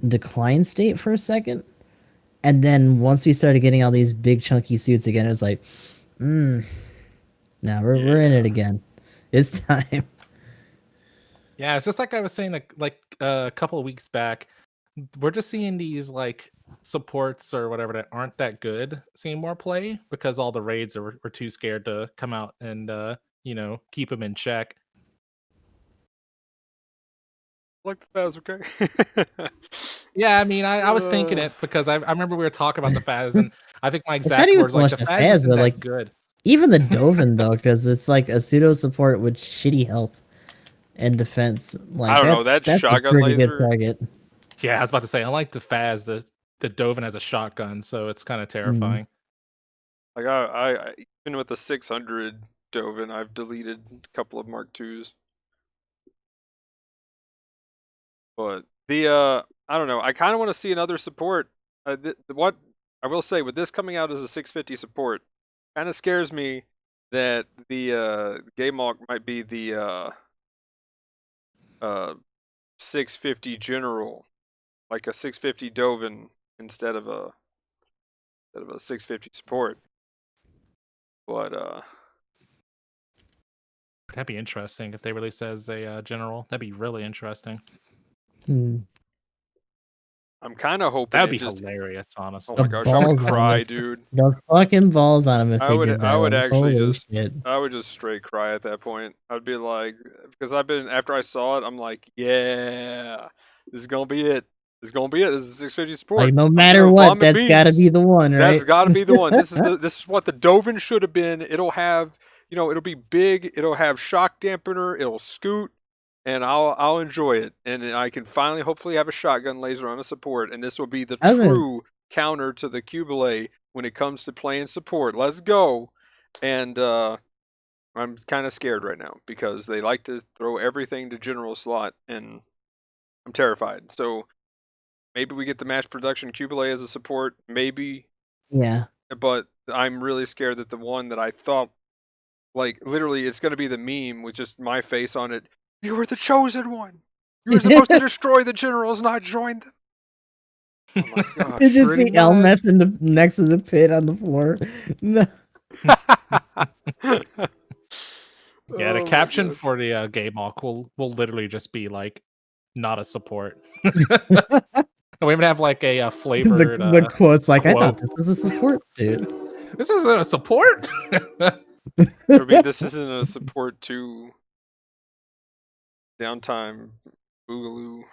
decline state for a second, and then once we started getting all these big chunky suits again, it was like, now we're in it Yeah. again. It's time. Yeah, it's just like I was saying a couple of weeks back. We're just seeing these like supports or whatever that aren't that good seeing more play because all the raids were too scared to come out and keep them in check. Like the Faz, okay? Yeah, I mean, I was thinking Uh, it because I remember we were talking about the Faz, and I think my It's not exact even words so like much the the Faz Faz, isn't but like that good. even the Dovin though, because it's like a pseudo support with shitty health and defense. I Like don't know. That that's a shotgun pretty good laser. target. Yeah, I was about to say, unlike the Faz, the Dovin has a shotgun, so it's kind of Mm. terrifying. Like even with the 600 Dovin, I've deleted a couple of Mark IIs. But I don't know. I kind of want to see another support. What I will say with this coming out as a 650 support, kind of scares me that the Game Mark might be the uh 650 general, like a 650 Dovin instead of a 650 support. But That'd be interesting if they release as a general. That'd be really interesting. Mm. I'm kind of That hoping would it be just. hilarious, Oh The my honestly. gosh, I would balls on them cry, if dude. the fucking balls on them if I they would did I that. would Like, actually holy just shit. I would just straight cry at that point. I'd be like, because I've been after I saw it, I'm like, yeah, this is gonna be it. This is gonna be it. This is 650 Like support. no I'm matter gonna what, vomit that's got to beams. be the one, That's right? got to be the one. This is what the Dovin should have been. It'll have it'll be big. It'll have shock dampener. It'll scoot, and I'll enjoy it. And I can finally hopefully have a shotgun laser on a support. And this will be the I was gonna, true counter to the Cubile when it comes to playing support. Let's go. And I'm kind of scared right now because they like to throw everything to general slot, and I'm terrified. So maybe we get the mass production Cubile as a support. Maybe, yeah. but I'm really scared that the one that I thought, like, literally, it's going to be the meme with just my face on it. You were the chosen one. You were supposed to destroy the generals, not join them. Oh my You gosh, just pretty see much. Elmeth in the next to the pit on the floor. No. Yeah, the Oh my caption gosh. for the game walk will literally just be like, "Not a support." We even have like a flavored The quote's like, I thought quote. this was a support suit. This isn't a support. It'll be this isn't a support to downtime boogaloo.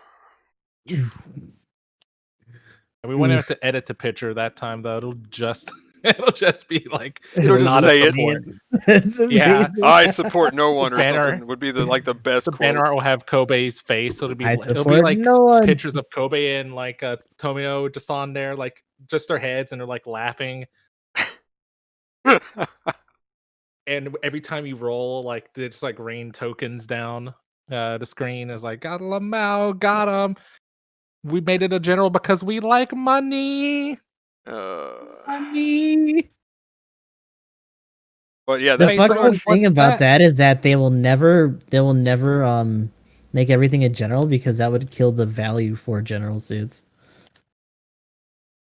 We won't have Oof. to edit the picture that time though. It'll just be like It'll just not a say it. support. It's Yeah, amazing. I support no the one or banner something would be the best the banner quote. art will have Kobe's face. So I it'll be support like no one. pictures of Kobe and like Tomio just on there, like just their heads, and they're like laughing. And every time you roll, like they just like rain tokens down the screen is like, got Lamau, got him. We made it a general because we like money. uh, Money. But yeah, The that's Hey, pretty fucking someone, much. thing what's about that is that they will never make everything a general because that would kill the value for general suits.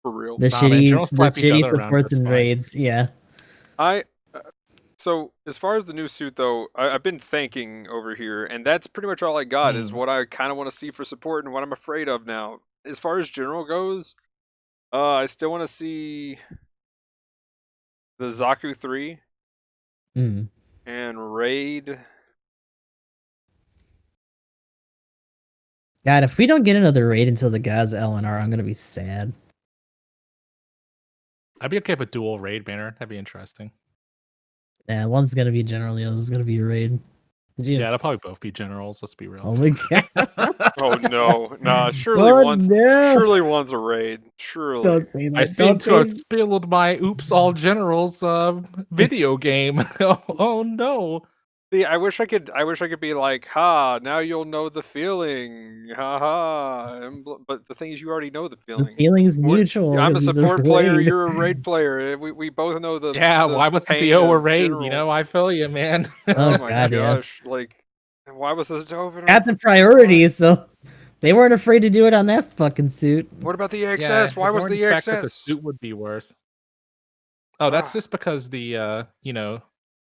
For real. The Nah, man, shitty generals slap each other around supports just and fine. raids, yeah. I So as far as the new suit though, I've been thanking over here, and that's pretty much all I got. Is Mm. what I kind of want to see for support and what I'm afraid of now. As far as general goes, I still want to see the Zaku 3 Mm. and raid. God, if we don't get another raid until the Gaza LNR, I'm gonna be sad. I'd be okay with dual raid banner. That'd be interesting. Yeah, one's gonna be general, the other's gonna be a raid. Did you? Yeah, they'll probably both be generals. Let's be real. Oh my god! Oh no, nah. Oh no! Surely one's a raid. Surely. Don't say I that. seem Don't to have say. spilled my "Oops All Generals" video game. Oh no! See, I wish I could be like, ha, now you'll know the feeling, ha ha. But the thing is, you already know the The feeling. feeling's mutual. I'm a Because he's a support player. raid. You're a raid player. We both know Yeah, the why wasn't the pain O a of raid? You general. know, I feel you, man. Oh Oh my god, yeah. gosh! Like, why was this over? Got the priorities, so they weren't afraid to do it on that fucking suit. What about the Yeah, EXS? Why was ignoring the the fact that the EXS? suit would be worse. Oh, that's Ah, just because the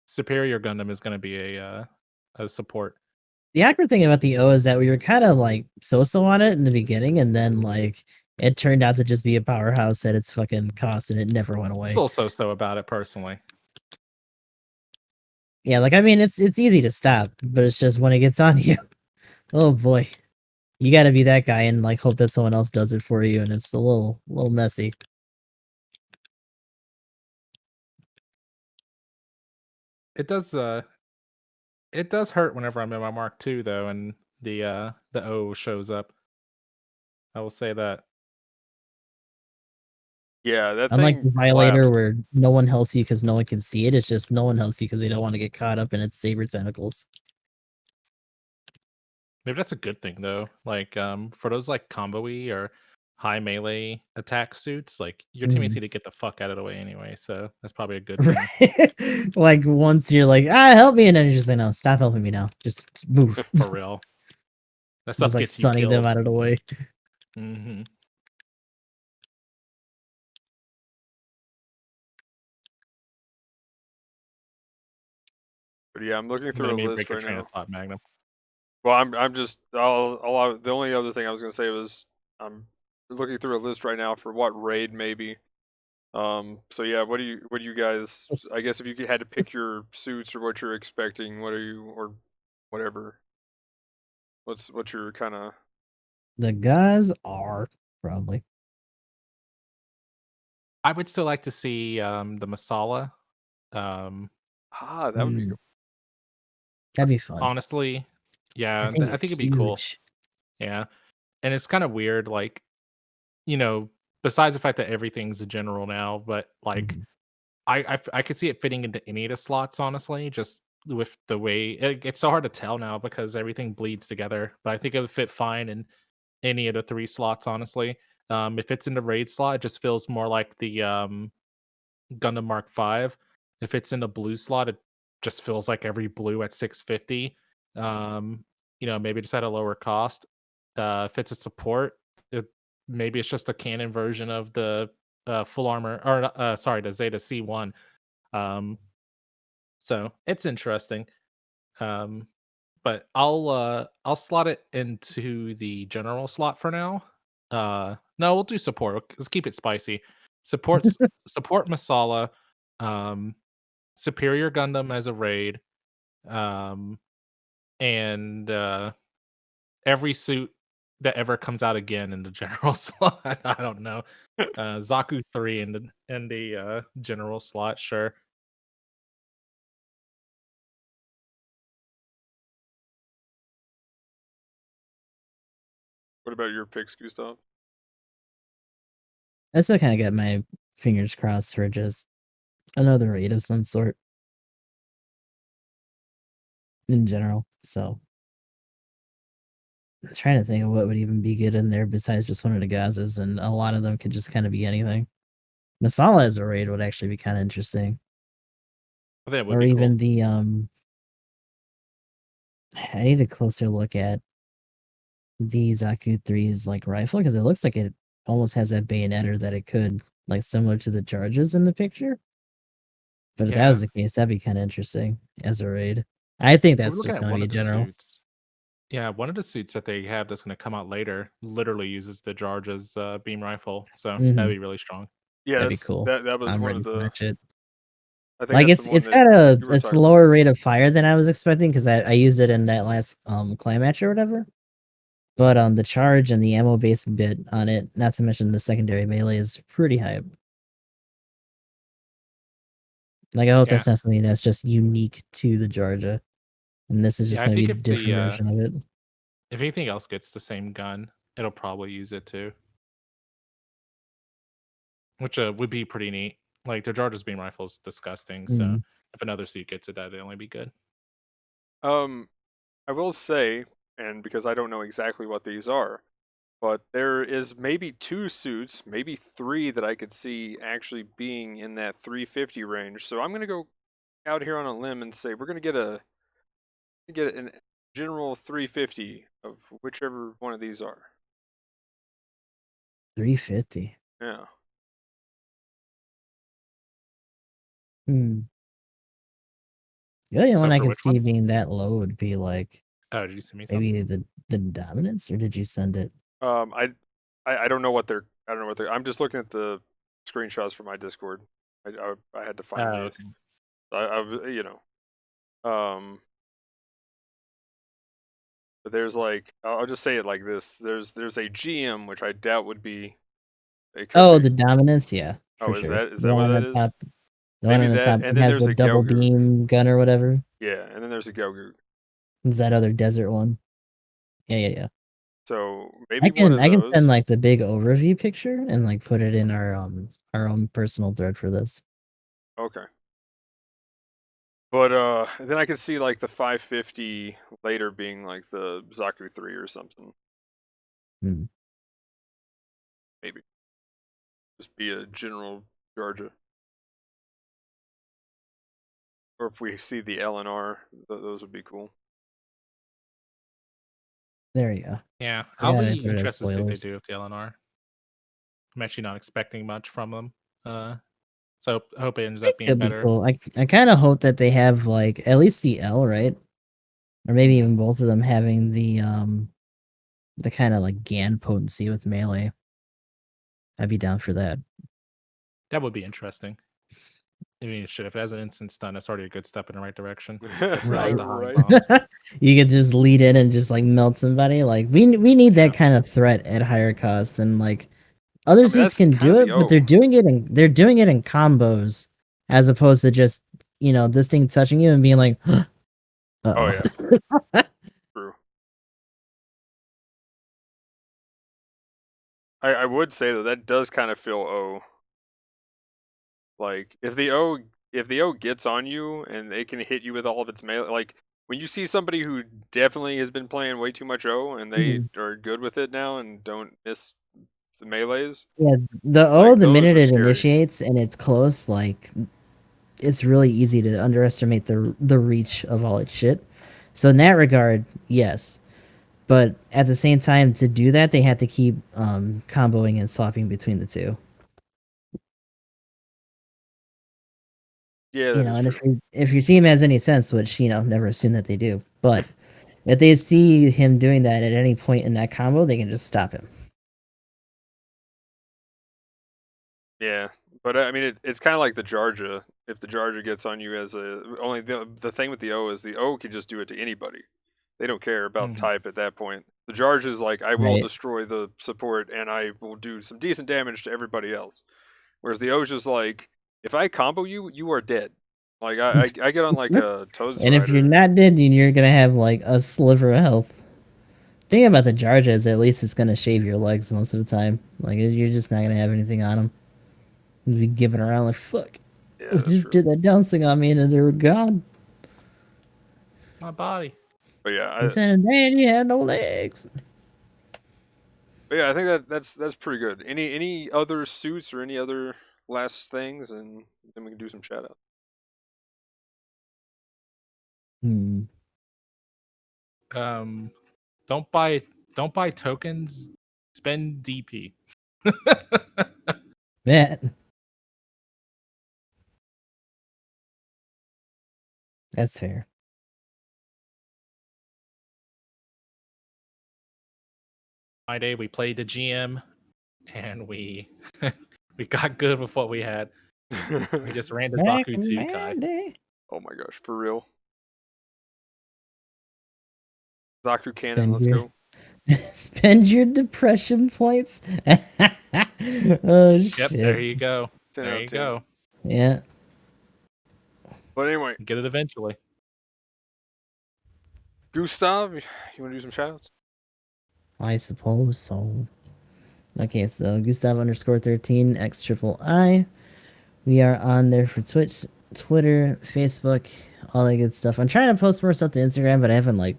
superior Gundam is going to be a support. The awkward thing about the O is that we were kind of like so-so on it in the beginning, and then like it turned out to just be a powerhouse at its fucking cost, and it never went away. Still so about it personally. Yeah, like I mean, it's easy to stop, but it's just when it gets on you, oh boy, you got to be that guy and like hope that someone else does it for you, and it's a little messy. It does hurt whenever I'm in my Mark II though, and the O shows up. I will say that. yeah, that Unlike thing the Violator, collapsed. where no one helps you because no one can see it, it's just no one helps you because they don't want to get caught up in its saber tentacles. Maybe that's a good thing though. Like for those like combo-y or high melee attack suits, like your teammates Mhm. need to get the fuck out of the way anyway, so that's probably a good thing. Right? Like once you're like, help me, and then you're just like, no, stop helping me now. Just move. For real. That Just stuff like gets you stunning them killed. out of the way. Hmm. But yeah, I'm looking through Let a me break list your right train of now. thought, Magnum. Well, I'm just the only other thing I was gonna say was I'm looking through a list right now for what raid maybe. So yeah, what do you guys? I guess if you had to pick your suits or what you're expecting, what are you or whatever? What's your kind of? The guys are probably. I would still like to see the Masala. Um Ah, that would be Mm, that'd be fun. honestly, I yeah, think I it's think it'd be cool. huge. Yeah. And it's kind of weird, like, you know, besides the fact that everything's a general now, but like Mhm. I could see it fitting into any of the slots, honestly, just with the way it's so hard to tell now because everything bleeds together. But I think it would fit fine in any of the three slots, honestly. If it's in the raid slot, it just feels more like the Gundam Mark V. If it's in the blue slot, it just feels like every blue at 650. Maybe just at a lower cost. If it's a support, it, maybe it's just a canon version of the full armor, or the Zeta C1. Um, so it's interesting. Um, but I'll slot it into the general slot for now. No, we'll do support. Let's keep it spicy. Supports support Masala, um, Superior Gundam as a raid, um, and every suit that ever comes out again in the general slot. I don't know. Zaku 3 in the general slot, sure. What about your picks, Gustav? I still kind of got my fingers crossed for just another raid of some sort in general. So I'm trying to think of what would even be good in there besides just one of the Gazas, and a lot of them could just kind of be anything. Masala as a raid would actually be kind of interesting. I think it would or be even cool. the I need a closer look at the Zaku 3's like rifle because it looks like it almost has that bayonetter that it could, like similar to the charges in the picture. But if that Yeah. was the case, that'd be kind of interesting as a raid. I think We were that's looking just at gonna one be a of the general. suits. Yeah, one of the suits that they have that's going to come out later literally uses the Jarja's beam rifle, so that'd Hmm. be really strong. Yeah, That'd be cool. that was I'm one ready of for the. that shit. I think Like that's the one it's that got you were it's talking about. lower rate of fire than I was expecting because I used it in that last clan match or whatever. But the charge and the ammo base bit on it, not to mention the secondary melee, is pretty high. Like I hope Yeah, that's not something that's just unique to the Georgia, and this is yeah. just I gonna be think a different version of it. if anything else gets the same gun, it'll probably use it too, which would be pretty neat. Like the Jarja's beam rifle is disgusting, so Mm. if another suit gets it, that'd only be good. Um, I will say, and because I don't know exactly what these are, but there is maybe 2 suits, maybe 3 that I could see actually being in that 350 range. So I'm gonna go out here on a limb and say we're gonna get an general 350 of whichever one of these are. 350. Yeah. Hmm. The only So one I for could which see ones? being that low would be like Oh, did you send me some? maybe the dominance, or did you send it? Um, I, I don't know what they're. I don't know what they're. I'm just looking at the screenshots from my Discord. I had to find Oh, these. okay. You know. But there's like I'll just say it like this. There's a GM which I doubt would be. It could Oh, be. the dominance, yeah, Oh, for sure. is The that one what on that the is? top, the one Maybe on the that, top and that then has there's the a double Gelgoog. beam gun or whatever. Yeah, and then there's a Gelgoog. Is that other desert one? Yeah, yeah, yeah. So maybe one of I can send those. like the big overview picture and like put it in our own personal thread for this. Okay. But then I could see like the 550 later being like the Zaku 3 or something. Hmm. Maybe just be a general Georgia. Or if we see the LNR, those would be cool. There you go. Yeah, I I'll got it be for interested to see what they spoilers. do with the LNR. I'm actually not expecting much from them. So I hope it ends It up being could be better. cool. I kind of hope that they have like at least the L, right? Or maybe Mm-hmm. even both of them having the kind of like GAN potency with melee. I'd be down for that. That would be interesting. I mean, shit, if it has an instant stun, that's already a good step in the right direction. It's Right. the high Right. bombs. You could just lead in and just like melt somebody. Like we need Yeah. that kind of threat at higher costs, and like other I mean, suits that's can kind do of the it, but they're O. doing it in combos as opposed to just this thing touching you and being like, uh Oh oh. yeah, true. I would say that that does kind of feel O. Like if the O gets on you and it can hit you with all of its melee, like when you see somebody who definitely has been playing way too much O and they Mhm. are good with it now and don't miss the melees, Yeah, like the those minute are it scary. initiates and it's close, like it's really easy to underestimate the reach of all its shit. So in that regard, yes. But at the same time, to do that, they had to keep comboing and swapping between the two. Yeah, that is And true. if your team has any sense, which never assume that they do, but if they see him doing that at any point in that combo, they can just stop him. Yeah, but I mean, it's kind of like the Jarja. If the Jarja gets on you as a only the thing with the O is the O can just do it to anybody. They don't care about Mhm. type at that point. The Jarja is like I will Right. destroy the support and I will do some decent damage to everybody else. Whereas the O is just like if I combo you, you are dead. Like I get on like a Toad's And if you're Rider. not dead, then you're gonna have like a sliver of health. Thing about the Jarja is at least it's gonna shave your legs most of the time. Like you're just not gonna have anything on them. You'll be giving around like fuck. Yeah, It that's just true. did that dancing on me and they were gone. My body. But And saying, man, you had no legs. I think that's pretty good. Any other suits or any other last things, and then we can do some shout outs. Hmm. Don't buy tokens. Spend DP. Bet. That's fair. My day, we played the GM, and we we got good with what we had. We just ran the Back Zaku in 2 my Kai. day. Oh my gosh, for real. Zaku Cannon, Spend let's your go. spend your depression points. Oh Yep, there shit. you go. 10 There out of you 10. go. Yeah. But anyway, Get it eventually. Gustav, you want to do some shoutouts? I suppose so. Okay, so Gustav _13 X triple I. We are on there for Twitch, Twitter, Facebook, all that good stuff. I'm trying to post more stuff to Instagram, but I haven't like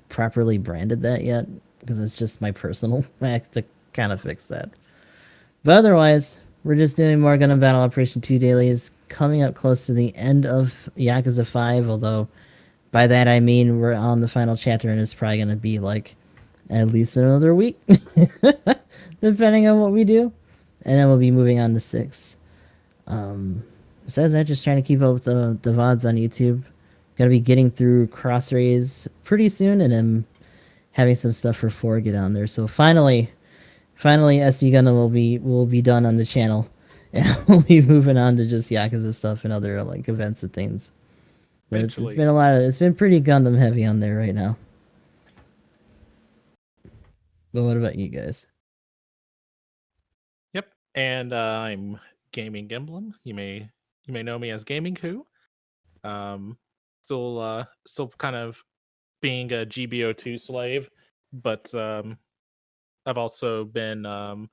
properly branded that yet because it's just my personal. I have to kind of fix that. But otherwise, we're just doing more Gundam Battle Operation 2 dailies, coming up close to the end of Yakuza 5, although by that I mean we're on the final chapter and it's probably going to be like at least another week, depending on what we do. And then we'll be moving on to 6. Besides that, just trying to keep up with the VODs on YouTube. Gonna be getting through Crossrays pretty soon, and then having some stuff for 4 get on there. So finally SD Gundam will be done on the channel. And we'll be moving on to just Yakuza stuff and other like events and things. But it's Eventually. been it's been pretty Gundam heavy on there right now. But what about you guys? Yep. And I'm GamingEmblem. You may know me as Gaming Who. Still kind of being a GBO2 slave, but I've also been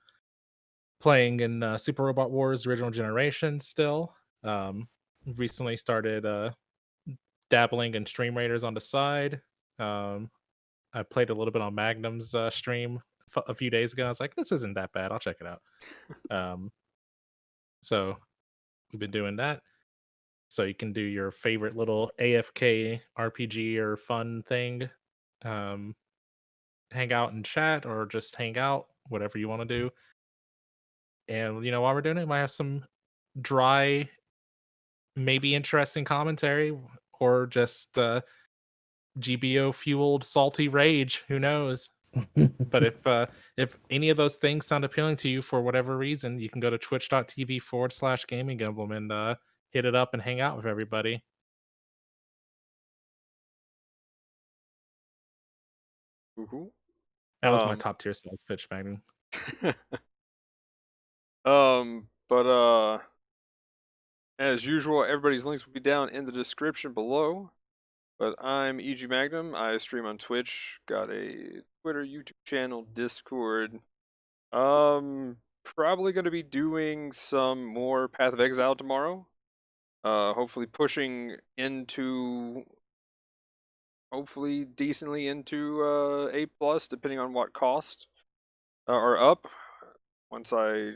playing in Super Robot Wars Original Generation still. Recently started dabbling in Stream Raiders on the side. I played a little bit on Magnum's stream a few days ago. I was like, this isn't that bad. I'll check it out. So we've been doing that. So you can do your favorite little AFK RPG or fun thing. Hang out and chat or just hang out, whatever you want to do. And while we're doing it, we might have some dry, maybe interesting commentary or just GBO fueled salty rage. Who knows? But if any of those things sound appealing to you for whatever reason, you can go to twitch.tv/GamingEmblem and hit it up and hang out with everybody. Woohoo. That was my top tier sales pitch, Magnum. But as usual, everybody's links will be down in the description below. But I'm EG Magnum. I stream on Twitch. Got a Twitter, YouTube channel, Discord. Probably going to be doing some more Path of Exile tomorrow. Hopefully pushing into, hopefully decently into A+, depending on what cost are up. Once I,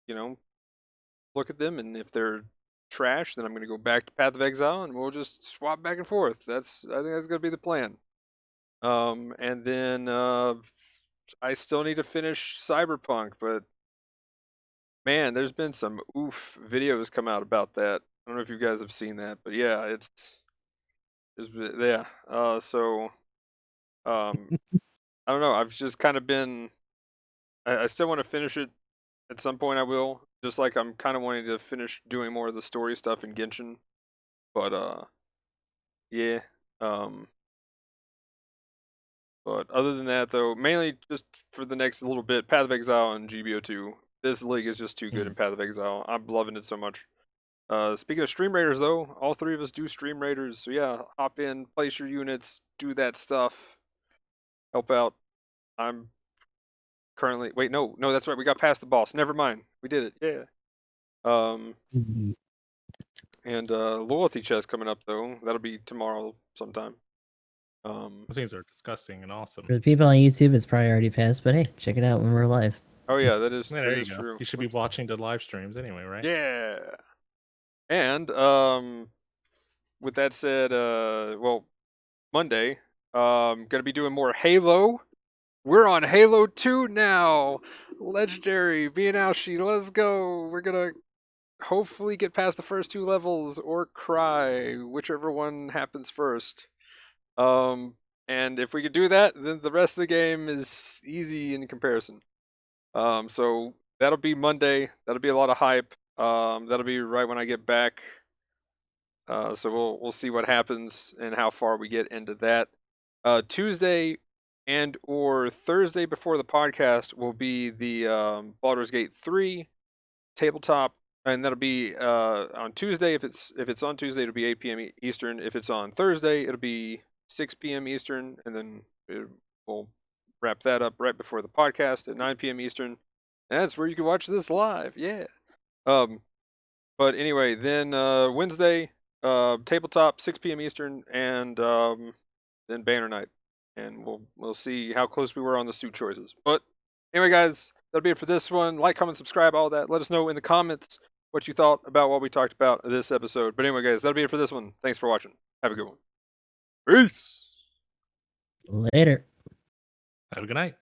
look at them, and if they're trash, then I'm going to go back to Path of Exile, and we'll just swap back and forth. I think that's going to be the plan. And then I still need to finish Cyberpunk, but man, there's been some videos come out about that. I don't know if you guys have seen that, but yeah, yeah. So I don't know. I've just kind of been. I still want to finish it. At some point, I will. Just like I'm kind of wanting to finish doing more of the story stuff in Genshin. But yeah. But other than that, though, mainly just for the next little bit, Path of Exile and GBO2. This league is just too good in Path of Exile. I'm loving it so much. Speaking of Stream Raiders, though, all 3 of us do Stream Raiders. So yeah, hop in, place your units, do that stuff, help out. I'm currently no, that's right. We got past the boss. Never mind, we did it. Yeah. And loyalty chest coming up though. That'll be tomorrow sometime. Those things are disgusting and awesome. For the people on YouTube, it's probably already passed, but hey, check it out when we're live. Oh yeah, that Yeah, there you go. true. You should be watching the live streams anyway, right? Yeah. And with that said, well, Monday, gonna be doing more Halo. We're on Halo 2 now. Legendary, Byalant, let's go. We're gonna hopefully get past the first 2 levels or cry, whichever one happens first. And if we could do that, then the rest of the game is easy in comparison. So that'll be Monday. That'll be a lot of hype. That'll be right when I get back. So we'll see what happens and how far we get into that. Tuesday and or Thursday before the podcast will be the Baldur's Gate 3 tabletop, and that'll be on Tuesday. If it's on Tuesday, it'll be 8 p.m. Eastern. If it's on Thursday, it'll be 6 p.m. Eastern, and then we'll wrap that up right before the podcast at 9 p.m. Eastern. And that's where you can watch this live. Yeah. But anyway, then Wednesday, tabletop 6 p.m. Eastern, and then banner night, and we'll see how close we were on the suit choices. But anyway, guys, that'll be it for this one. Like, comment, subscribe, all that. Let us know in the comments what you thought about what we talked about this episode. But anyway, guys, that'll be it for this one. Thanks for watching. Have a good one. Peace. Later. Have a good night.